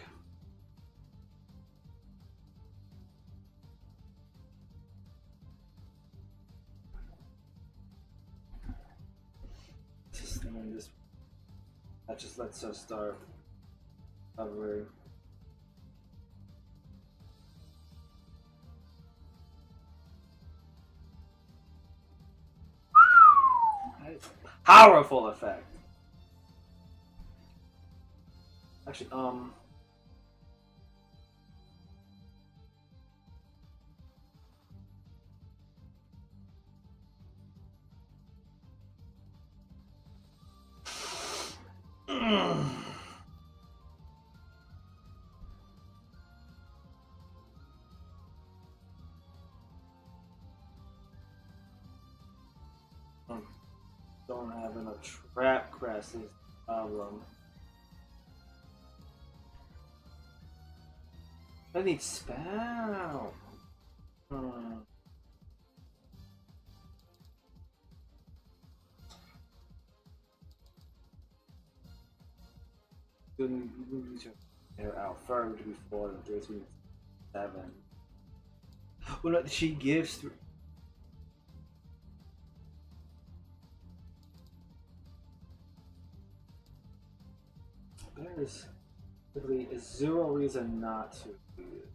And then this that just lets us start covering. That is a powerful effect. Actually, don't have enough trap crest is the problem. I need spell. Couldn't move her out first before the 3-7. Well, no, she gives through. There's literally zero reason not to do it.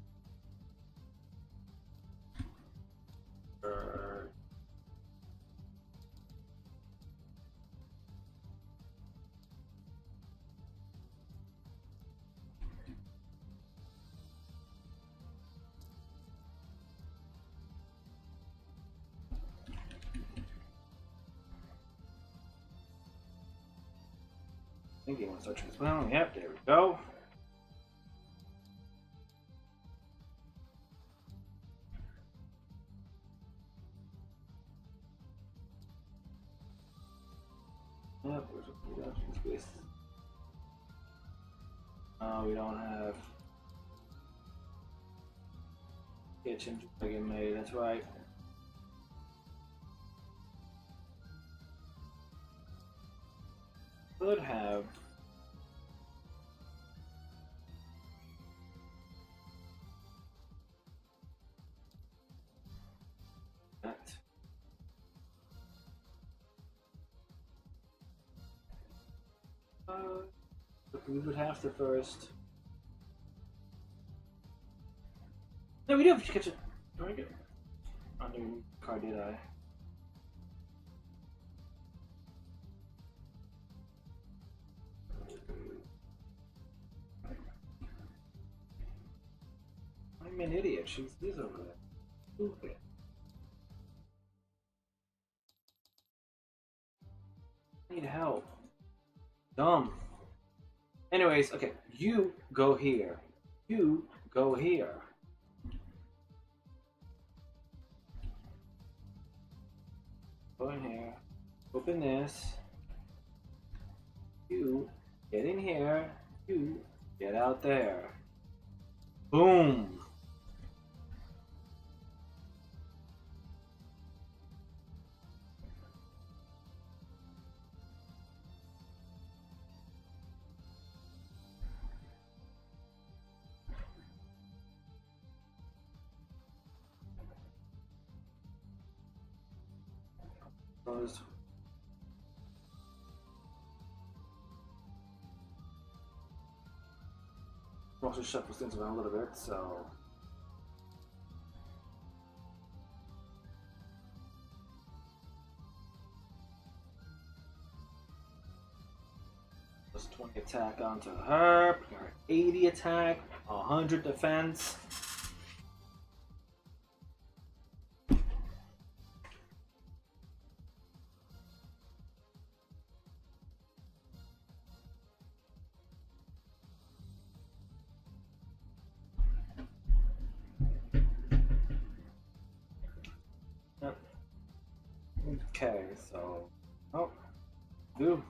I think he wants to start transplowing. Yep, there we go. Yep, there's a production space. We don't have kitchen to get made, that's right. Could have that. But we would have to first. No, we do have to kitchen. Very good. Under card did I? I'm an idiot. She's over there. Stupid. I need help. Dumb. Anyways, okay. You go here. You go here. Go in here. Open this. You get in here. You get out there. Boom. Closed. Also shuffle things around a little bit, so plus 20 attack onto her, 80 attack, 100 defense. Okay, so do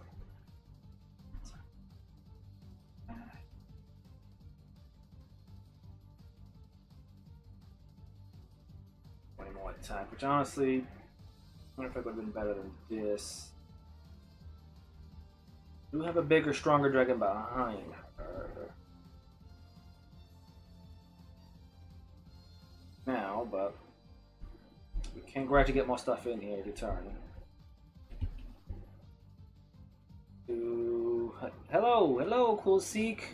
Which honestly, I wonder if I could have been better than this. Do have a bigger, stronger dragon behind her. Now, but we can gradually get more stuff in here to turn. Hello, cool Seek.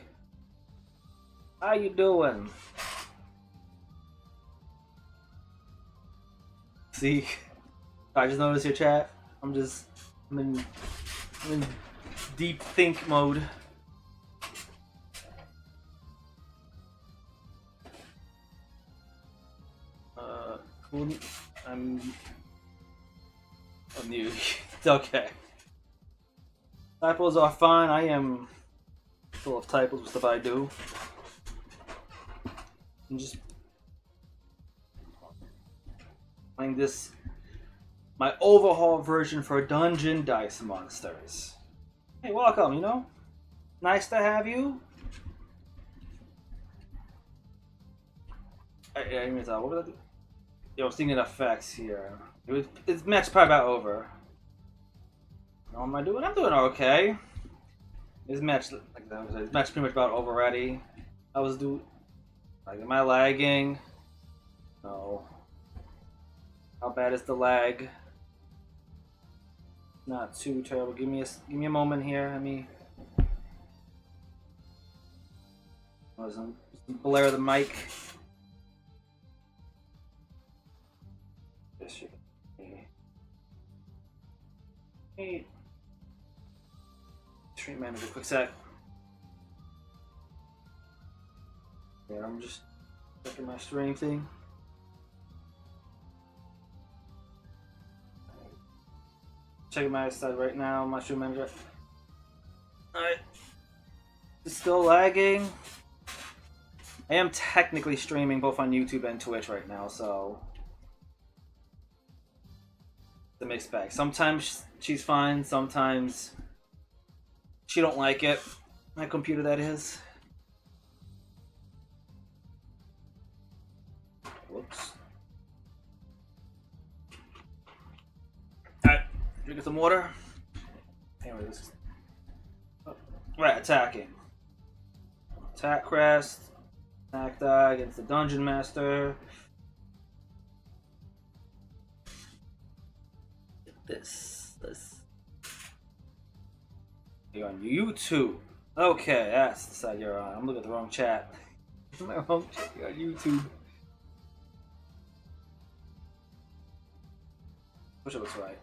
How you doing? Seek. I just noticed your chat. I'm in deep think mode. Cool. I'm new. Okay. Typos are fine. I am full of typos with stuff I do. I'm just playing this, my overhaul version for Dungeon Dice Monsters. Hey, welcome, you know? Nice to have you. What was I doing? Yo, I was thinking effects here. It's match probably about over. How am I doing? I'm doing okay. This match, like that was, this match pretty much about over already. I was doing, like, am I lagging? No. How bad is the lag? Not too terrible. Give me a moment here. Let me. Wasn't blare the mic. Hey. Stream manager, quick sec. Yeah, I'm just checking my stream thing. Checking my side right now, my stream manager. Alright. It's still lagging. I am technically streaming both on YouTube and Twitch right now, so the mixed bag. Sometimes she's fine, sometimes she don't like it. My computer, that is. Whoops. Alright, drinking some water. Anyway, this is... Oh. Right, attacking. Attack crest. Attack die against the Dungeon Master. This. You're on YouTube. Okay, that's the side you're on. I'm looking at the wrong chat. My wrong chat. You're on YouTube. Wish it looks right.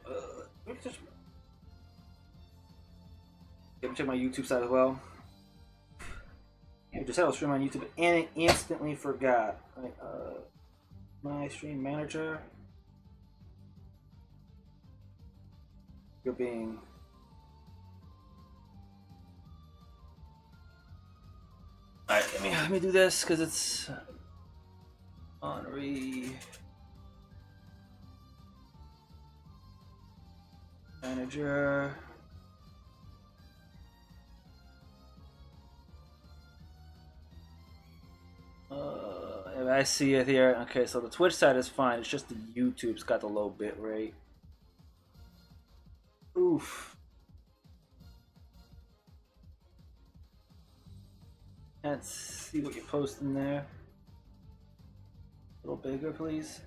Let me just check my YouTube side as well. I just had a stream on YouTube and it instantly forgot. Right, my stream manager. You're being. Alright, let me do this because it's Henri manager. I see it here. Okay, so the Twitch side is fine. It's just the YouTube's got the low bit rate. Oof. Let's see what you're posting there. A little bigger, please.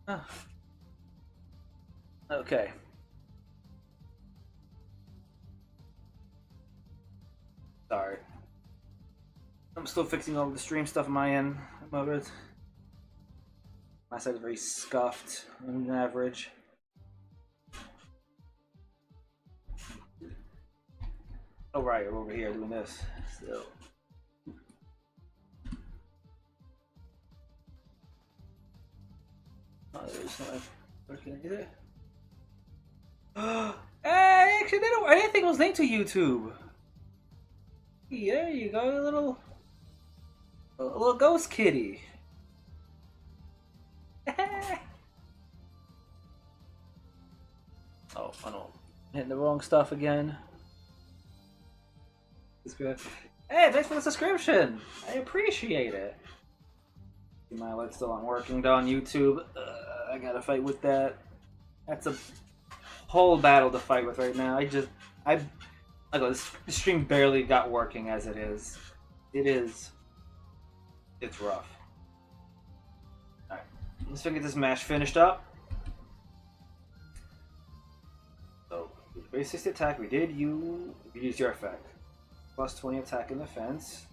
Ah. Okay. Sorry. I'm still fixing all the stream stuff on my end. My side is very scuffed on average. Oh right, we're over here doing this. So. Oh, there's no. What can I do there? Hey, actually, I didn't think it was linked to YouTube. Yeah, there you go, a little ghost kitty. Oh, I know. Hitting the wrong stuff again. Hey, thanks for the subscription. I appreciate it. My light still aren't working though on YouTube. I gotta fight with that. That's a whole battle to fight with right now. I this stream barely got working as it is. It's rough. Alright, let's get this match finished up. So, with base 60 attack, we used your effect. Plus 20 attack and defense.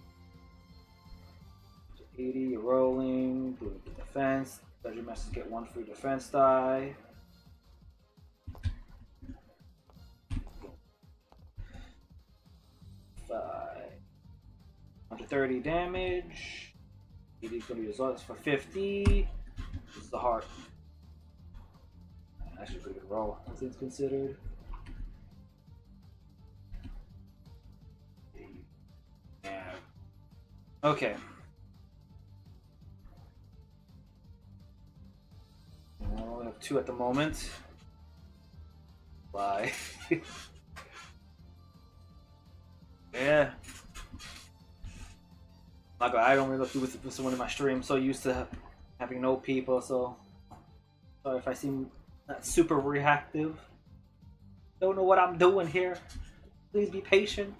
80, you're rolling, doing the defense. Dungeon Masters get 1 free defense die. Five. 130 damage. 80 is going to be results for 50. This is the heart. Actually, a pretty good roll, all things considered. Yeah. Okay. I only have 2 at the moment. Bye. Yeah. Like I don't really go through with someone in my stream. So used to having no people. So sorry if I seem not super reactive. Don't know what I'm doing here. Please be patient.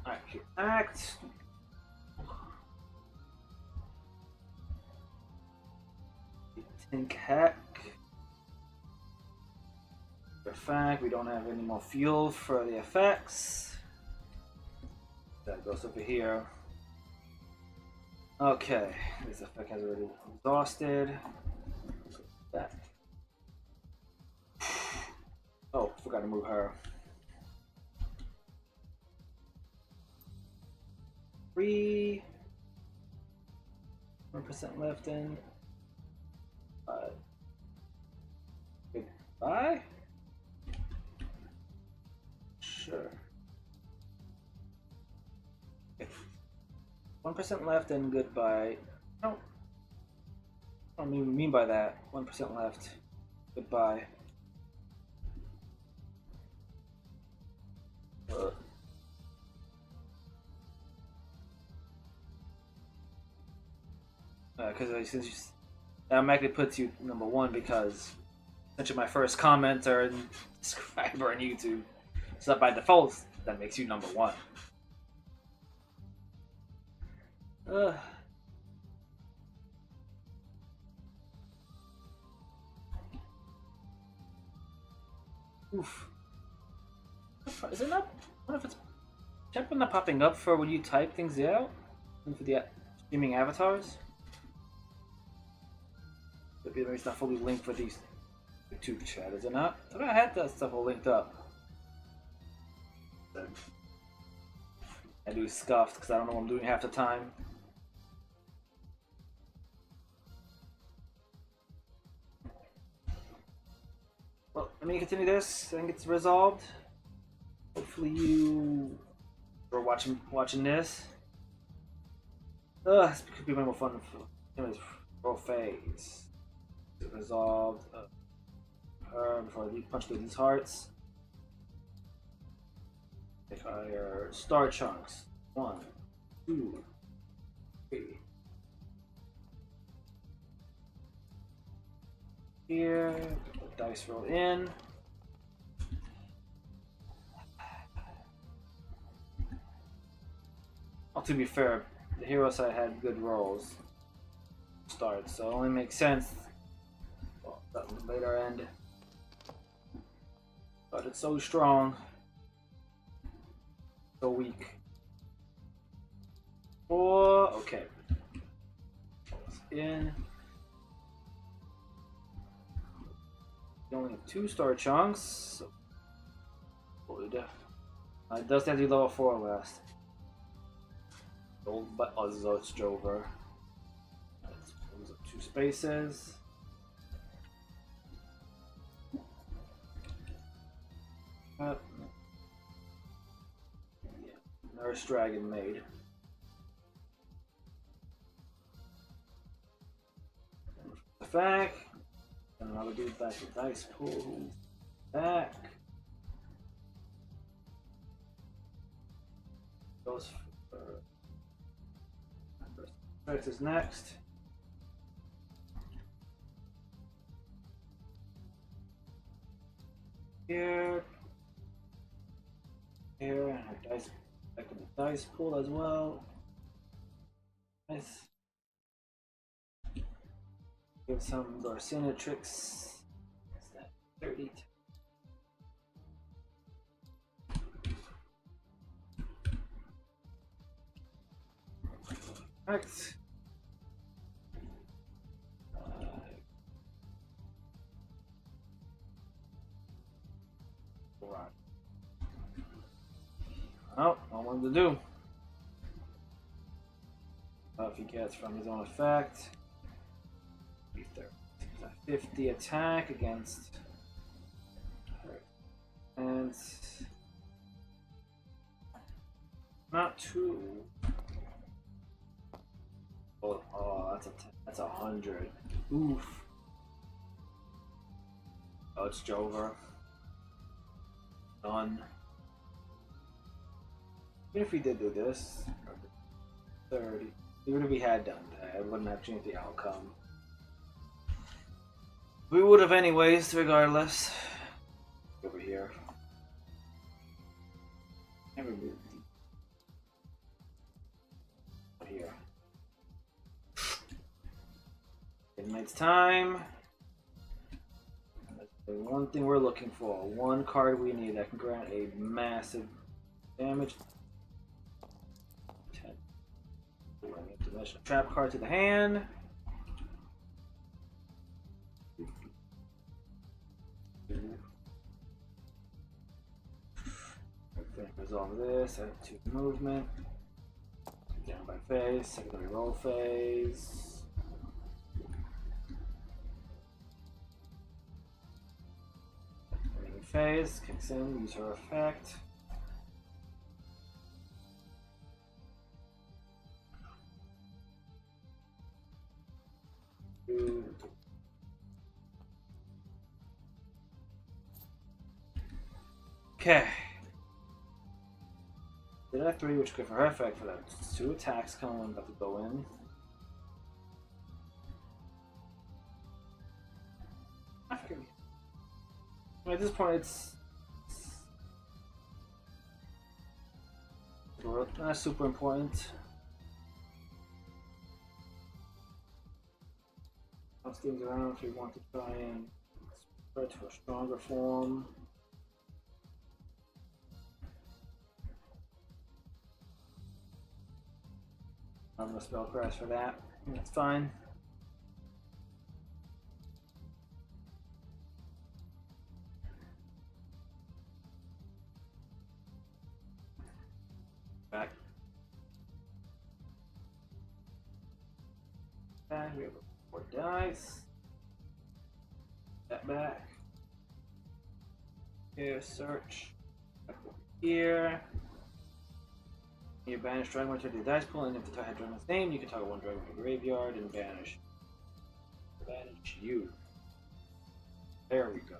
Alright, act. Think hack. Effect. We don't have any more fuel for the effects. That goes over here. Okay, this effect has already exhausted. That. Oh, forgot to move her. 3. 1% left in. Goodbye? Sure. 1% left and goodbye. No. I don't even mean by that. 1% left. Goodbye. Because since you that automatically puts you number 1 because since you're my first commenter and subscriber on YouTube, so by default that makes you number 1. Oof. Is it not? What if it's chat not popping up for when you type things out and for the streaming avatars? Maybe it's not fully linked for these YouTube chat, is it not? I thought I had that stuff all linked up. I do scuffed because I don't know what I'm doing half the time. Well, let me continue this. I think it's resolved. Hopefully you are watching this. This could be more fun for pro phase. Resolved. Before I punch through these hearts. Fire star chunks. 1, 2, 3. Here, put the dice roll in. Well, to be fair, the hero side had good rolls. Start, so it only makes sense. Well, that was later end. But it's so strong. So weak. 4, okay. In. You only have 2 star chunks. So it does have to be level 4 last. Old but it's Jover. Let's close up 2 spaces. Nurse Dragon Maid. Back. And I'll do back the dice pool. Back. Goes for Strikes is next. Here. Here, and our dice, back to the dice pool as well. Nice. Give some Garcina tricks. What's that? 30. Next. Right. Oh, I wanted to do. If he gets from his own effect. 50 attack against her. And not too. Oh, that's 100. Oof. Oh, it's Jover. Done. Even if we did do this, 30. Even if we had done that, it wouldn't have changed the outcome. We would have anyways, regardless. Over here. Never moved. Here. Midnight's time. That's the one thing we're looking for. One card we need that can grant a massive damage. 10. Dimensional trap card to the hand. Resolve this, add 2 movement. Down by phase, secondary roll phase. Remaining phase, kicks in, use her effect. Okay. Did have 3, which good for her effect for that. 2 attacks coming, about to go in. I forget. At this point, it's not super important. Bounce things around if we want to try and spread to a stronger form. I'm gonna spell crash for that. That's fine. Back. And we have 4 dice. That back. Here, search. Back over here. You banish Dragon to the dice pool, and if the target had Dragon's name, you can target 1 Dragon from the graveyard and banish. Banish you. There we go.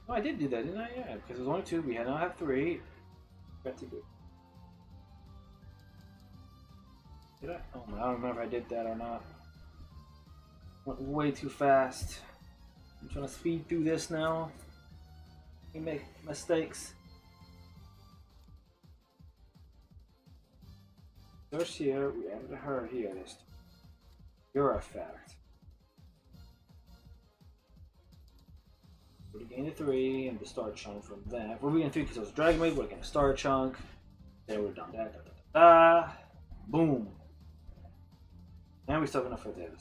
Oh, I did do that, didn't I? Yeah, because it was only 2. We now have 3. Got to do. Did I? Oh, I don't remember if I did that or not. Went way too fast. I'm trying to speed through this now. You make mistakes. Search here. We added her here. This your effect. We gain a 3 and the star chunk from that. If we're getting 3 because it was Dragon Wave, we're getting a star chunk. Then we've done that. Boom. And we still enough for this.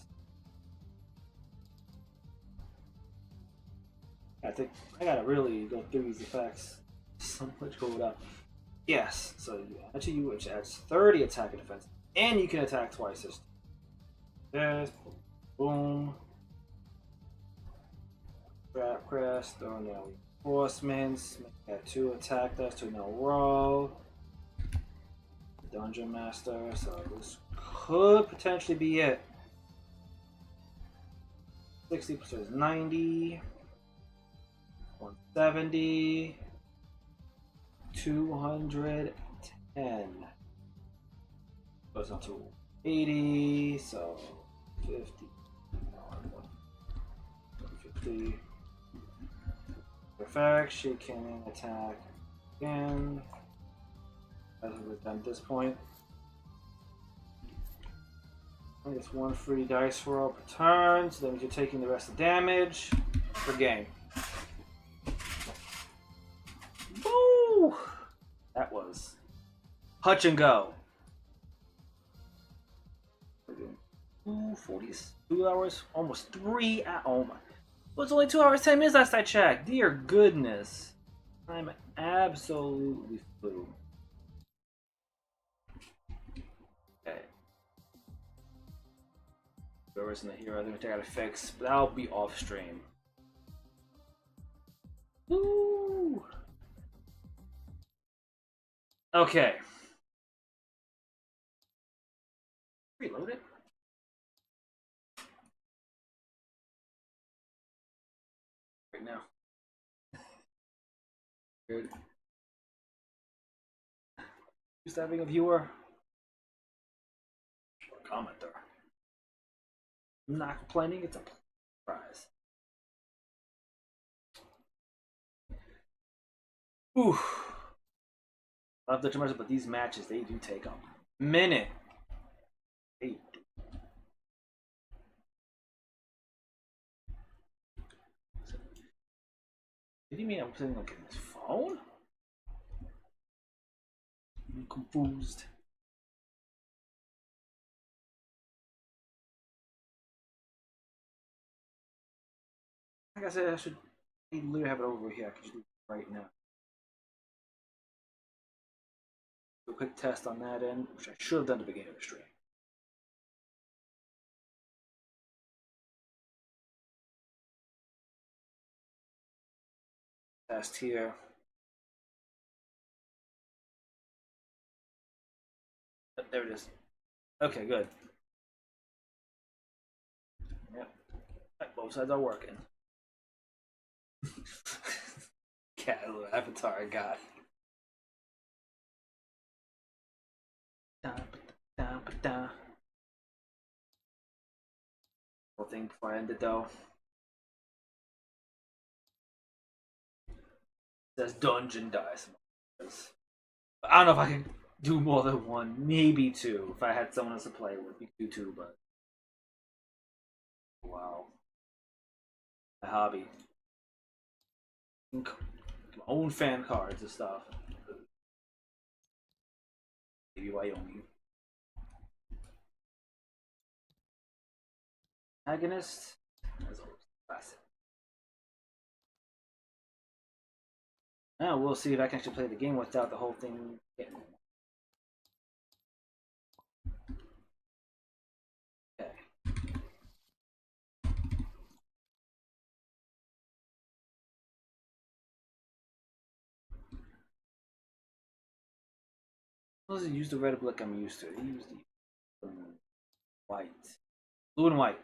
I think I gotta really go through these effects. So much going up. Yes, so you add to you, which adds 30 attack and defense. And you can attack twice this. Yes. Boom. Trap crest, oh no. Reinforcements, make that 2 attack, that's 2 in a row. Dungeon Master, so this could potentially be it. 60% is 90, 170, 210. Goes on to 80, so 50, 50. Perfect, she can attack again. As we've done at this point. I think it's one free dice roll per turn, so that means you're taking the rest of the damage per game. Woo! That was touch and go. 42 hours, almost 3 hours. Oh my. It was only 2 hours, 10 minutes last I checked. Dear goodness. I'm absolutely flew. Okay. Whoever's in the hero, I think I gotta fix, but that'll be off stream. Woo! Okay. Reload it. Right now. Good. Just having a viewer. Or commenter. I'm not complaining, it's a prize. Ooh. I love the tremors, but these matches, they do take a minute. They do. What do you mean I'm sitting on this phone? I'm confused. Like I said, I should literally have it over here. I can just do it right now. Do a quick test on that end, which I should have done at the beginning of the stream. Test here. There it is. Okay, good. Yep. Right, both sides are working. Cat little avatar I got. Whole thing before I end it though. It says dungeon dice. I don't know if I can do more than one, maybe two. If I had someone else to play with, we could do two, but wow. My hobby. My own fan cards and stuff. Maybe Wyoming. Agonist, as always, classic. Now we'll see if I can actually play the game without the whole thing getting. Okay. Let's use the red block I'm used to. Use the white. Blue and white.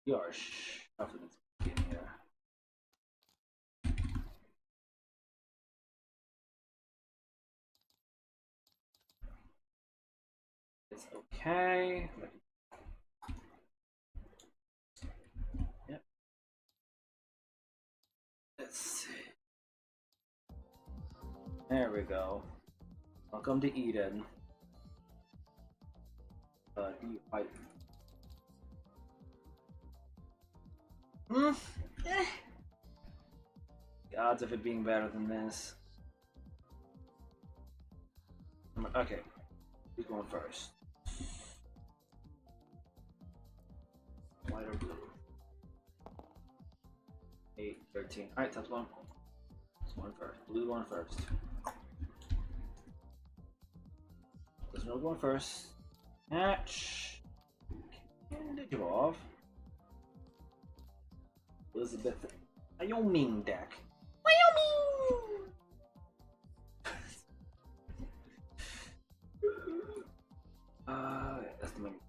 Yarsh. After this beginning here. It's okay. Yep. Let's see. There we go. Welcome to Eden. White. Eh. The odds of it being better than this. Okay. Who's going first? White or blue? 8, 13. Alright, top one. This one first. Blue one first. There's no one first. Match. And evolve. Elizabeth Wyoming deck. Wyoming! That's the memory.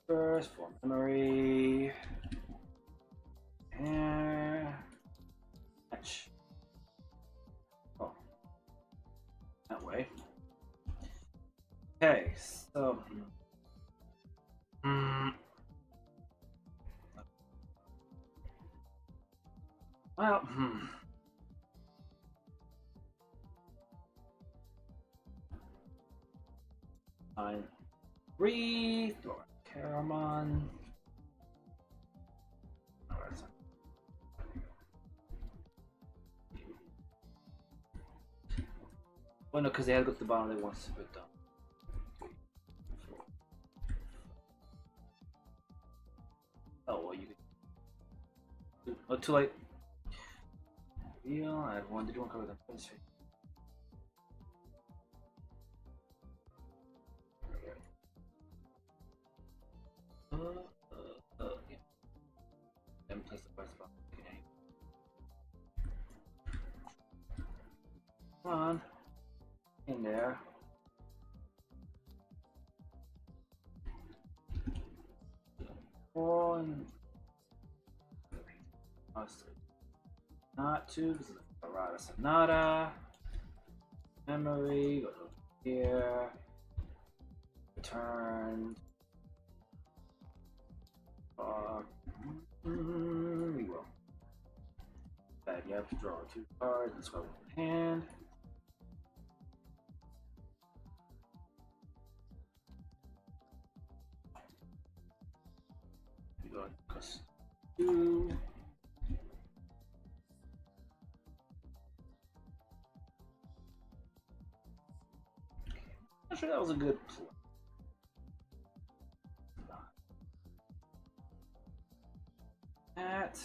First, for memory. And match. Oh. That way. Okay, so. Well, Fine. Breathe. Throw a Caramon. Well, no, because they had to go to the bottom. They want to put down. Oh, well, you could. Oh, too late. I had one. Did you want to cover that? Yeah. Then place the first spot. Okay. Come on. In there. One. Not two, because of the Rada Sonata. Memory, go over here. Return. We will. Bad, you have to draw 2 cards and scrub with the hand. You go plus 2. I'm sure that was a good play. That.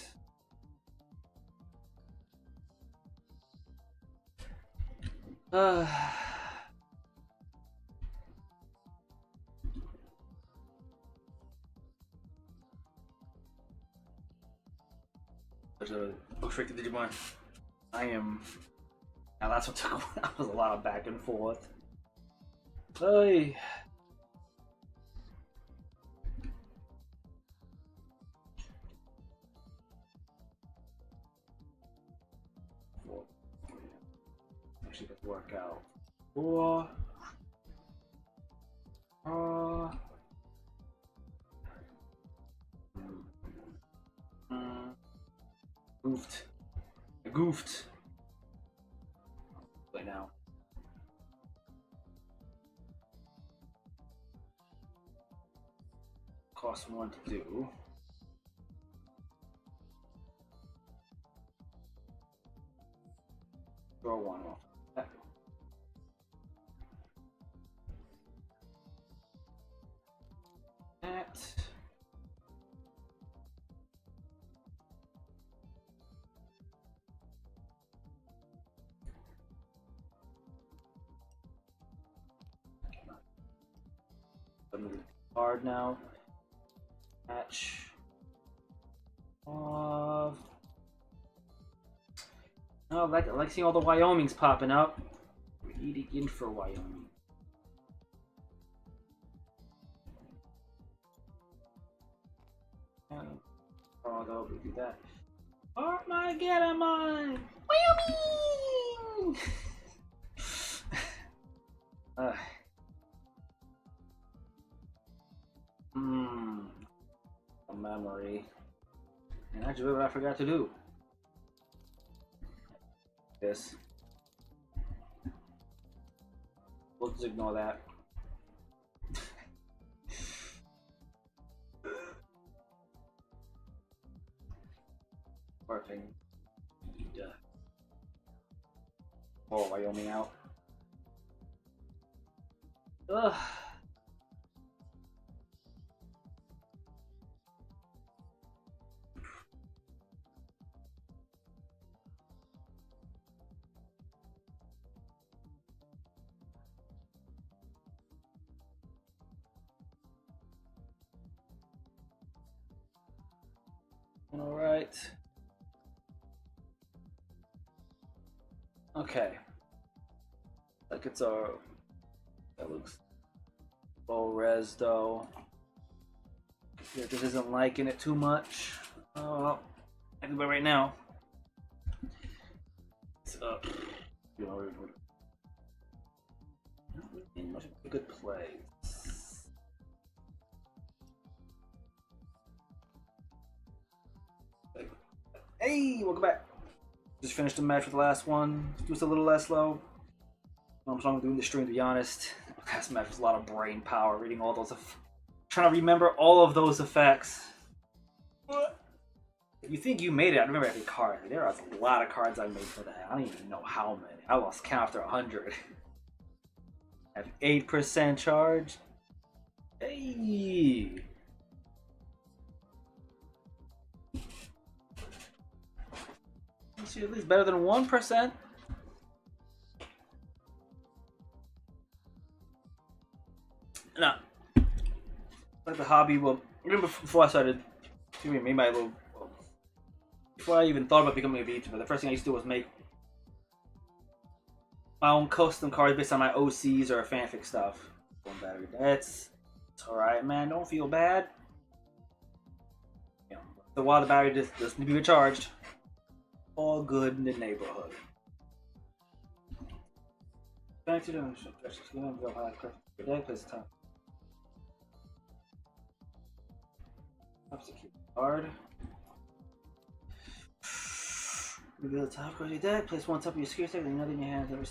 There's a trick to Digimon. I am. Now that's what took. That was a lot of back and forth. Hey. Actually, could work out. 4. Goofed. I goofed. Right now. Cost 1 to do. Draw 1 off. That. Card now. Match of. Oh, I like seeing all the Wyomings popping up. We're eating in for Wyoming. Although we do that. Armageddon! Wyoming! A memory. And actually, what I forgot to do. This. We'll just ignore that. Perfect. Oh, Wyoming out. Ugh. All right. Okay. Like it's a. That looks low res though. Yeah, this isn't liking it too much. Oh, I can go right now. It's up. You know, in much of a good place. Hey, welcome back. Just finished the match with the last one. Just a little less slow. I'm trying to do the stream, to be honest. Last match was a lot of brain power, reading all those. Trying to remember all of those effects. If you think you made it, I remember every card. There was a lot of cards I made for that. I don't even know how many. I lost count after 100. I have 8% charge. Hey! At least better than 1%. Nah. Like the hobby, well, even before I started, maybe my little, before I even thought about becoming a VTuber, the first thing I used to do was make my own custom cards based on my OCs or fanfic stuff. One battery, it's alright, man. Don't feel bad. You know, the while the battery just needs to be recharged. All good in the neighborhood. Back to the deck. Place time. Execute card. Reveal the top card of your deck. Place one top of your security deck and another in your hand.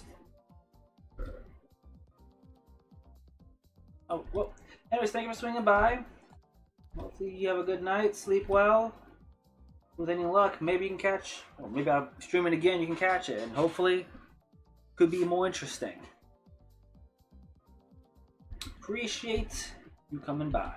Oh, well. Anyways, thank you for swinging by. Hopefully you have a good night. Sleep well. With any luck, maybe you can catch, or maybe I'll stream it again, you can catch it, and hopefully could be more interesting. Appreciate you coming by.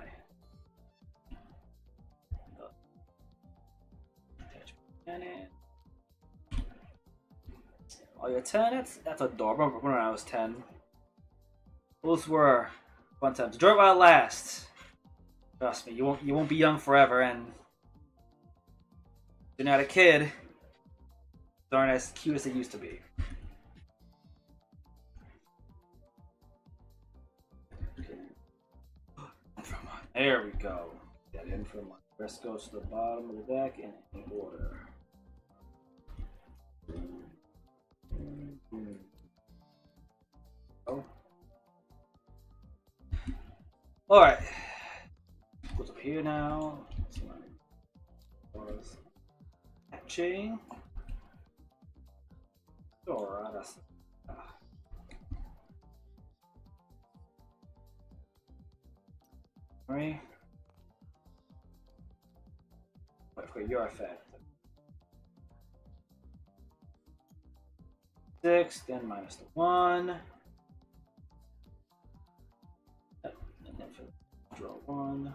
Oh, you're 10? That's adorable. I remember when I was 10. Those were fun times. Enjoy it while it lasts. Trust me, you won't be young forever, and you're not a kid, they aren't as cute as they used to be. There we go. Get in from one. Rest goes to the bottom of the deck in order. Oh. Alright. Goes up here now. Hatching. Alright, that's. Right. Wait for your effect. 6, then minus the 1. And then for draw 1.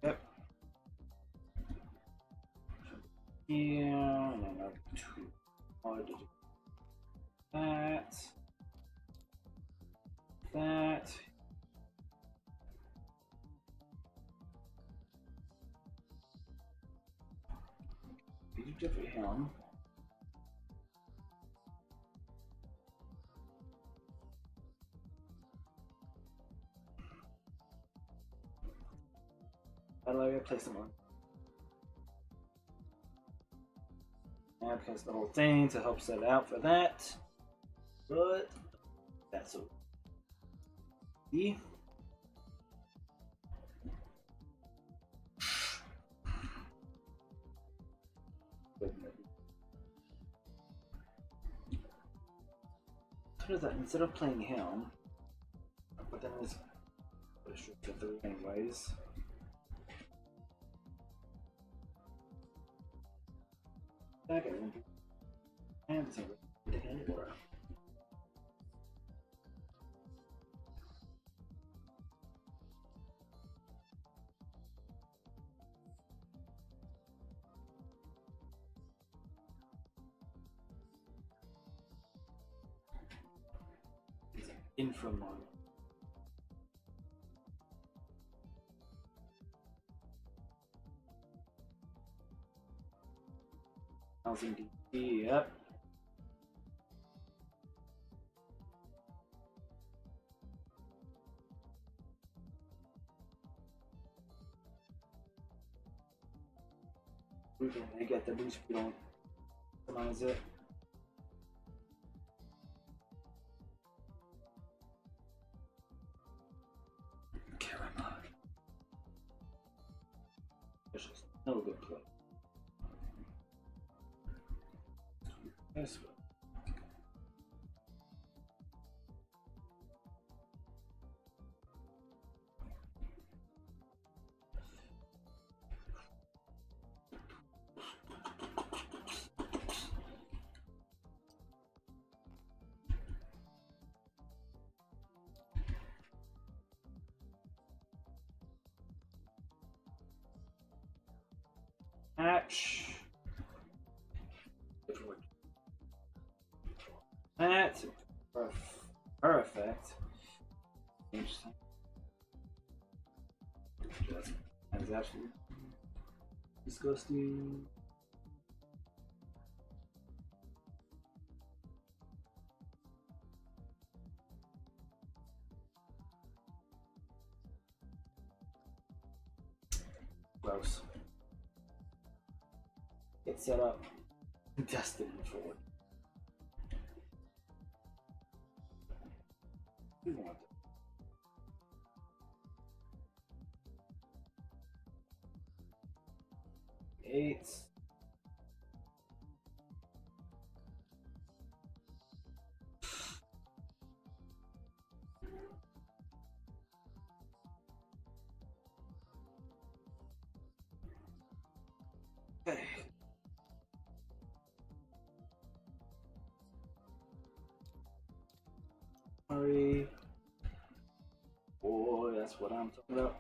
Yep. Here, and then another 2. That. That. Did you do for him? How do I replace them on? And because the whole thing to help set out for that. But that's okay. So that instead of playing him, but then it's restricted through anyways. Okay, and it's the hand order. Inframon. 1000 DP, yep. They get the boost if you don't customize it. Caramel. Delicious. No good play. This one. Hatch. That's perfect. Interesting. That's actually disgusting. Gross. Get set up. Destiny for it. We want it. 8. Okay. Hurry. Boy, that's what I'm talking about.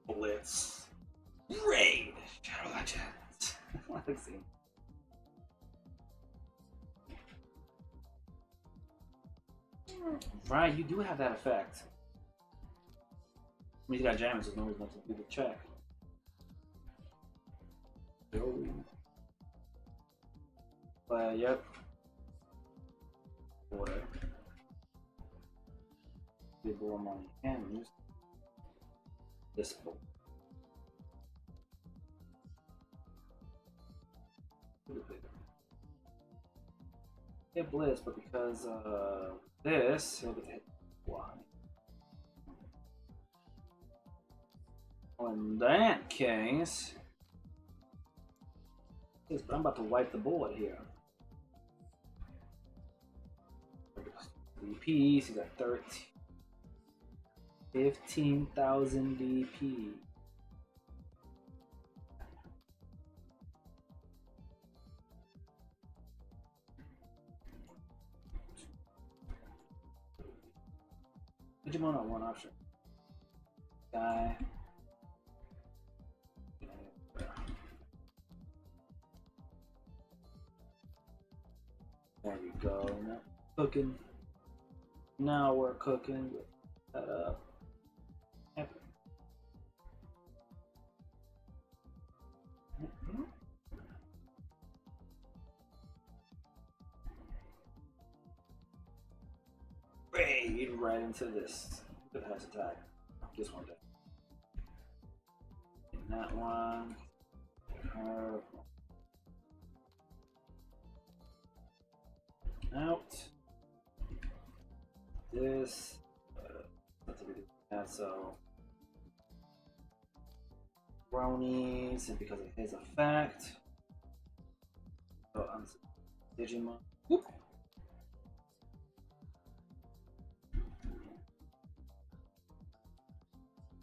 Blitz. Raid. Shadow Legends. Let's see. Right, you do have that effect. I mean, you got jammers, there's no reason not to do the check. Yep. Water. Big more money and use this bowl. Hit Blitz, but because this, he'll get hit one. Well, in that case, yes, but I'm about to wipe the board here. DP, so you got 13. 15,000 DP. Digimon on one option. Guy. There we go. Now cooking. Now we're cooking. That up. Raid right into this. Good has attack. This one down. And that one. Out. This. So. Brownies, and because of his effect. So I'm Digimon. Whoop.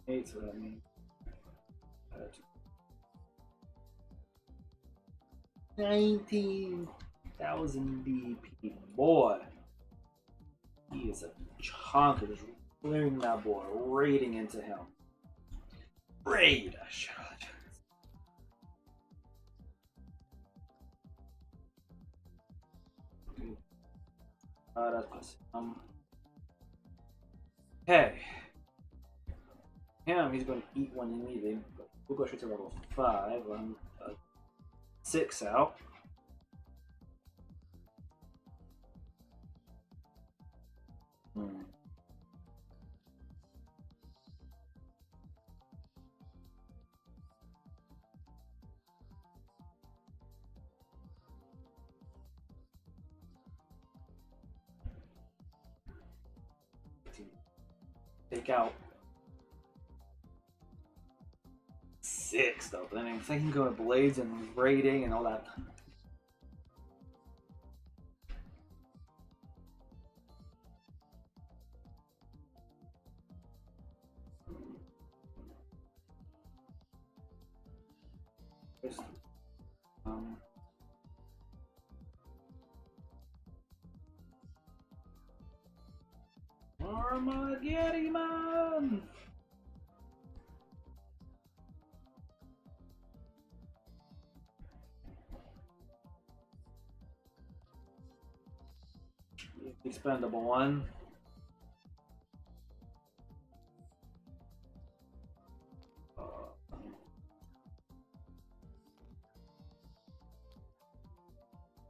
Eight, so that means 19,000 DP. Boy, he is a chunk of just clearing that board, raiding into him. Raid! Shadow Legends. That's awesome. Hey. Him, he's going to eat one immediately. But We'll go straight to level 5. I'm 6 out. Take out 6 though, but then if I can go with blades and braiding and all that. Um, Armageddon! Expendable 1.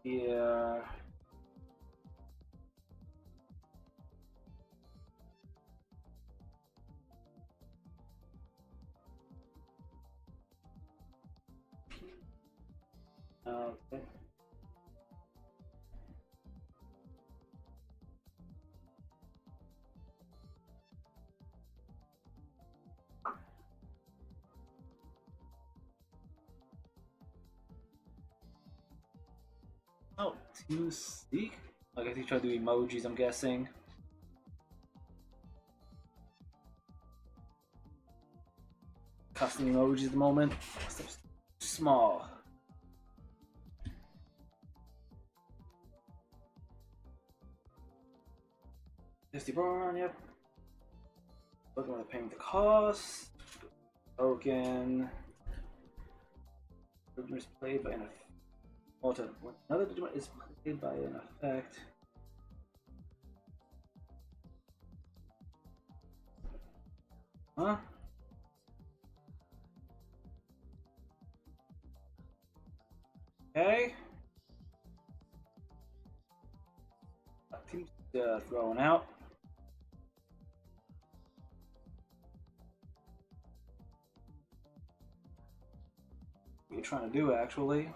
Yeah. Okay. Oh, Team Seek? I guess he's trying to do emojis, I'm guessing. Custom emojis at the moment. Small. Misty Barn, yep. Looking at paying the cost. Token. Is played by an effect. Another Digimon is played by an effect. Huh? Okay. That team's throwing out. What are you trying to do, actually?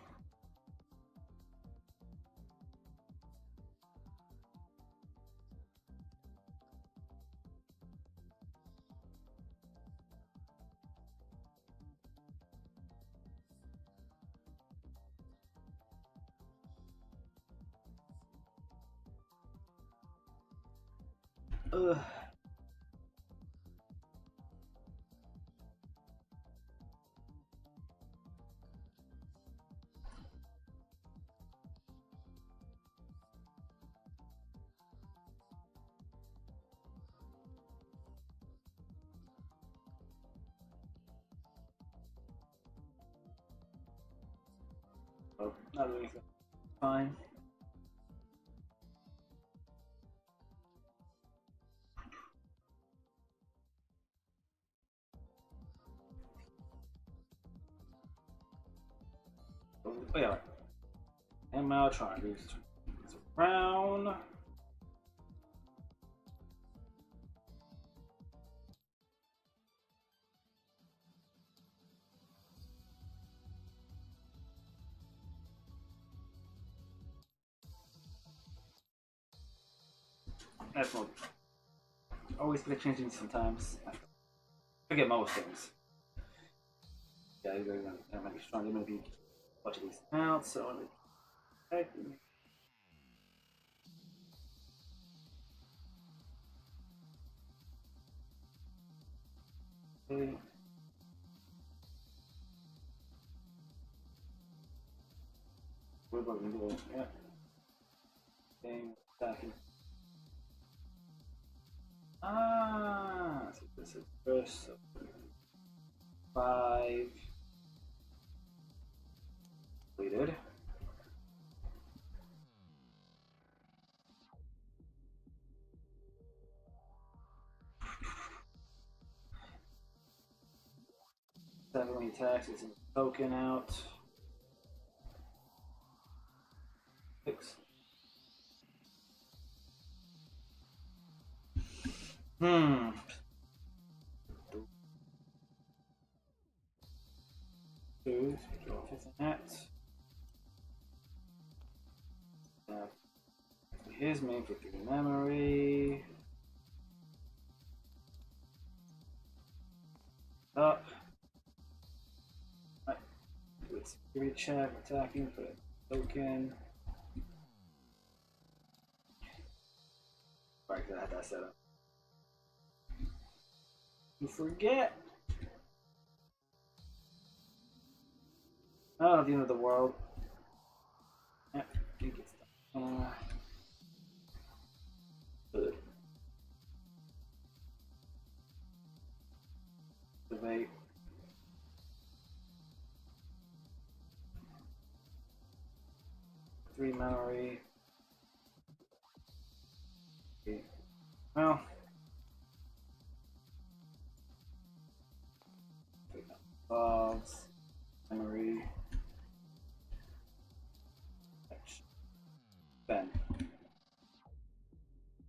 Ugh. Oh, not doing anything. Fine. Oh yeah. And now trying to do this around. That's not always gonna change things sometimes. I forget most things. Yeah, I'm gonna be strong. I'm gonna be watching these out, so I'm gonna okay. We're going to do it. Yeah. Game attacking. So this is first. So 5 completed. 7 when he attacks, gets a token out. 6. Hmm. 2, so draw 5th on that. His main for 3 memory. Up. Right. Do its security check, attacking, put a token. Right, I had that set up. You forget. Oh, the end of the world. Yeah, I think it's done. Good. Debate. Three memory. Okay. Well. Logs. Memory. Ben.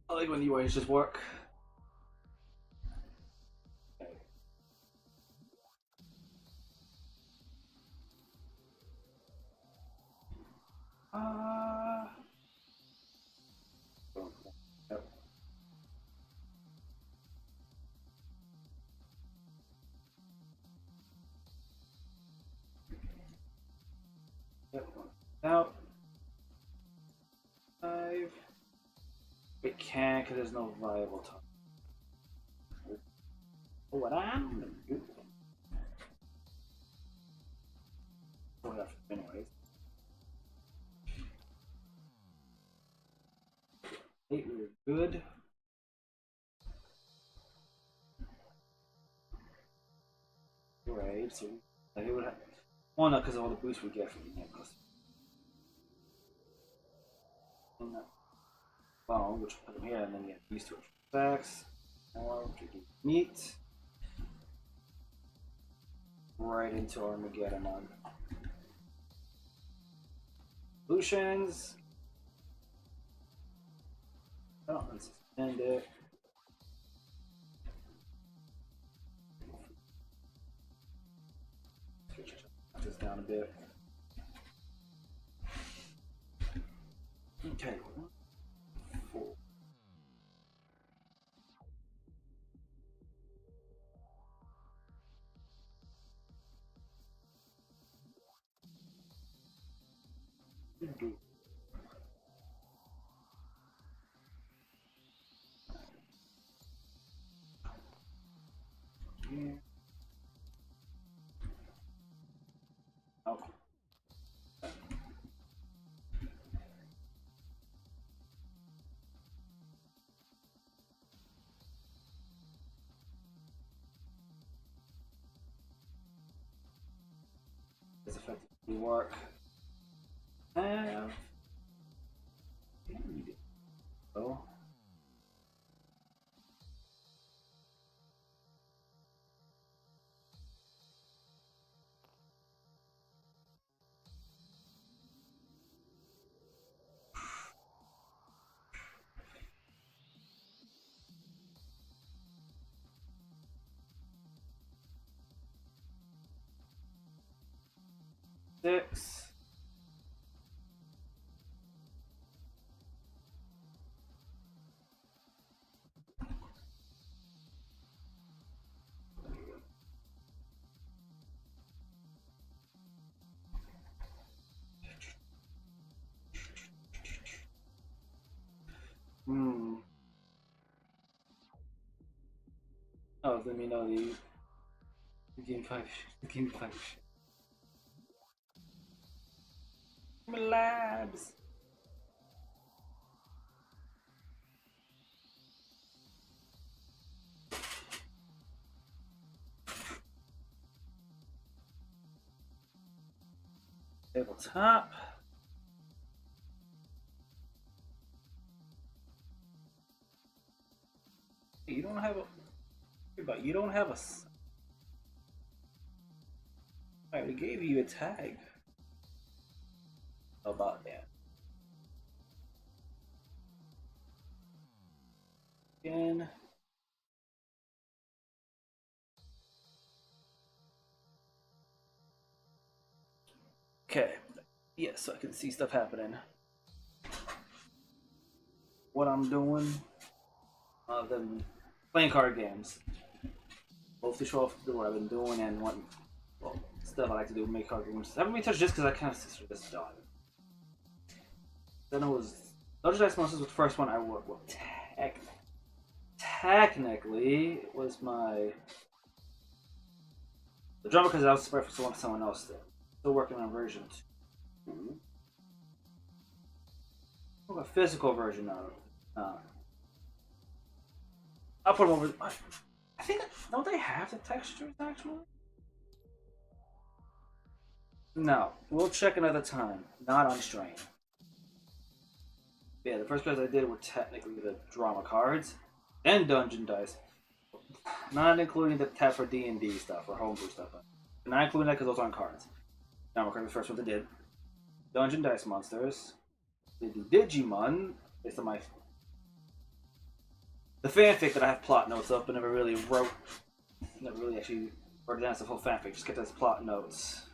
I like when the UIs just work. Okay. Yep. Yep. Out. 5. We can't because there's no viable time. Oh, what I'm gonna do. Oh, that's anyways. 8, we were good. Right, so it would have. Well, not because of all the boosts we get from the necklace. Well, which will put them here, and then you have these two effects. More, which we do neat. Right into Armageddon on. Solutions. Oh, let's suspend it. Switch this down a bit. Okay. 4. Yeah. Okay. This effectively work. Have. Oh. Six. Hmm. Oh, let me know the game 5. The game 5. Labs. Tabletop. You don't have a. You don't have a. I already gave you a tag. How about that? Again. Okay. Yes, so I can see stuff happening. What I'm doing, then playing card games. Both to show off what I've been doing and what stuff I like to do, make card games. I haven't really touched this because I kind of sister this dog. Then it was Dungeon Dice Monsters was the first one I worked with. Technically, it was my the drama because I was spread for so long someone else did. Still working on version 2. A physical version of it. I'll put them over. I think don't they have the textures actually? No, we'll check another time. Not on stream. Yeah, the first cards I did were technically the drama cards and dungeon dice, not including the tab for D&D stuff or homebrew stuff. Not including that because those aren't cards. Drama cards, the first one they did. Dungeon Dice Monsters. They do Digimon based on my the fanfic that I have plot notes up, but never really actually wrote down as a full fanfic. Just kept as plot notes.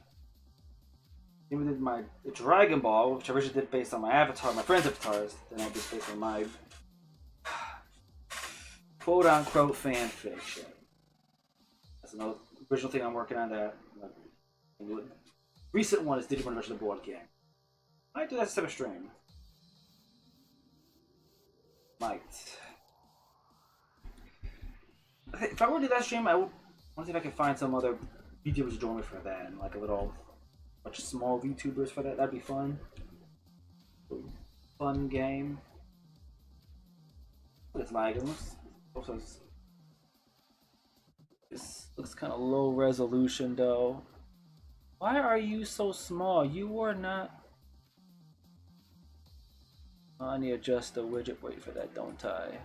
Even did my Dragon Ball, which I originally did based on my avatar, my friend's avatars. Then I did based on my quote unquote fan fiction. That's another original thing I'm working on. That recent one is Digimon Adventure the board game. I might do that instead of stream. Might. If I were to do that stream, I would want to see if I can find some other VTubers to join me for that, and like a little bunch of small VTubers for that. That'd be fun. Fun game. It's lagging. This looks kind of low resolution though. Why are you so small? You are not. Oh, I need to adjust the widget. Wait for that, don't I?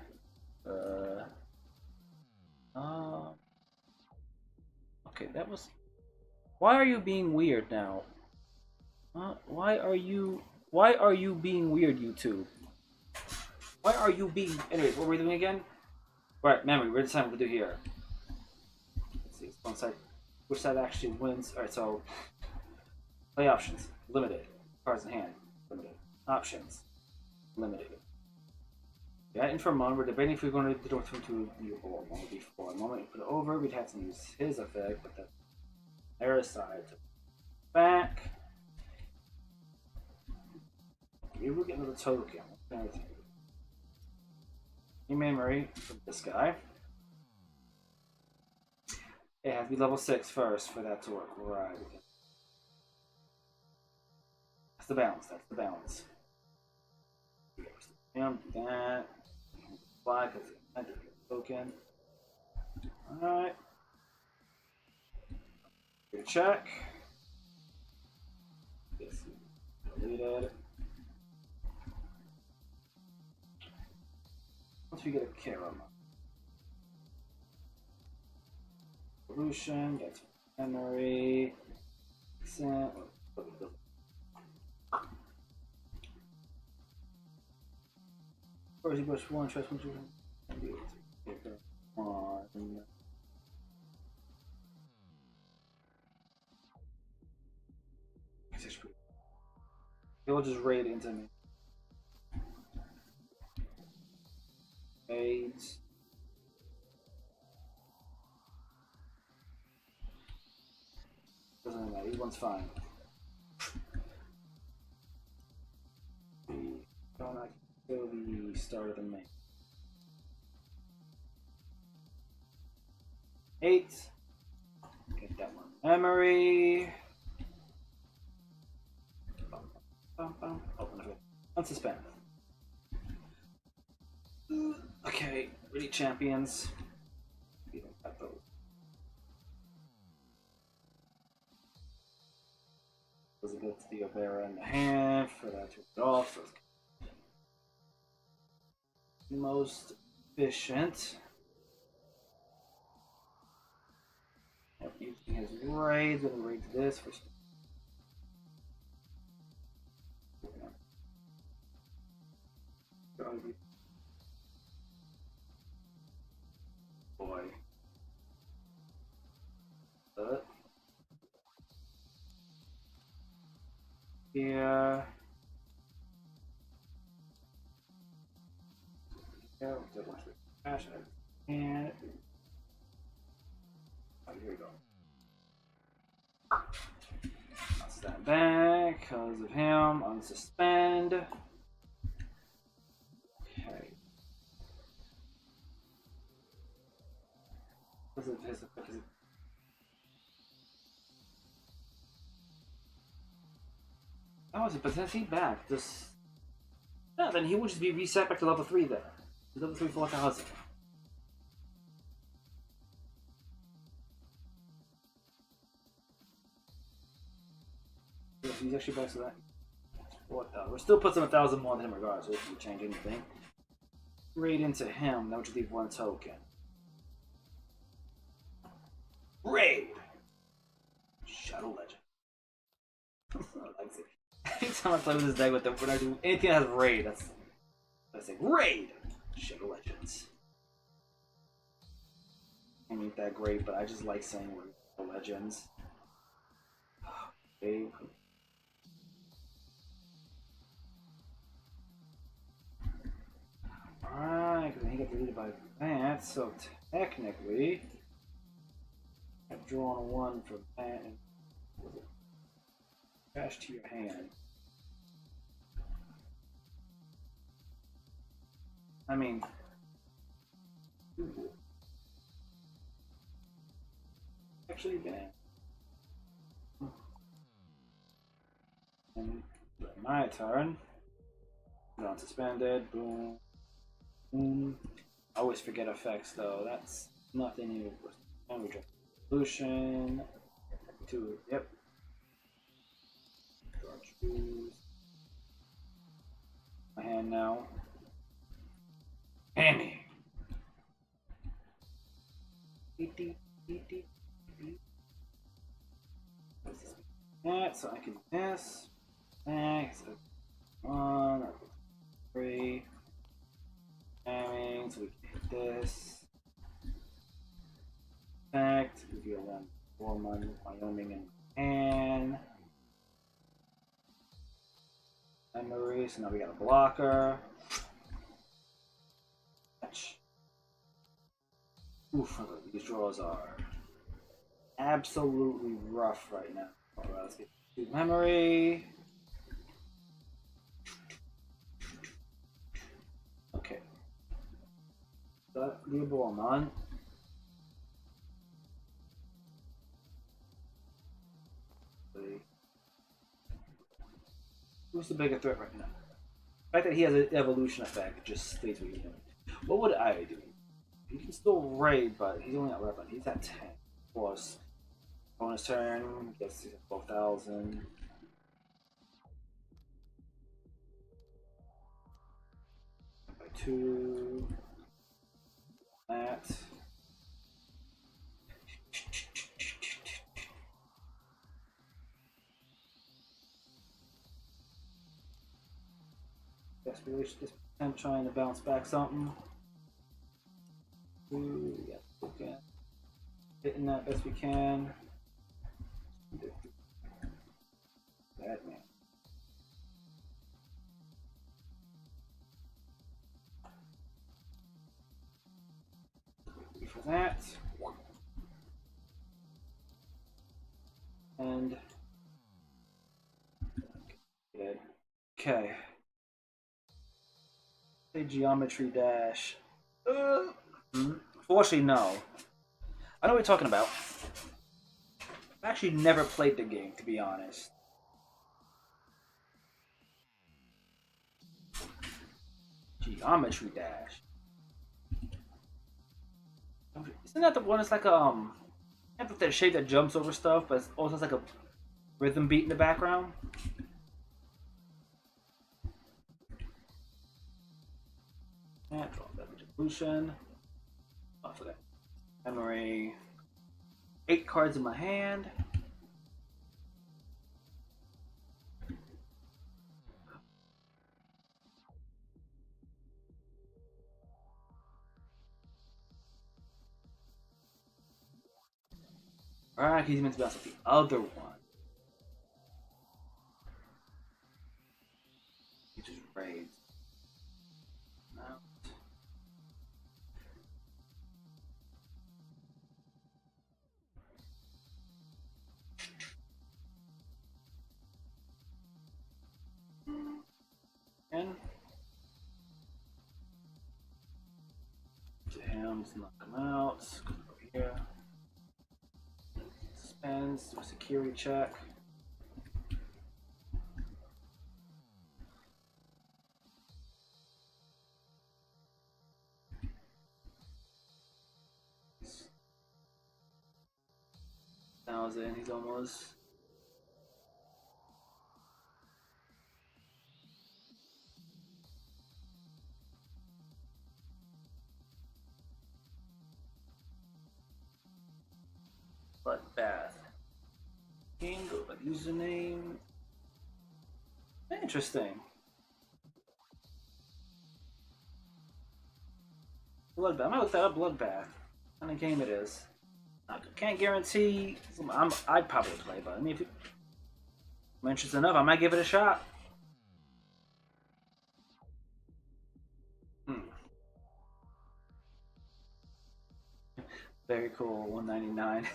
Okay, that was. Why are you being weird now? Why are you? Why are you being weird, YouTube? Why are you being? Anyways, what were we doing again? Right, memory. We're deciding what to do here. Let's see. One side. Which side actually wins? All right. So, play options. Limited. Cards in hand. Limited. Options. Limited. Yeah, and for a moment, we're debating if we're going to do it to the old one before. A moment we put it over, we'd have to use his effect, but the arrow side to back. We will get another token. New memory from this guy. It has to be level 6 first for that to work. Right. That's the balance. That's the balance. That. Fly because I did a token. Alright. Check. Yes. Deleted. Once we get a Karam. Solution, that's memory. Accent. First, brush one, trust one, one. He'll just raid into me. Raids. Doesn't matter, each one's fine. Don't kill the start of the main. 8. Get that one. Memory. Open it. Unsuspend. Okay, ready champions. We don't have those. Doesn't get to the Opera in the hand for that to get off. So most efficient. Yep, using his raids. Then raid this for. Boy. Yeah. Yeah, and oh, here we go. I'll stand back because of him. Unsuspend. Okay. Because of his effect. Oh, is it? But since he's back, this. Yeah, then he would just be reset back to level 3 then. Level 3 for 4,000. Yeah, he's actually back to that. We're still putting 1,000 more than him regardless, so if you change anything. Raid into him, that would just leave 1 token. Raid! Shadow Legend. I like it. Anytime I play with this deck with them, when I do anything that has raid, that's I say raid! Shadow Legends. I ain't that great, but I just like saying Shadow Legends. Okay. Alright, because he got deleted by that, so technically I've drawn a 1 for that and cash to your hand. I mean, actually bad. And my turn. Not suspended. Boom. Boom. I always forget effects though. That's nothing new. Resolution. 2. Yep. Choose. My hand now. Hammy. That so I can miss. Next. 1, 3. Hamming, so we can hit this. Effect. Reveal 1 Foreman, Wyoming, and memory. So now we got a blocker. Catch. Oof, these draws are absolutely rough right now. Alright, let's get to memory. Okay. The ball on. Who's the bigger threat right now? The fact that he has an evolution effect just states what he's doing. What would I do? He can still raid, but he's only at 11. He's at 10. Plus, bonus turn, gets 12,000. By 2. That. Desperation is trying to bounce back something. Ooh, yeah, okay. Hitting that best we can. Bad man. For that. And good. Okay. Say geometry dash. Fortunately, no. I know what you're talking about. I've actually never played the game, to be honest. Geometry dash. Isn't that the one that's like have that shape that jumps over stuff, but it also has like a rhythm beat in the background? Natural damage evolution. Off of that. Memory. 8 cards in my hand. Alright, he's meant to bounce with the other one. He just raids. Out. And to him, to knock him out. Go over here. Spends, do a security check. He's almost. Bloodbath. King, username. Interesting. Bloodbath. I might look that up. Bloodbath. What kind of game it is? I can't guarantee. I'd probably play, but I mean, if I'm interested enough, I might give it a shot. Very cool. 199.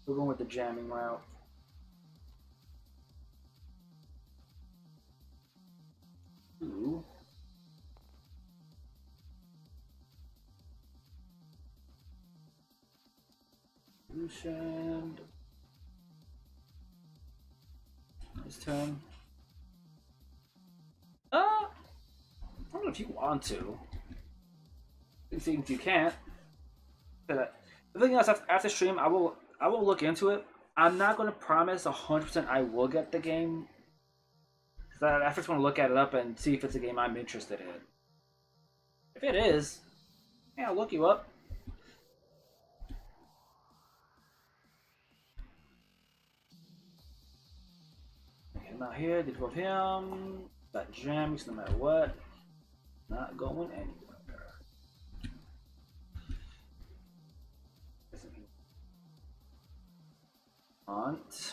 We're going with the jamming route. Ooh. Lucian. His turn. I don't know if you want to. It seems you can't. The thing is, after stream, I will look into it. I'm not going to promise 100% I will get the game. Because I first want to look at it up and see if it's a game I'm interested in. If it is, yeah, I'll look you up. Get him out here, did both him. Got gems no matter what. Not going anywhere.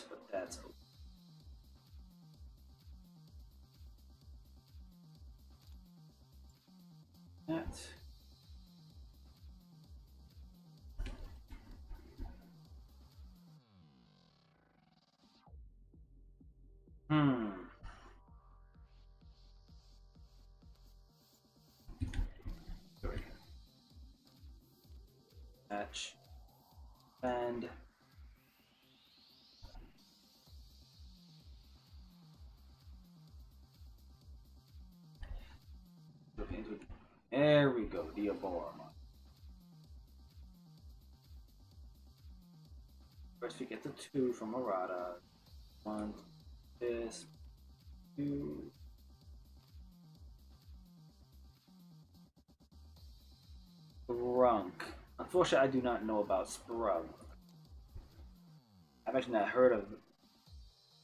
But that's okay. That. Match. And there we go, the Diaborama. First we get the 2 from Murata. 1, this, 2. Sprunk. Unfortunately, I do not know about Sprunk. I've actually not heard of.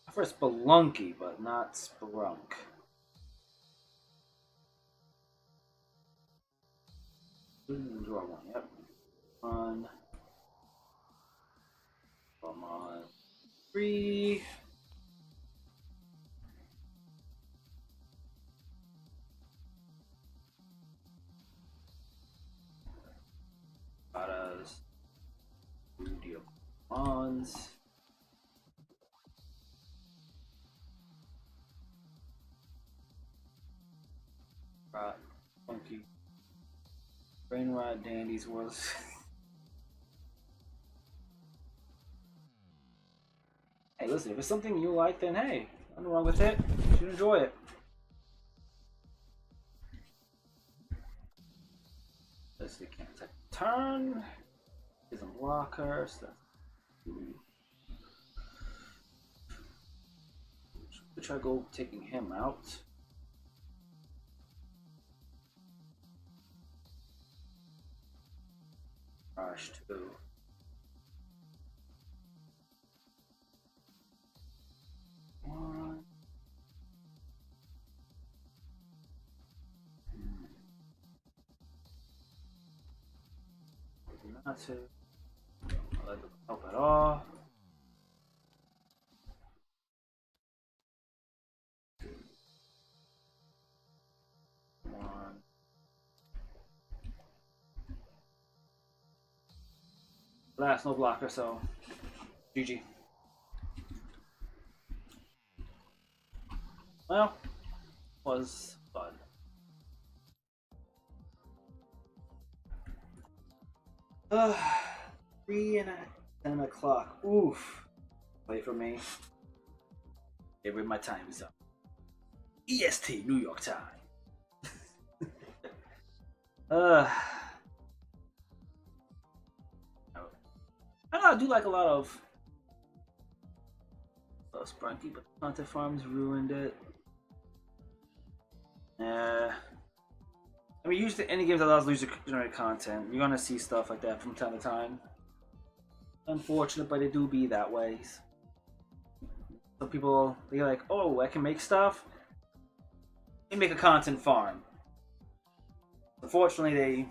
I've heard Spelunky, but not Sprunk. Draw 1, yep. 1. Come on. 3. Badass. Studio Mons. Right. Funky. Brainrot Dandy's was. Hey, listen, if it's something you like, then hey, nothing wrong with it. You should enjoy it. Let's see, can't attack turn. Doesn't block her, so let's try to go taking him out. Rush 2. One. Not to. I'll let it help at all. One. Last no blocker, so GG. Well, was fun. Uh, 10 o'clock. Oof. Wait for me. Hey, where my time is up. EST, New York time. uh, I do like a lot of Sprunky, but Hunter Farms ruined it. Yeah. I mean, usually any games that allows user-generated content, you're gonna see stuff like that from time to time. Unfortunate, but it do be that way. Some people, they're like, oh, I can make stuff. They make a content farm. Unfortunately,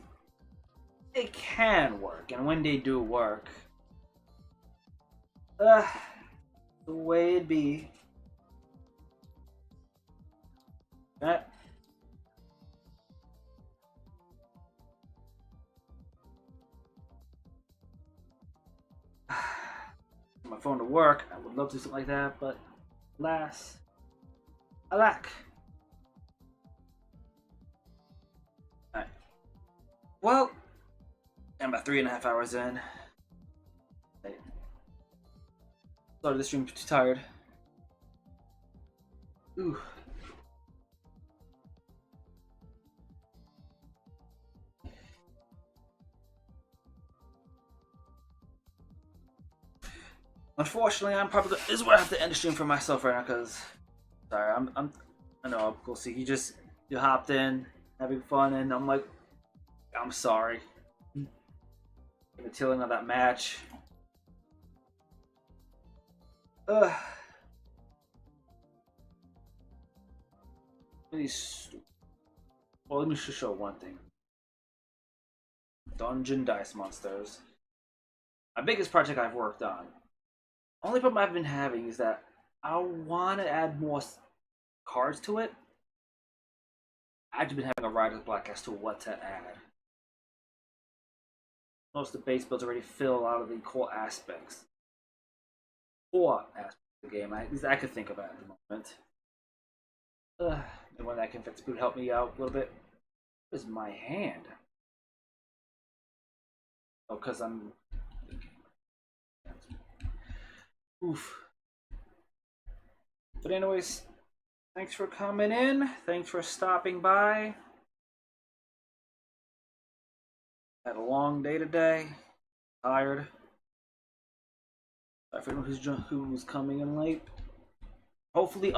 they can work, and when they do work, the way it be. That. My phone to work. I would love to do something like that, but alas, I lack. Alright. Well, I'm about 3.5 hours in. Started the stream too tired. Ooh. Unfortunately, I'm probably this is where I have to end the stream for myself right now because sorry, I know we'll see. You hopped in having fun, and I'm like, I'm sorry. The tilling of that match. Ugh. Well, let me just show one thing. Dungeon Dice Monsters. My biggest project I've worked on. Only problem I've been having is that I want to add more cards to it. I've been having a writer's block as to what to add. Most of the base builds already fill a lot of the core aspects. Core aspects of the game, at least I could think about at the moment. And when that can fix would help me out a little bit. What is my hand? Oh, because I'm. Oof. But anyways, thanks for coming in. Thanks for stopping by. Had a long day today. Tired. Sorry for anyone who was coming in late. Hopefully,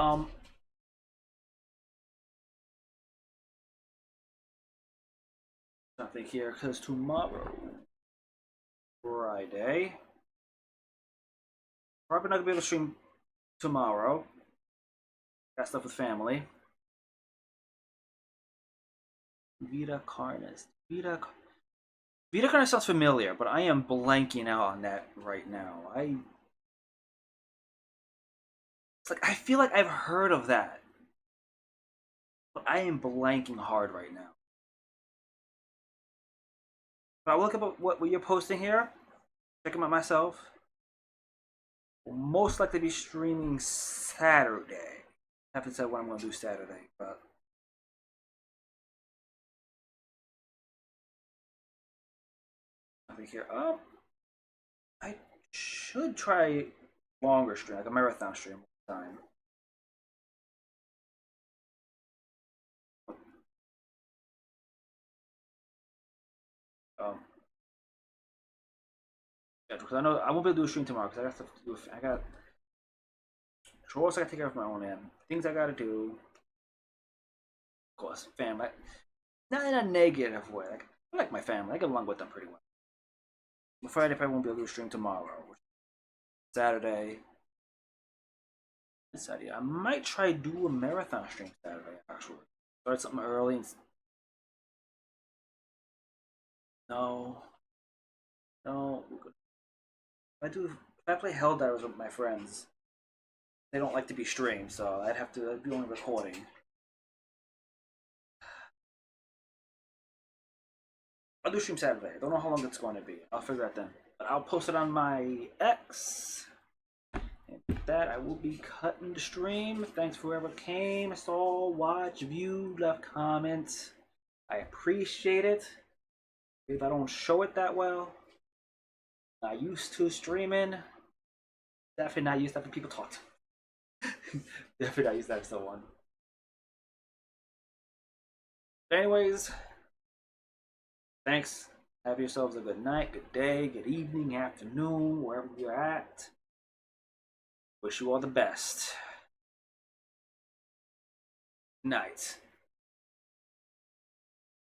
something here because tomorrow, Friday. Probably not gonna be able to stream tomorrow. Got stuff with family. Vita Carnes. Vita Carnes sounds familiar, but I am blanking out on that right now. It's like I feel like I've heard of that, but I am blanking hard right now. But I'll look up what you're posting here. Check them out myself. Will most likely be streaming Saturday. I haven't said what I'm going to do Saturday, but nothing here. I should try longer stream, like a marathon stream time. Yeah, because I know I won't be able to do a stream tomorrow because I got stuff to do. I got chores I got to take care of my own end. Things I got to do. Of course, family. Not in a negative way. Like, I like my family. I get along with them pretty well. Friday, I probably won't be able to stream tomorrow. Saturday. Saturday. I might try do a marathon stream Saturday, actually. Start something early. No. No. If I play Helldivers with my friends, they don't like to be streamed, so I'd be only recording. I'll do stream Saturday. I don't know how long it's going to be. I'll figure out then. But I'll post it on my X. And with that, I will be cutting the stream. Thanks for whoever came, saw, watched, viewed, left comments. I appreciate it. If I don't show it that well, not used to streaming. Definitely not used to having people talk to me. Definitely not used to having someone. But anyways, thanks. Have yourselves a good night, good day, good evening, afternoon, wherever you're at. Wish you all the best. Night.